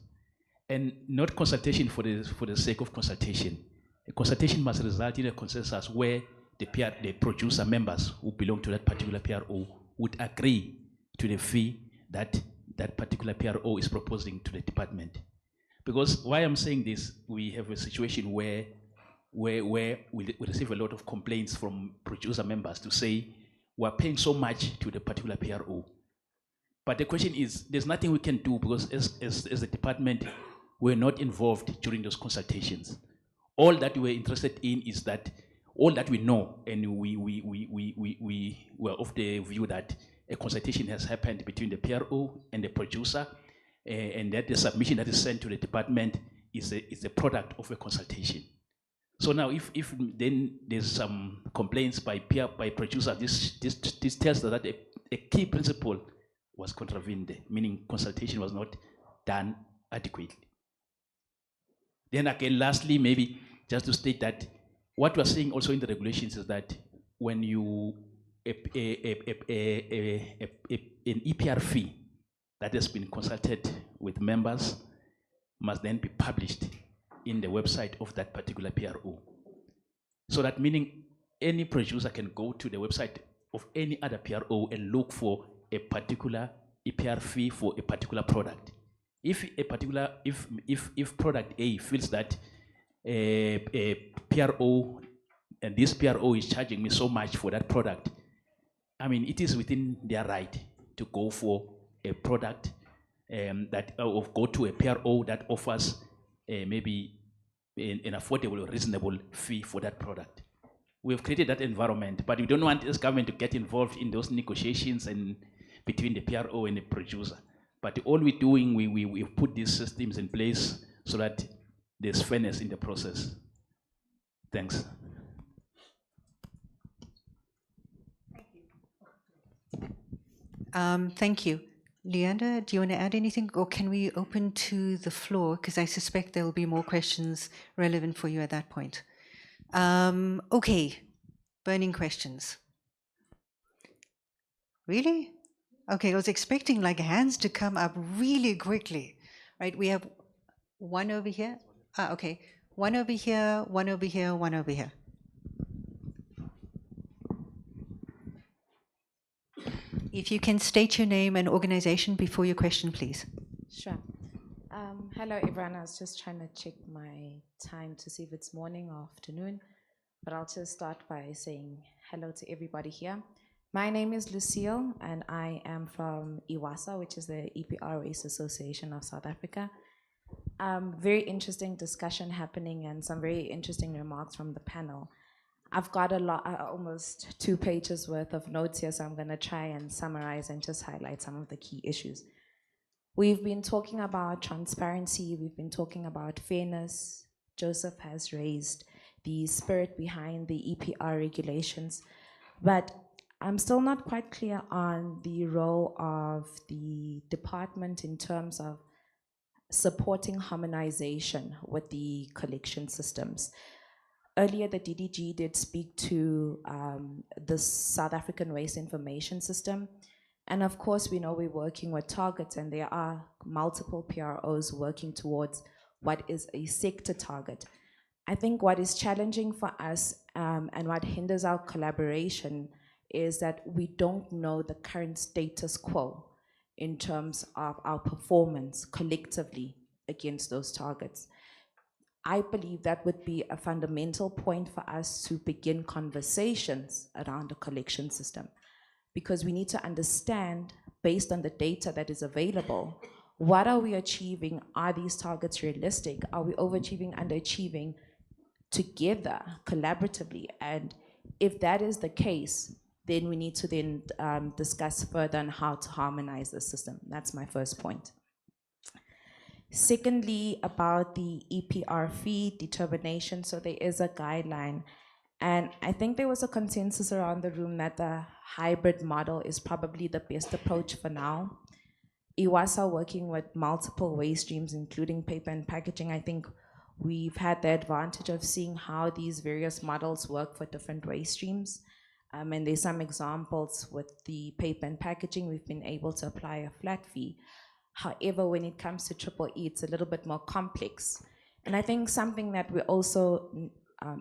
And not consultation for the sake of consultation. A consultation must result in a consensus where the producer members who belong to that particular PRO would agree to the fee that that particular PRO is proposing to the department. Because why I'm saying this, we have a situation where we receive a lot of complaints from producer members to say, we're paying so much to the particular PRO. But the question is, there's nothing we can do because as the department, we're not involved during those consultations. All that we're interested in is that all that we know, and we were of the view that a consultation has happened between the PRO and the producer, and that the submission that is sent to the department is a product of a consultation. So now, if then there's some complaints by producer, this tells us that a key principle was contravened, meaning consultation was not done adequately. Then again, lastly, maybe just to state that what we're seeing also in the regulations is that when you an EPR fee that has been consulted with members must then be published in the website of that particular PRO. So that meaning any producer can go to the website of any other PRO and look for a particular EPR fee for a particular product. If product A feels that a PRO and this PRO is charging me so much for that product, I mean, it is within their right to go for a product or go to a PRO that offers maybe an affordable or reasonable fee for that product. We've created that environment, but we don't want this government to get involved in those negotiations and between the PRO and the producer. But all we're doing, we've put these systems in place so that there's fairness in the process. Thanks. Thank you. Leander, do you want to add anything, or can we open to the floor? Because I suspect there will be more questions relevant for you at that point. Okay, burning questions. Really? Okay, I was expecting like hands to come up really quickly. Right, we have one over here. Okay, one over here, one over here, one over here. If you can state your name and organization before your question, please. Sure. Hello, everyone. I was just trying to check my time to see if it's morning or afternoon, but I'll just start by saying hello to everybody here. My name is Lucille, and I am from IWASA, which is the EPR Race Association of South Africa. Very interesting discussion happening and some very interesting remarks from the panel. I've got a lot, almost 2 pages worth of notes here, so I'm going to try and summarize and just highlight some of the key issues. We've been talking about transparency, we've been talking about fairness. Joseph has raised the spirit behind the EPR regulations, but I'm still not quite clear on the role of the department in terms of supporting harmonization with the collection systems. Earlier, the DDG did speak to the South African Waste Information System. And of course, we know we're working with targets, and there are multiple PROs working towards what is a sector target. I think what is challenging for us and what hinders our collaboration is that we don't know the current status quo in terms of our performance collectively against those targets. I believe that would be a fundamental point for us to begin conversations around the collection system, because we need to understand, based on the data that is available, what are we achieving? Are these targets realistic? Are we overachieving, underachieving together, collaboratively? And if that is the case, then we need to then discuss further on how to harmonize the system. That's my first point. Secondly, about the EPR fee determination, so there is a guideline, and I think there was a consensus around the room that the hybrid model is probably the best approach for now. IWASA, working with multiple waste streams, including paper and packaging, I think we've had the advantage of seeing how these various models work for different waste streams. And there's some examples with the paper and packaging, we've been able to apply a flat fee. However, when it comes to triple E, it's a little bit more complex. And I think something that we're also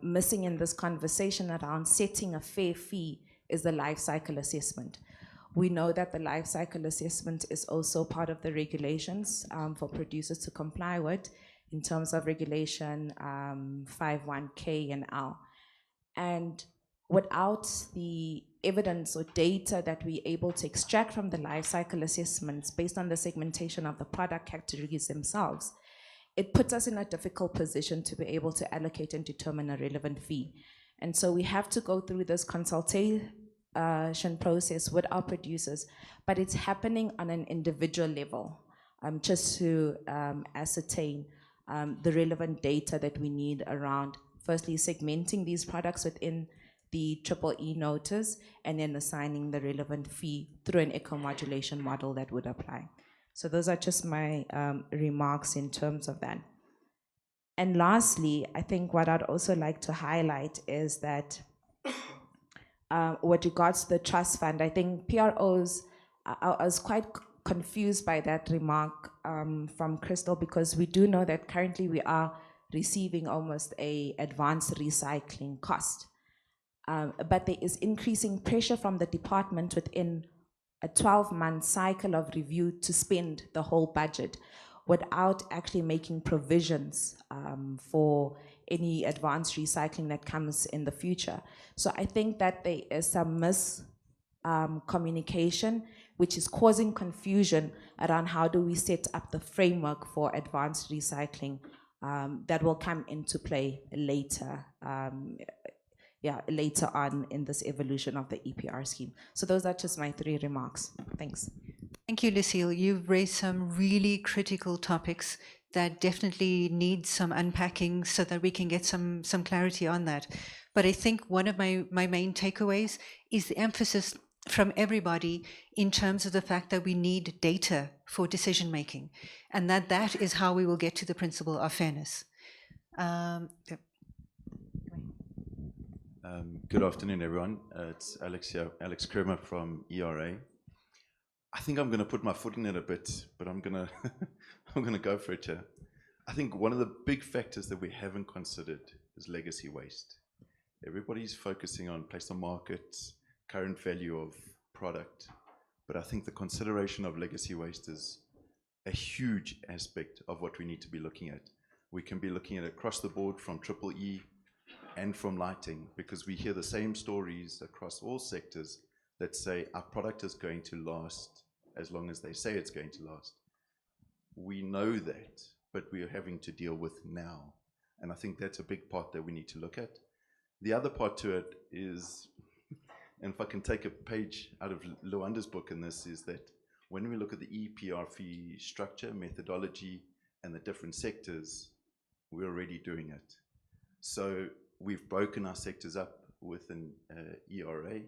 missing in this conversation around setting a fair fee is the life cycle assessment. We know that the life cycle assessment is also part of the regulations for producers to comply with in terms of regulation 51K and L. And without the evidence or data that we're able to extract from the life cycle assessments based on the segmentation of the product categories themselves, it puts us in a difficult position to be able to allocate and determine a relevant fee. And so we have to go through this consultation process with our producers, but it's happening on an individual level, just to ascertain the relevant data that we need around, firstly, segmenting these products within the triple E notice, and then assigning the relevant fee through an eco-modulation model that would apply. So those are just my remarks in terms of that. And lastly, I think what I'd also like to highlight is that with regards to the trust fund, I think PROs, I was quite confused by that remark from Crystal, because we do know that currently we are receiving almost a advanced recycling cost. But there is increasing pressure from the department within a 12-month cycle of review to spend the whole budget without actually making provisions for any advanced recycling that comes in the future. So I think that there is some miscommunication, which is causing confusion around how do we set up the framework for advanced recycling that will come into play later. Later on in this evolution of the EPR scheme. So those are just my 3 remarks. Thanks. Thank you, Lucille. You've raised some really critical topics that definitely need some unpacking so that we can get some clarity on that. But I think one of my main takeaways is the emphasis from everybody in terms of the fact that we need data for decision making, and that is how we will get to the principle of fairness. Good afternoon, everyone. It's Alex here, Alex Kremer from ERA. I think I'm going to put my foot in it a bit, but I'm going to I'm going to go for it here. I think one of the big factors that we haven't considered is legacy waste. Everybody's focusing on place on market, current value of product, but I think the consideration of legacy waste is a huge aspect of what we need to be looking at. We can be looking at it across the board from triple E and from lighting, because we hear the same stories across all sectors that say our product is going to last as long as they say it's going to last. We know that, but we are having to deal with now. And I think that's a big part that we need to look at. The other part to it is, and if I can take a page out of Luanda's book in this, is that when we look at the EPR fee structure, methodology, and the different sectors, we're already doing it. So we've broken our sectors up within ERA,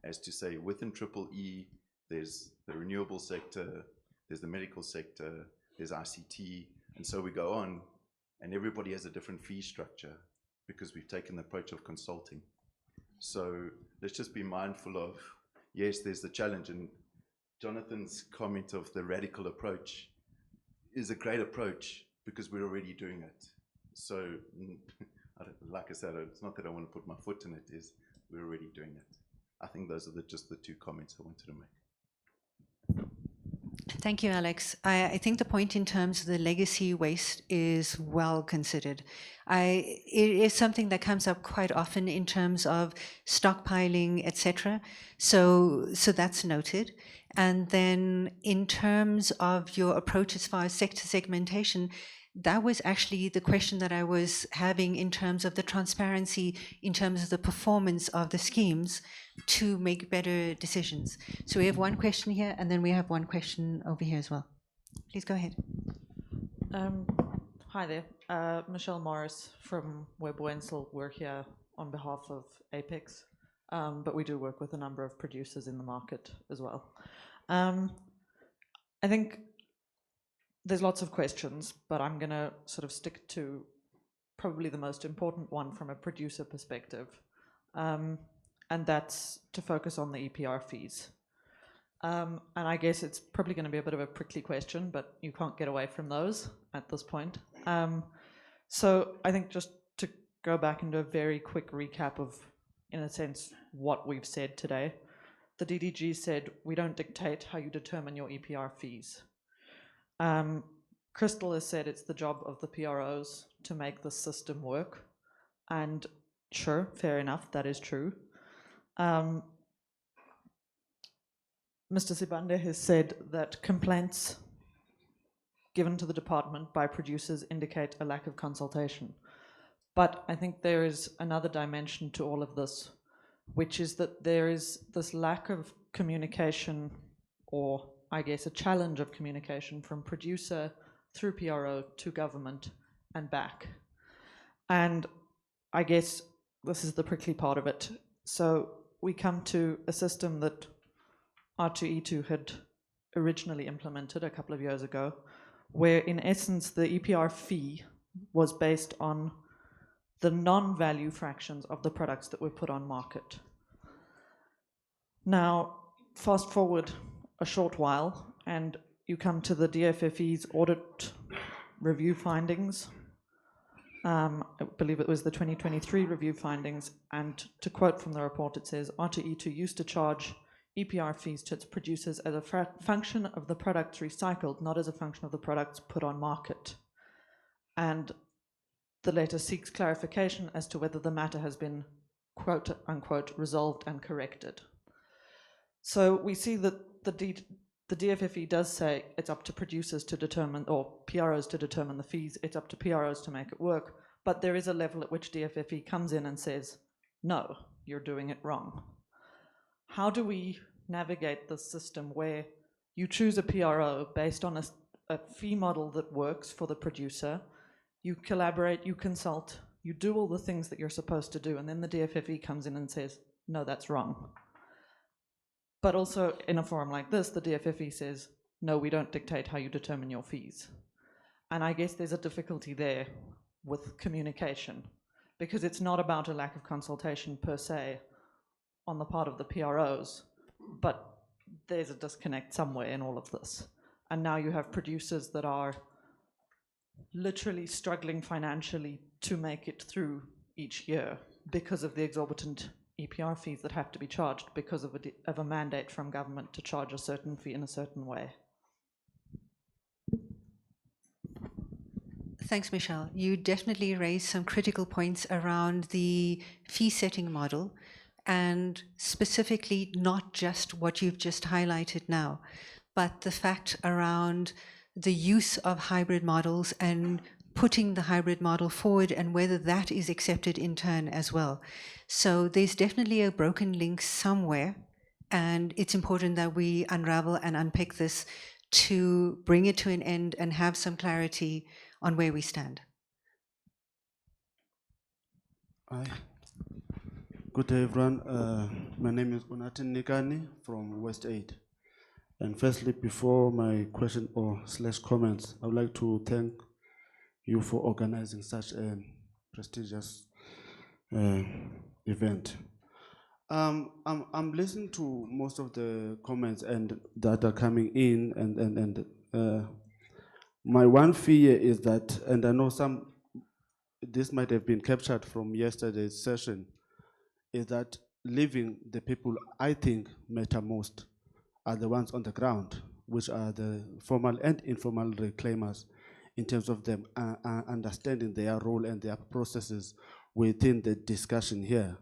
as to say within triple E, there's the renewable sector, there's the medical sector, there's ICT, and so we go on, and everybody has a different fee structure because we've taken the approach of consulting. So let's just be mindful of, yes, there's the challenge, and Jonathan's comment of the radical approach is a great approach because we're already doing it. So like I said, it's not that I want to put my foot in it, is we're already doing it. I think those are just the 2 comments I wanted to make. Thank you, Alex. I think the point in terms of the legacy waste is well considered. It is something that comes up quite often in terms of stockpiling, etc. So that's noted. And then in terms of your approach as far as sector segmentation, that was actually the question that I was having in terms of the transparency, in terms of the performance of the schemes to make better decisions. So we have one question here, and then we have one question over here as well. Please go ahead. Hi there. Michelle Morris from Webb Wenzel. We're here on behalf of Apex, but we do work with a number of producers in the market as well. I think there's lots of questions, but I'm going to sort of stick to probably the most important one from a producer perspective, and that's to focus on the EPR fees. And I guess it's probably going to be a bit of a prickly question, but you can't get away from those at this point. So I think just to go back and do a very quick recap of, in a sense, what we've said today. The DDG said, we don't dictate how you determine your EPR fees. Crystal has said it's the job of the PROs to make the system work. And sure, fair enough, that is true. Mr. Sibande has said that complaints given to the department by producers indicate a lack of consultation. But I think there is another dimension to all of this, which is that there is this lack of communication, or I guess a challenge of communication from producer through PRO to government and back. And I guess this is the prickly part of it. So we come to a system that R2E2 had originally implemented a couple of years ago, where in essence the EPR fee was based on the non-value fractions of the products that were put on market. Now, fast forward a short while, and you come to the DFFE's audit review findings. I believe it was the 2023 review findings, and to quote from the report, it says, R2E2 used to charge EPR fees to its producers as a function of the products recycled, not as a function of the products put on market. And the letter seeks clarification as to whether the matter has been, quote unquote, resolved and corrected. So we see that the DFFE does say it's up to producers to determine, or PROs to determine the fees, it's up to PROs to make it work, but there is a level at which DFFE comes in and says, no, you're doing it wrong. How do we navigate this system where you choose a PRO based on a fee model that works for the producer, you collaborate, you consult, you do all the things that you're supposed to do, and then the DFFE comes in and says, no, that's wrong. But also in a forum like this, the DFFE says, no, we don't dictate how you determine your fees. And I guess there's a difficulty there with communication, because it's not about a lack of consultation per se on the part of the PROs, but there's a disconnect somewhere in all of this. And now you have producers that are literally struggling financially to make it through each year because of the exorbitant EPR fees that have to be charged because of a mandate from government to charge a certain fee in a certain way. Thanks, Michelle. You definitely raised some critical points around the fee setting model, and specifically not just what you've just highlighted now, but the fact around the use of hybrid models and putting the hybrid model forward and whether that is accepted in turn as well. So there's definitely a broken link somewhere, and it's important that we unravel and unpick this to bring it to an end and have some clarity on where we stand. Hi. Good day, everyone. My name is Unatin Nikani from West Aid. And firstly, before my question or / comments, I would like to thank you for organizing such a prestigious event. I'm listening to most of the comments and that are coming in, and my one fear is that, and I know this might have been captured from yesterday's session, is that leaving the people I think matter most are the ones on the ground, which are the formal and informal reclaimers, in terms of them understanding their role and their processes within the discussion here.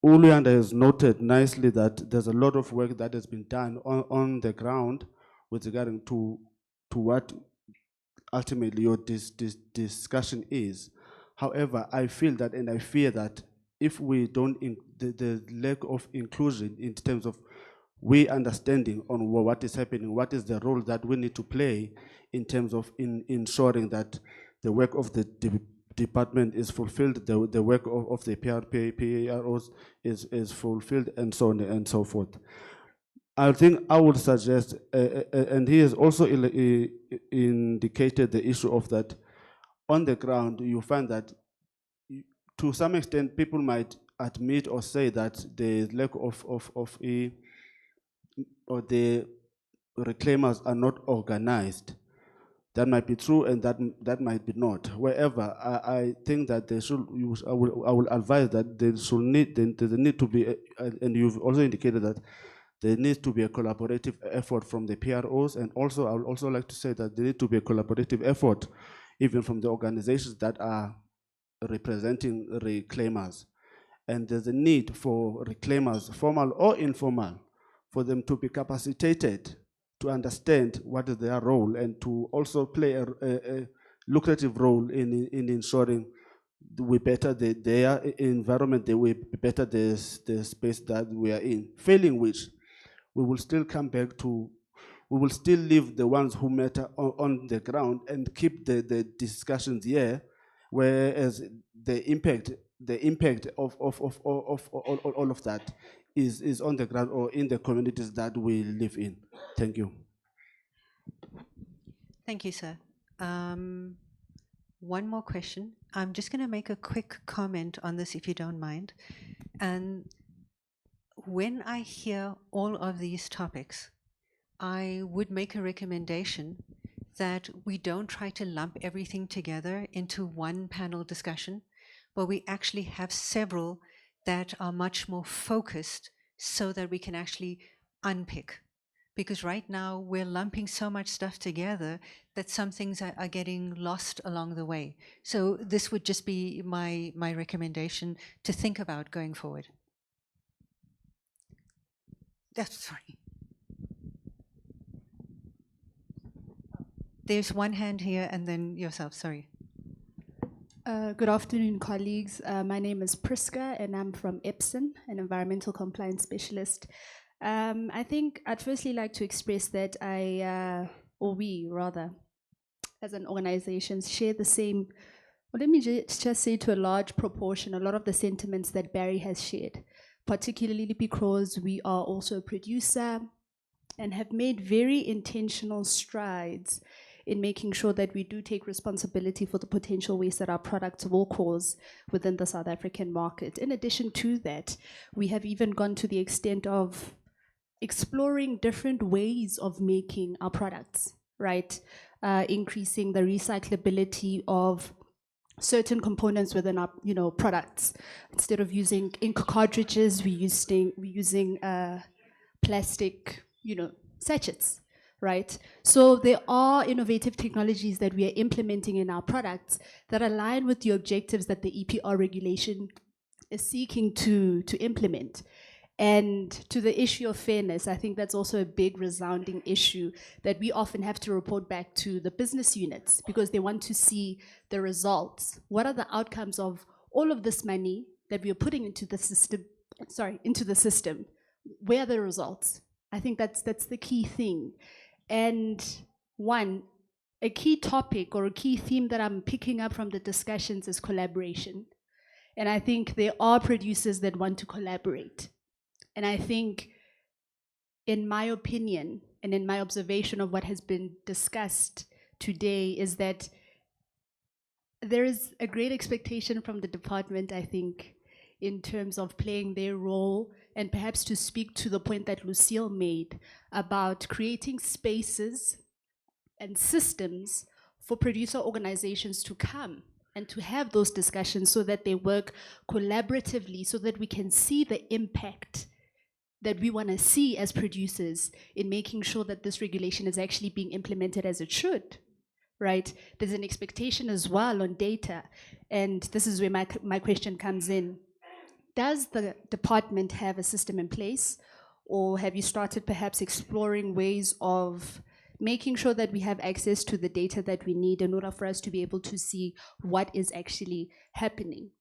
Ulianda has noted nicely that there's a lot of work that has been done on the ground with regard to what ultimately your discussion is. However, I feel that and I fear that if we don't, the lack of inclusion in terms of we understanding on what is happening, what is the role that we need to play in terms of ensuring that the work of the department is fulfilled, the work of the PROs is fulfilled, and so on and so forth. I think I would suggest, and he has also indicated the issue of that on the ground, you find that to some extent people might admit or say that the lack of or the reclaimers are not organized. That might be true, and that might be not. However, I think that they should. I will advise that there need to be, and you've also indicated that there needs to be a collaborative effort from the PROs, and also I would also like to say that there needs to be a collaborative effort, even from the organizations that are representing reclaimers, and there's a need for reclaimers, formal or informal, for them to be capacitated to understand what is their role and to also play a lucrative role in ensuring we better their environment, we better the space that we are in. Failing which, we will still come back to, we will still leave the ones who matter on the ground and keep the discussions here, whereas the impact of all of that is on the ground or in the communities that we live in. Thank you. Thank you, sir. One more question. I'm just going to make a quick comment on this, if you don't mind. And when I hear all of these topics, I would make a recommendation that we don't try to lump everything together into one panel discussion, but we actually have several that are much more focused so that we can actually unpick. Because right now we're lumping so much stuff together that some things are getting lost along the way. So this would just be my recommendation to think about going forward. Sorry. There's one hand here and then yourself, sorry. Good afternoon, colleagues. My name is Priska and I'm from Epson, an environmental compliance specialist. I think I'd firstly like to express that or we rather, as an organization, share the same, or let me just say to a large proportion, a lot of the sentiments that Barry has shared, particularly because we are also a producer and have made very intentional strides in making sure that we do take responsibility for the potential waste that our products will cause within the South African market. In addition to that, we have even gone to the extent of exploring different ways of making our products, right? Increasing the recyclability of certain components within our products. Instead of using ink cartridges, we're using plastic sachets, right? So there are innovative technologies that we are implementing in our products that align with the objectives that the EPR regulation is seeking to implement. And to the issue of fairness, I think that's also a big resounding issue that we often have to report back to the business units because they want to see the results. What are the outcomes of all of this money that we are putting into the system? Where are the results? I think that's the key thing. And a key topic or a key theme that I'm picking up from the discussions is collaboration. And I think there are producers that want to collaborate. And I think, in my opinion, and in my observation of what has been discussed today, is that there is a great expectation from the department, I think, in terms of playing their role, and perhaps to speak to the point that Lucille made about creating spaces and systems for producer organizations to come and to have those discussions so that they work collaboratively, so that we can see the impact that we want to see as producers in making sure that this regulation is actually being implemented as it should, right? There's an expectation as well on data, and this is where my question comes in. Does the department have a system in place, or have you started perhaps exploring ways of making sure that we have access to the data that we need in order for us to be able to see what is actually happening?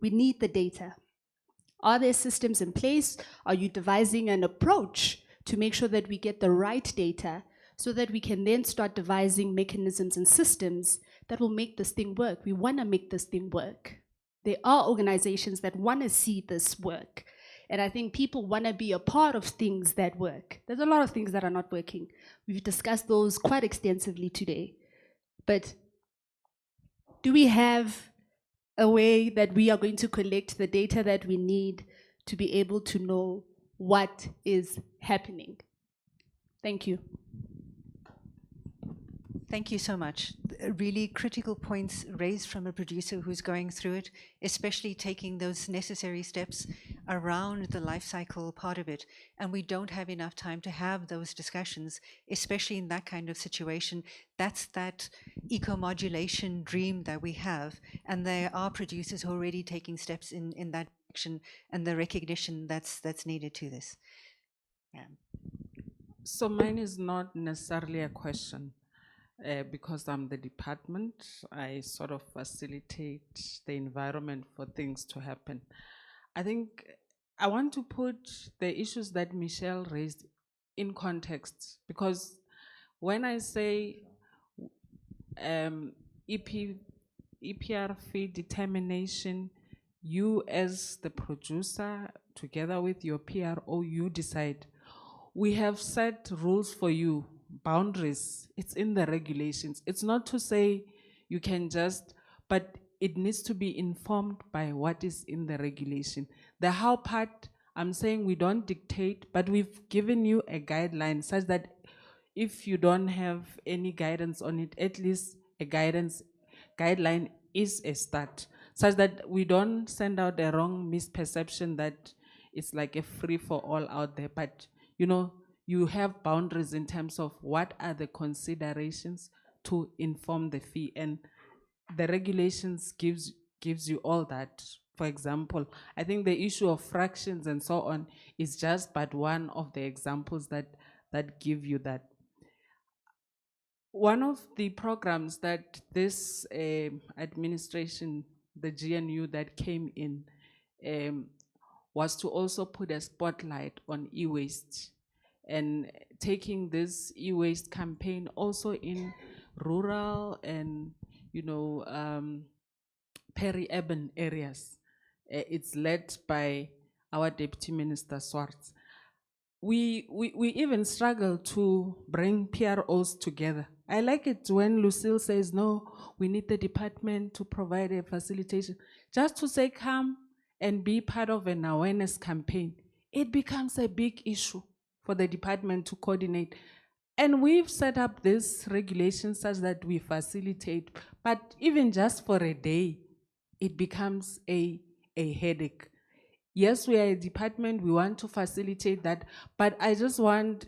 We need the data. Are there systems in place? Are you devising an approach to make sure that we get the right data so that we can then start devising mechanisms and systems that will make this thing work? We want to make this thing work. There are organizations that want to see this work. And I think people want to be a part of things that work. There's a lot of things that are not working. We've discussed those quite extensively today. But do we have a way that we are going to collect the data that we need to be able to know what is happening? Thank you. Thank you so much. Really critical points raised from a producer who's going through it, especially taking those necessary steps around the life cycle part of it. And we don't have enough time to have those discussions, especially in that kind of situation. That's that eco-modulation dream that we have. And there are producers who are already taking steps in that direction, and the recognition that's needed to this. Yeah. So mine is not necessarily a question. Because I'm the department, I sort of facilitate the environment for things to happen. I think I want to put the issues that Michelle raised in context, because when I say EPR fee determination, you as the producer, together with your PRO, you decide. We have set rules for you, boundaries. It's in the regulations. It's not to say you can just, but it needs to be informed by what is in the regulation. The how part, I'm saying we don't dictate, but we've given you a guideline such that if you don't have any guidance on it, at least a guideline is a start, such that we don't send out a wrong misperception that it's like a free for all out there. But you know, you have boundaries in terms of what are the considerations to inform the fee, and the regulations gives you all that. For example, I think the issue of fractions and so on is just but one of the examples that give you that. One of the programs that this administration, the GNU that came in, was to also put a spotlight on e-waste, and taking this e-waste campaign also in rural and peri-urban areas. It's led by our Deputy Minister Swartz. We even struggle to bring PROs together. I like it when Lucille says, no, we need the department to provide a facilitation. Just to say come and be part of an awareness campaign, it becomes a big issue for the department to coordinate. And we've set up this regulation such that we facilitate, but even just for a day, it becomes a headache. Yes, we are a department, we want to facilitate that, but I just want,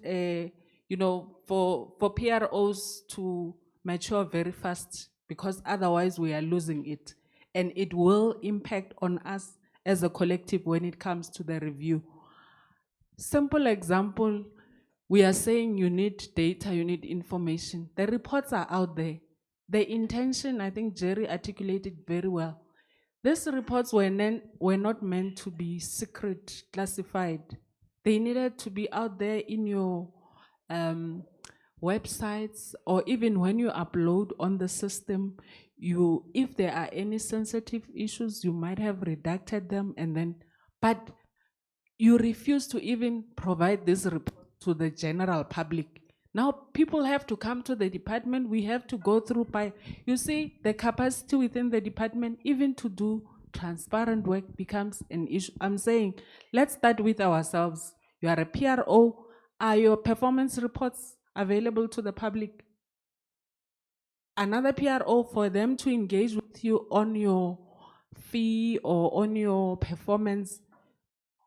for PROs to mature very fast, because otherwise we are losing it. And it will impact on us as a collective when it comes to the review. Simple example, we are saying you need data, you need information. The reports are out there. The intention, I think Jerry articulated very well. These reports were not meant to be secret, classified. They needed to be out there in your websites, or even when you upload on the system, if there are any sensitive issues, you might have redacted them, but you refuse to even provide this report to the general public. Now people have to come to the department, we have to go through you see, the capacity within the department, even to do transparent work, becomes an issue. I'm saying, let's start with ourselves. You are a PRO, are your performance reports available to the public? Another PRO, for them to engage with you on your fee or on your performance,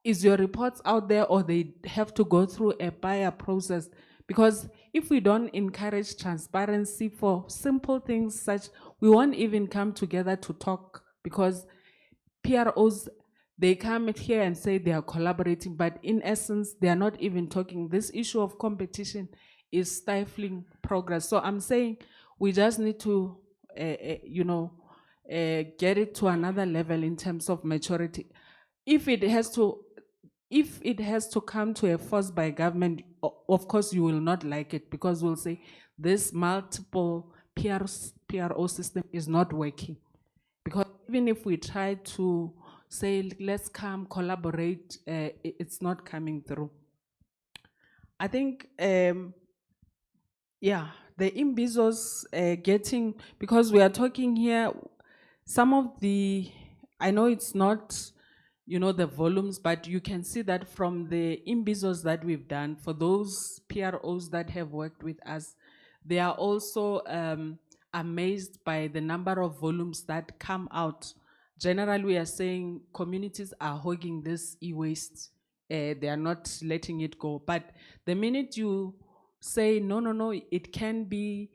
is your reports out there, or they have to go through a buyer process? Because if we don't encourage transparency for simple things we won't even come together to talk, because PROs, they come here and say they are collaborating, but in essence, they are not even talking. This issue of competition is stifling progress. So I'm saying we just need to, get it to another level in terms of maturity. If it has to come to a force by government, of course you will not like it, because we'll say this multiple PRO system is not working. Because even if we try to say, let's come collaborate, it's not coming through. I think, the imbizos getting, because we are talking here, some of the, I know it's not, the volumes, but you can see that from the imbizos that we've done, for those PROs that have worked with us, they are also amazed by the number of volumes that come out. Generally, we are saying communities are hogging this e-waste. They are not letting it go. But the minute you say, no, it can be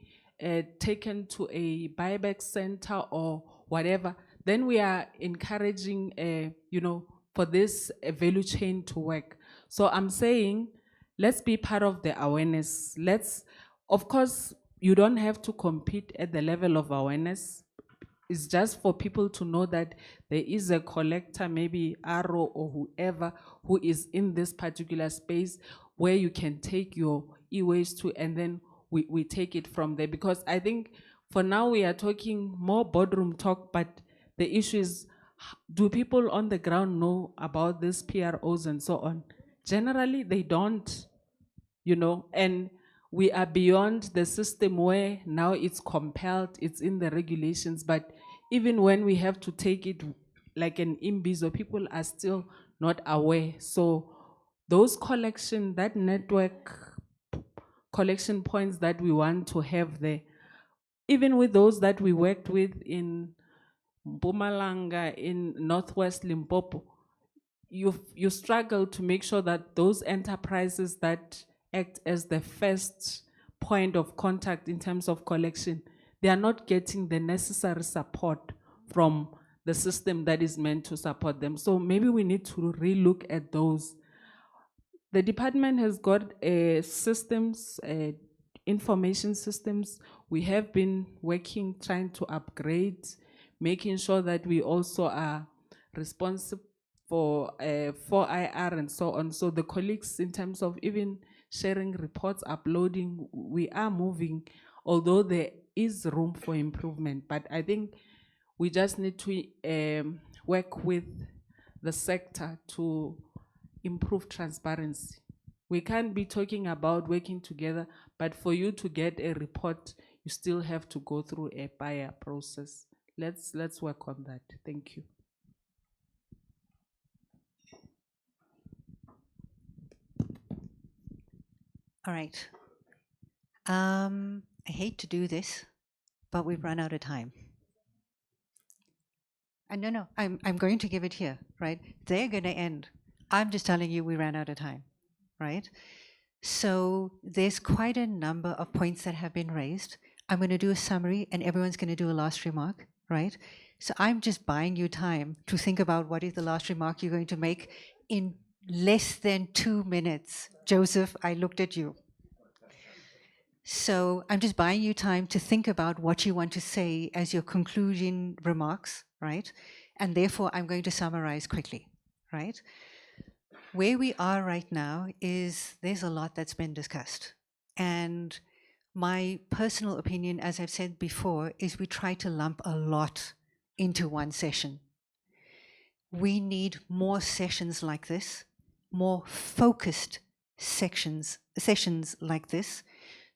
taken to a buyback center or whatever, then we are encouraging, for this value chain to work. So I'm saying, let's be part of the awareness. Of course, you don't have to compete at the level of awareness. It's just for people to know that there is a collector, maybe Arrow or whoever, who is in this particular space where you can take your e-waste to, and then we take it from there. Because I think for now we are talking more boardroom talk, but the issue is, do people on the ground know about these PROs and so on? Generally, they don't, and we are beyond the system where now it's compelled, it's in the regulations, but even when we have to take it like an imbizo, people are still not aware. So those that network collection points that we want to have there, even with those that we worked with in Mpumalanga, in Northwest Limpopo, you struggle to make sure that those enterprises that act as the first point of contact in terms of collection, they are not getting the necessary support from the system that is meant to support them. So maybe we need to relook at those. The department has got systems, information systems. We have been working, trying to upgrade, making sure that we also are responsible for IR and so on. So the colleagues, in terms of even sharing reports, uploading, we are moving, although there is room for improvement. But I think we just need to work with the sector to improve transparency. We can't be talking about working together, but for you to get a report, you still have to go through a buyer process. Let's work on that. Thank you. All right. I hate to do this, but we've run out of time. And no, I'm going to give it here, right? They're going to end. I'm just telling you we ran out of time, right? So there's quite a number of points that have been raised. I'm going to do a summary and everyone's going to do a last remark, right? So I'm just buying you time to think about what is the last remark you're going to make in less than 2 minutes. Joseph, I looked at you. So I'm just buying you time to think about what you want to say as your conclusion remarks, right? And therefore, I'm going to summarize quickly, right? Where we are right now is there's a lot that's been discussed. And my personal opinion, as I've said before, is we try to lump a lot into one session. We need more sessions like this, more focused sessions like this,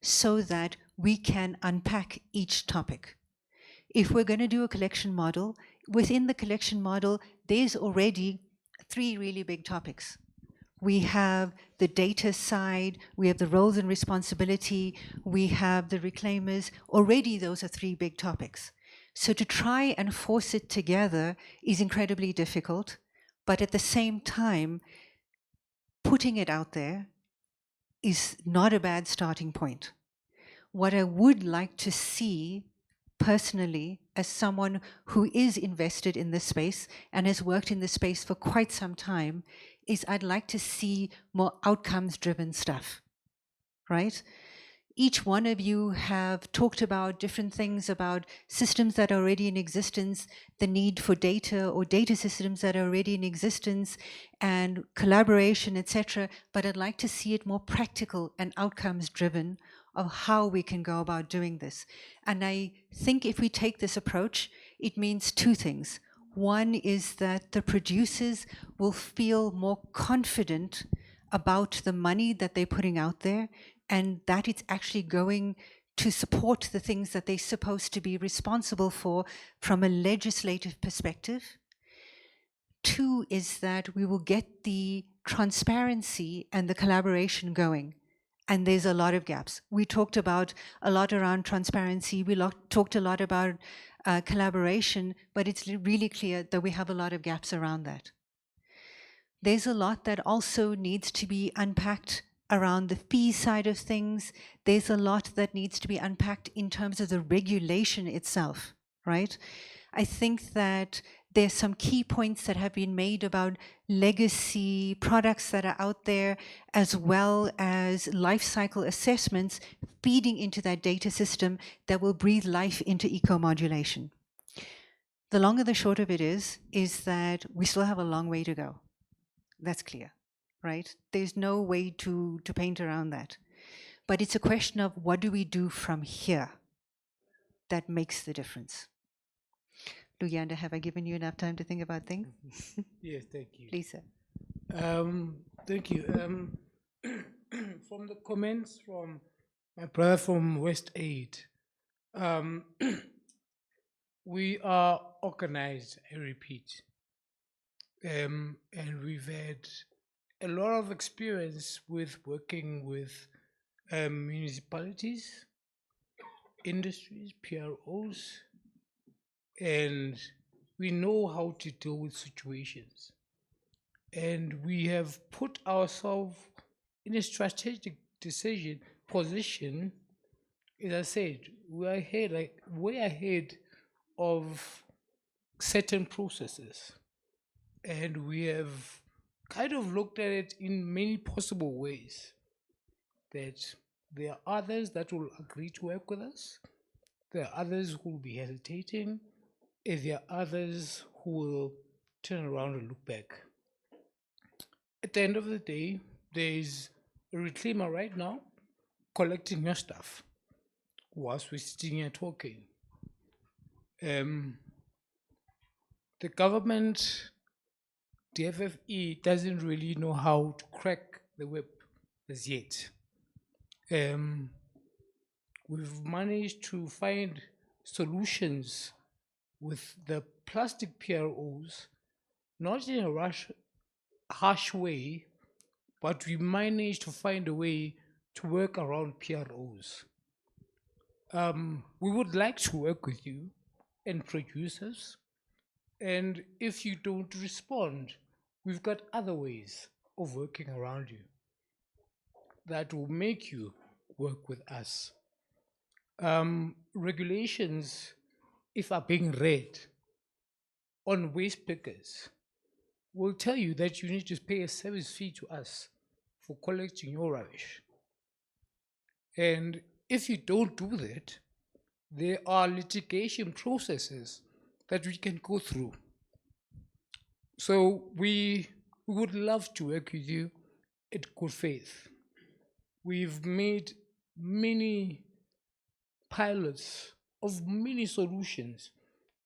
so that we can unpack each topic. If we're going to do a collection model, within the collection model, there's already 3 really big topics. We have the data side, we have the roles and responsibility, we have the reclaimers. Already those are 3 big topics. So to try and force it together is incredibly difficult, but at the same time, putting it out there is not a bad starting point. What I would like to see personally, as someone who is invested in this space and has worked in this space for quite some time, is I'd like to see more outcomes-driven stuff, right? Each one of you have talked about different things about systems that are already in existence, the need for data or data systems that are already in existence, and collaboration, etc. But I'd like to see it more practical and outcomes driven of how we can go about doing this. And I think if we take this approach, it means two things. One is that the producers will feel more confident about the money that they're putting out there, and that it's actually going to support the things that they're supposed to be responsible for from a legislative perspective. Two is that we will get the transparency and the collaboration going. And there's a lot of gaps. We talked about a lot around transparency. We talked a lot about collaboration, but it's really clear that we have a lot of gaps around that. There's a lot that also needs to be unpacked around the fee side of things. There's a lot that needs to be unpacked in terms of the regulation itself, right? I think that there's some key points that have been made about legacy products that are out there, as well as life cycle assessments feeding into that data system that will breathe life into eco-modulation. The long and the short of it is that we still have a long way to go. That's clear, right? There's no way to paint around that. But it's a question of what do we do from here that makes the difference. Luyanda, have I given you enough time to think about things? Yes, thank you. Lisa. Thank you. From the comments from my brother from West Aid, we are organized, I repeat. And we've had a lot of experience with working with municipalities, industries, PROs, and we know how to deal with situations. And we have put ourselves in a strategic position. As I said, we're ahead, way ahead of certain processes. And we have kind of looked at it in many possible ways. That there are others that will agree to work with us. There are others who will be hesitating. And there are others who will turn around and look back. At the end of the day, there's a reclaimer right now collecting your stuff whilst we're sitting here talking. The government, the FFE, doesn't really know how to crack the whip as yet. We've managed to find solutions with the plastic PROs, not in a harsh way, but we managed to find a way to work around PROs. We would like to work with you and producers, and if you don't respond, we've got other ways of working around you that will make you work with us. Regulations, if are being read on waste pickers, will tell you that you need to pay a service fee to us for collecting your rubbish. And if you don't do that, there are litigation processes that we can go through. So we would love to work with you at good faith. We've made many pilots of many solutions,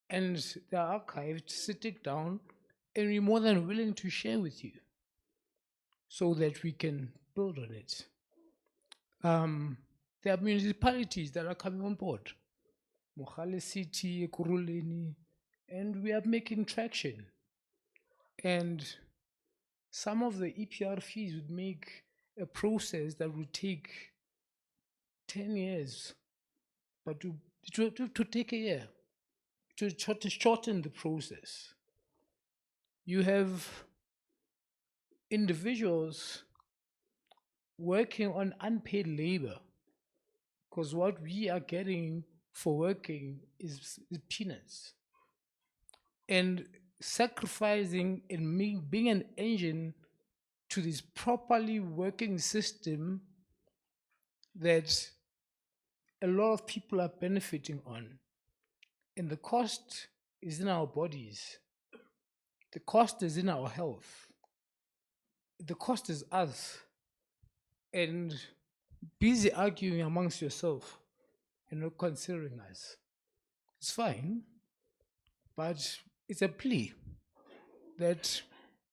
and they're archived, sitting down, and we're more than willing to share with you so that we can build on it. There are municipalities that are coming on board, Mohale City, Kuruleni, and we are making traction. And some of the EPR fees would make a process that would take 10 years, but to take a year, to shorten the process. You have individuals working on unpaid labor, because what we are getting for working is peanuts. And sacrificing and being an engine to this properly working system that a lot of people are benefiting on. And the cost is in our bodies, the cost is in our health, the cost is us. And busy arguing amongst yourself and not considering us. It's fine, but it's a plea that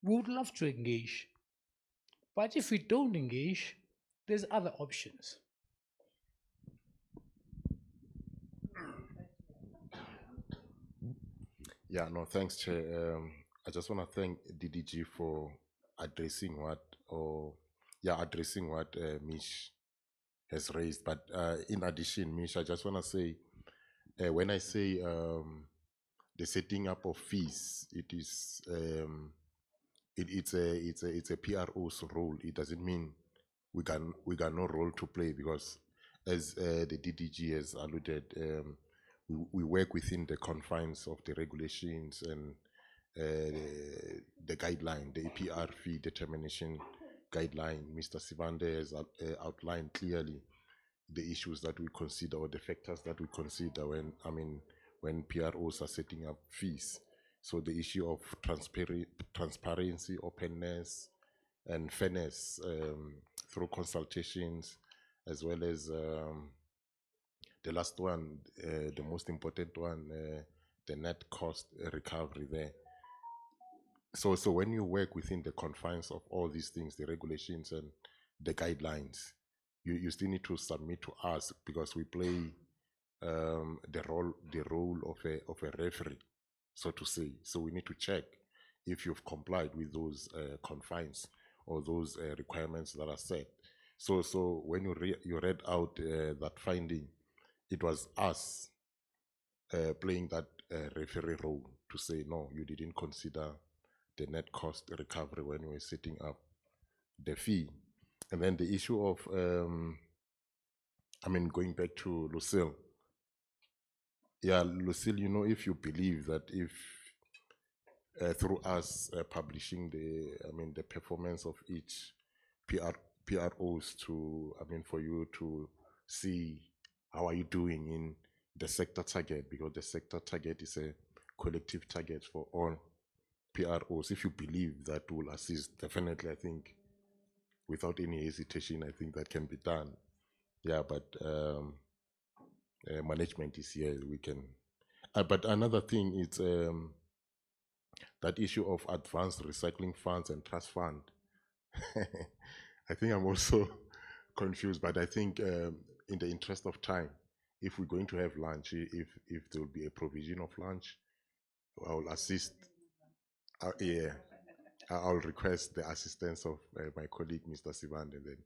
we would love to engage. But if we don't engage, there's other options. Yeah, no, thanks, Chair. I just want to thank DDG for addressing addressing what Mish has raised. But in addition, Mish, I just want to say, when I say the setting up of fees, it's a PRO's role. It doesn't mean we got no role to play, because as the DDG has alluded, we work within the confines of the regulations and the guideline, the APR fee determination guideline. Mr. Sibande has outlined clearly the issues that we consider, or the factors that we consider when PROs are setting up fees. So the issue of transparency, openness, and fairness through consultations, as well as the last one, the most important one, the net cost recovery there. So when you work within the confines of all these things, the regulations and the guidelines, you still need to submit to us, because we play the role of a referee, so to say. So we need to check if you've complied with those confines or those requirements that are set. So when you read out that finding, it was us playing that referee role to say, no, you didn't consider the net cost recovery when we were setting up the fee. And then the issue of, going back to Lucille. Yeah, Lucille, if you believe that if through us publishing the performance of each PROs for you to see how are you doing in the sector target, because the sector target is a collective target for all PROs. If you believe that will assist, definitely, I think, without any hesitation, I think that can be done. Yeah, but management is here, we can. But another thing is that issue of advanced recycling funds and trust fund. I think I'm also confused, but I think in the interest of time, if we're going to have lunch, if there will be a provision of lunch, I will assist. I'll request the assistance of my colleague, Mr. Sivan, and then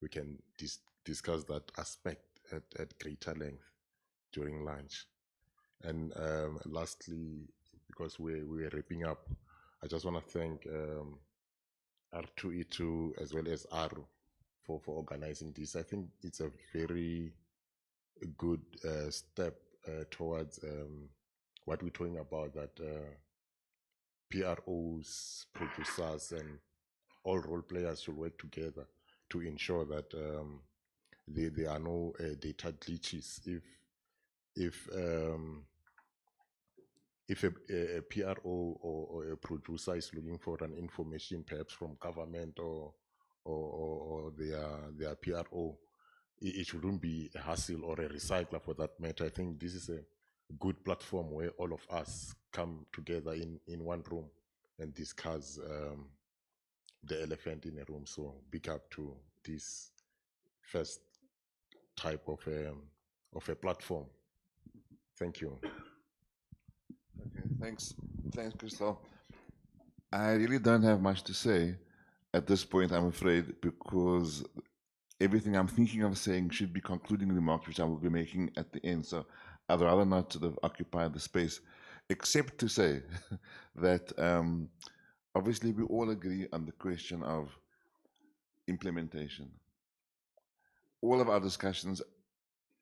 we can discuss that aspect at greater length during lunch. And lastly, because we're wrapping up, I just want to thank R2E2 as well as ARU for organizing this. I think it's a very good step towards what we're talking about, that PROs, producers, and all role players should work together to ensure that there are no data glitches. If a PRO or a producer is looking for an information, perhaps from government or their PRO, it shouldn't be a hassle, or a recycler for that matter. I think this is a good platform where all of us come together in one room and discuss the elephant in the room. So big up to this first type of a platform. Thank you. Okay, thanks, Crystal. I really don't have much to say at this point, I'm afraid, because everything I'm thinking of saying should be concluding remarks, which I will be making at the end. So I'd rather not sort of occupy the space, except to say that obviously we all agree on the question of implementation. All of our discussions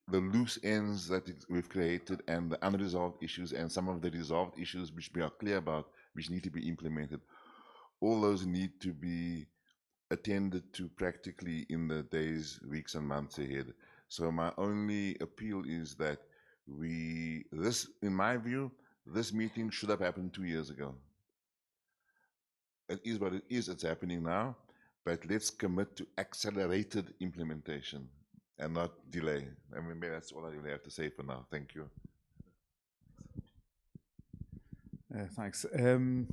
the loose ends that we've created and the unresolved issues and some of the resolved issues which we are clear about, which need to be implemented. All those need to be attended to practically in the days, weeks and months ahead. So my only appeal is that in my view, this meeting should have happened 2 years ago. It is what it is, it's happening now, but let's commit to accelerated implementation and not delay. I mean, maybe that's all I really have to say for now. Thank you. Thanks. To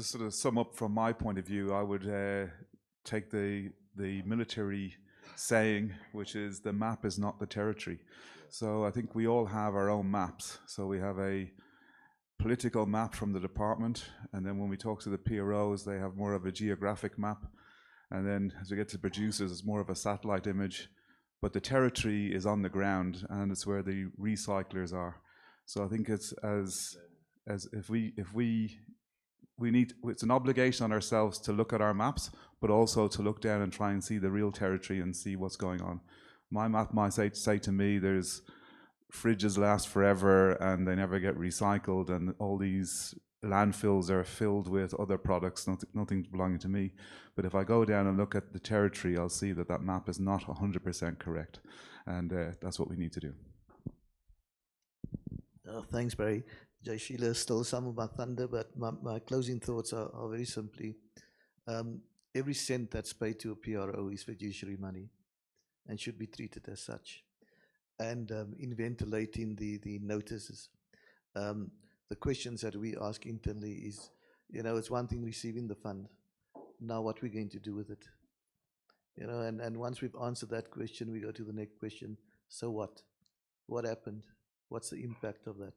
sort of sum up from my point of view, I would take the military saying, which is the map is not the territory. So I think we all have our own maps. So we have a political map from the department, and then when we talk to the PROs, they have more of a geographic map. And then as we get to producers, it's more of a satellite image. But the territory is on the ground, and it's where the recyclers are. So I think it's it's an obligation on ourselves to look at our maps, but also to look down and try and see the real territory and see what's going on. My map might say to me, there's fridges last forever and they never get recycled, and all these landfills are filled with other products, nothing belonging to me. But if I go down and look at the territory, I'll see that that map is not 100% correct, and that's what we need to do. Thanks, Barry. Jay Sheila stole some of my thunder, but my closing thoughts are very simply, every cent that's paid to a PRO is fiduciary money and should be treated as such. And in ventilating the notices, the questions that we ask internally is, it's one thing receiving the fund. Now what we're going to do with it? And once we've answered that question, we go to the next question. So what? What happened? What's the impact of that?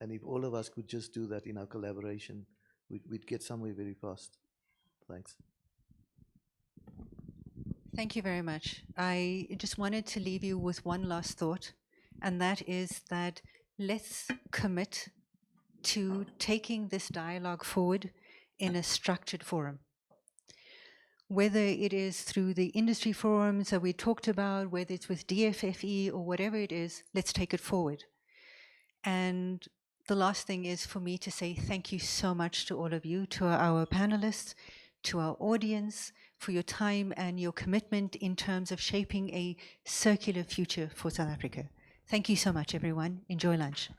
And if all of us could just do that in our collaboration, we'd get somewhere very fast. Thanks. Thank you very much. I just wanted to leave you with one last thought, and that is that let's commit to taking this dialogue forward in a structured forum. Whether it is through the industry forums that we talked about, whether it's with DFFE or whatever it is, let's take it forward. And the last thing is for me to say thank you so much to all of you, to our panelists, to our audience, for your time and your commitment in terms of shaping a circular future for South Africa. Thank you so much, everyone. Enjoy lunch.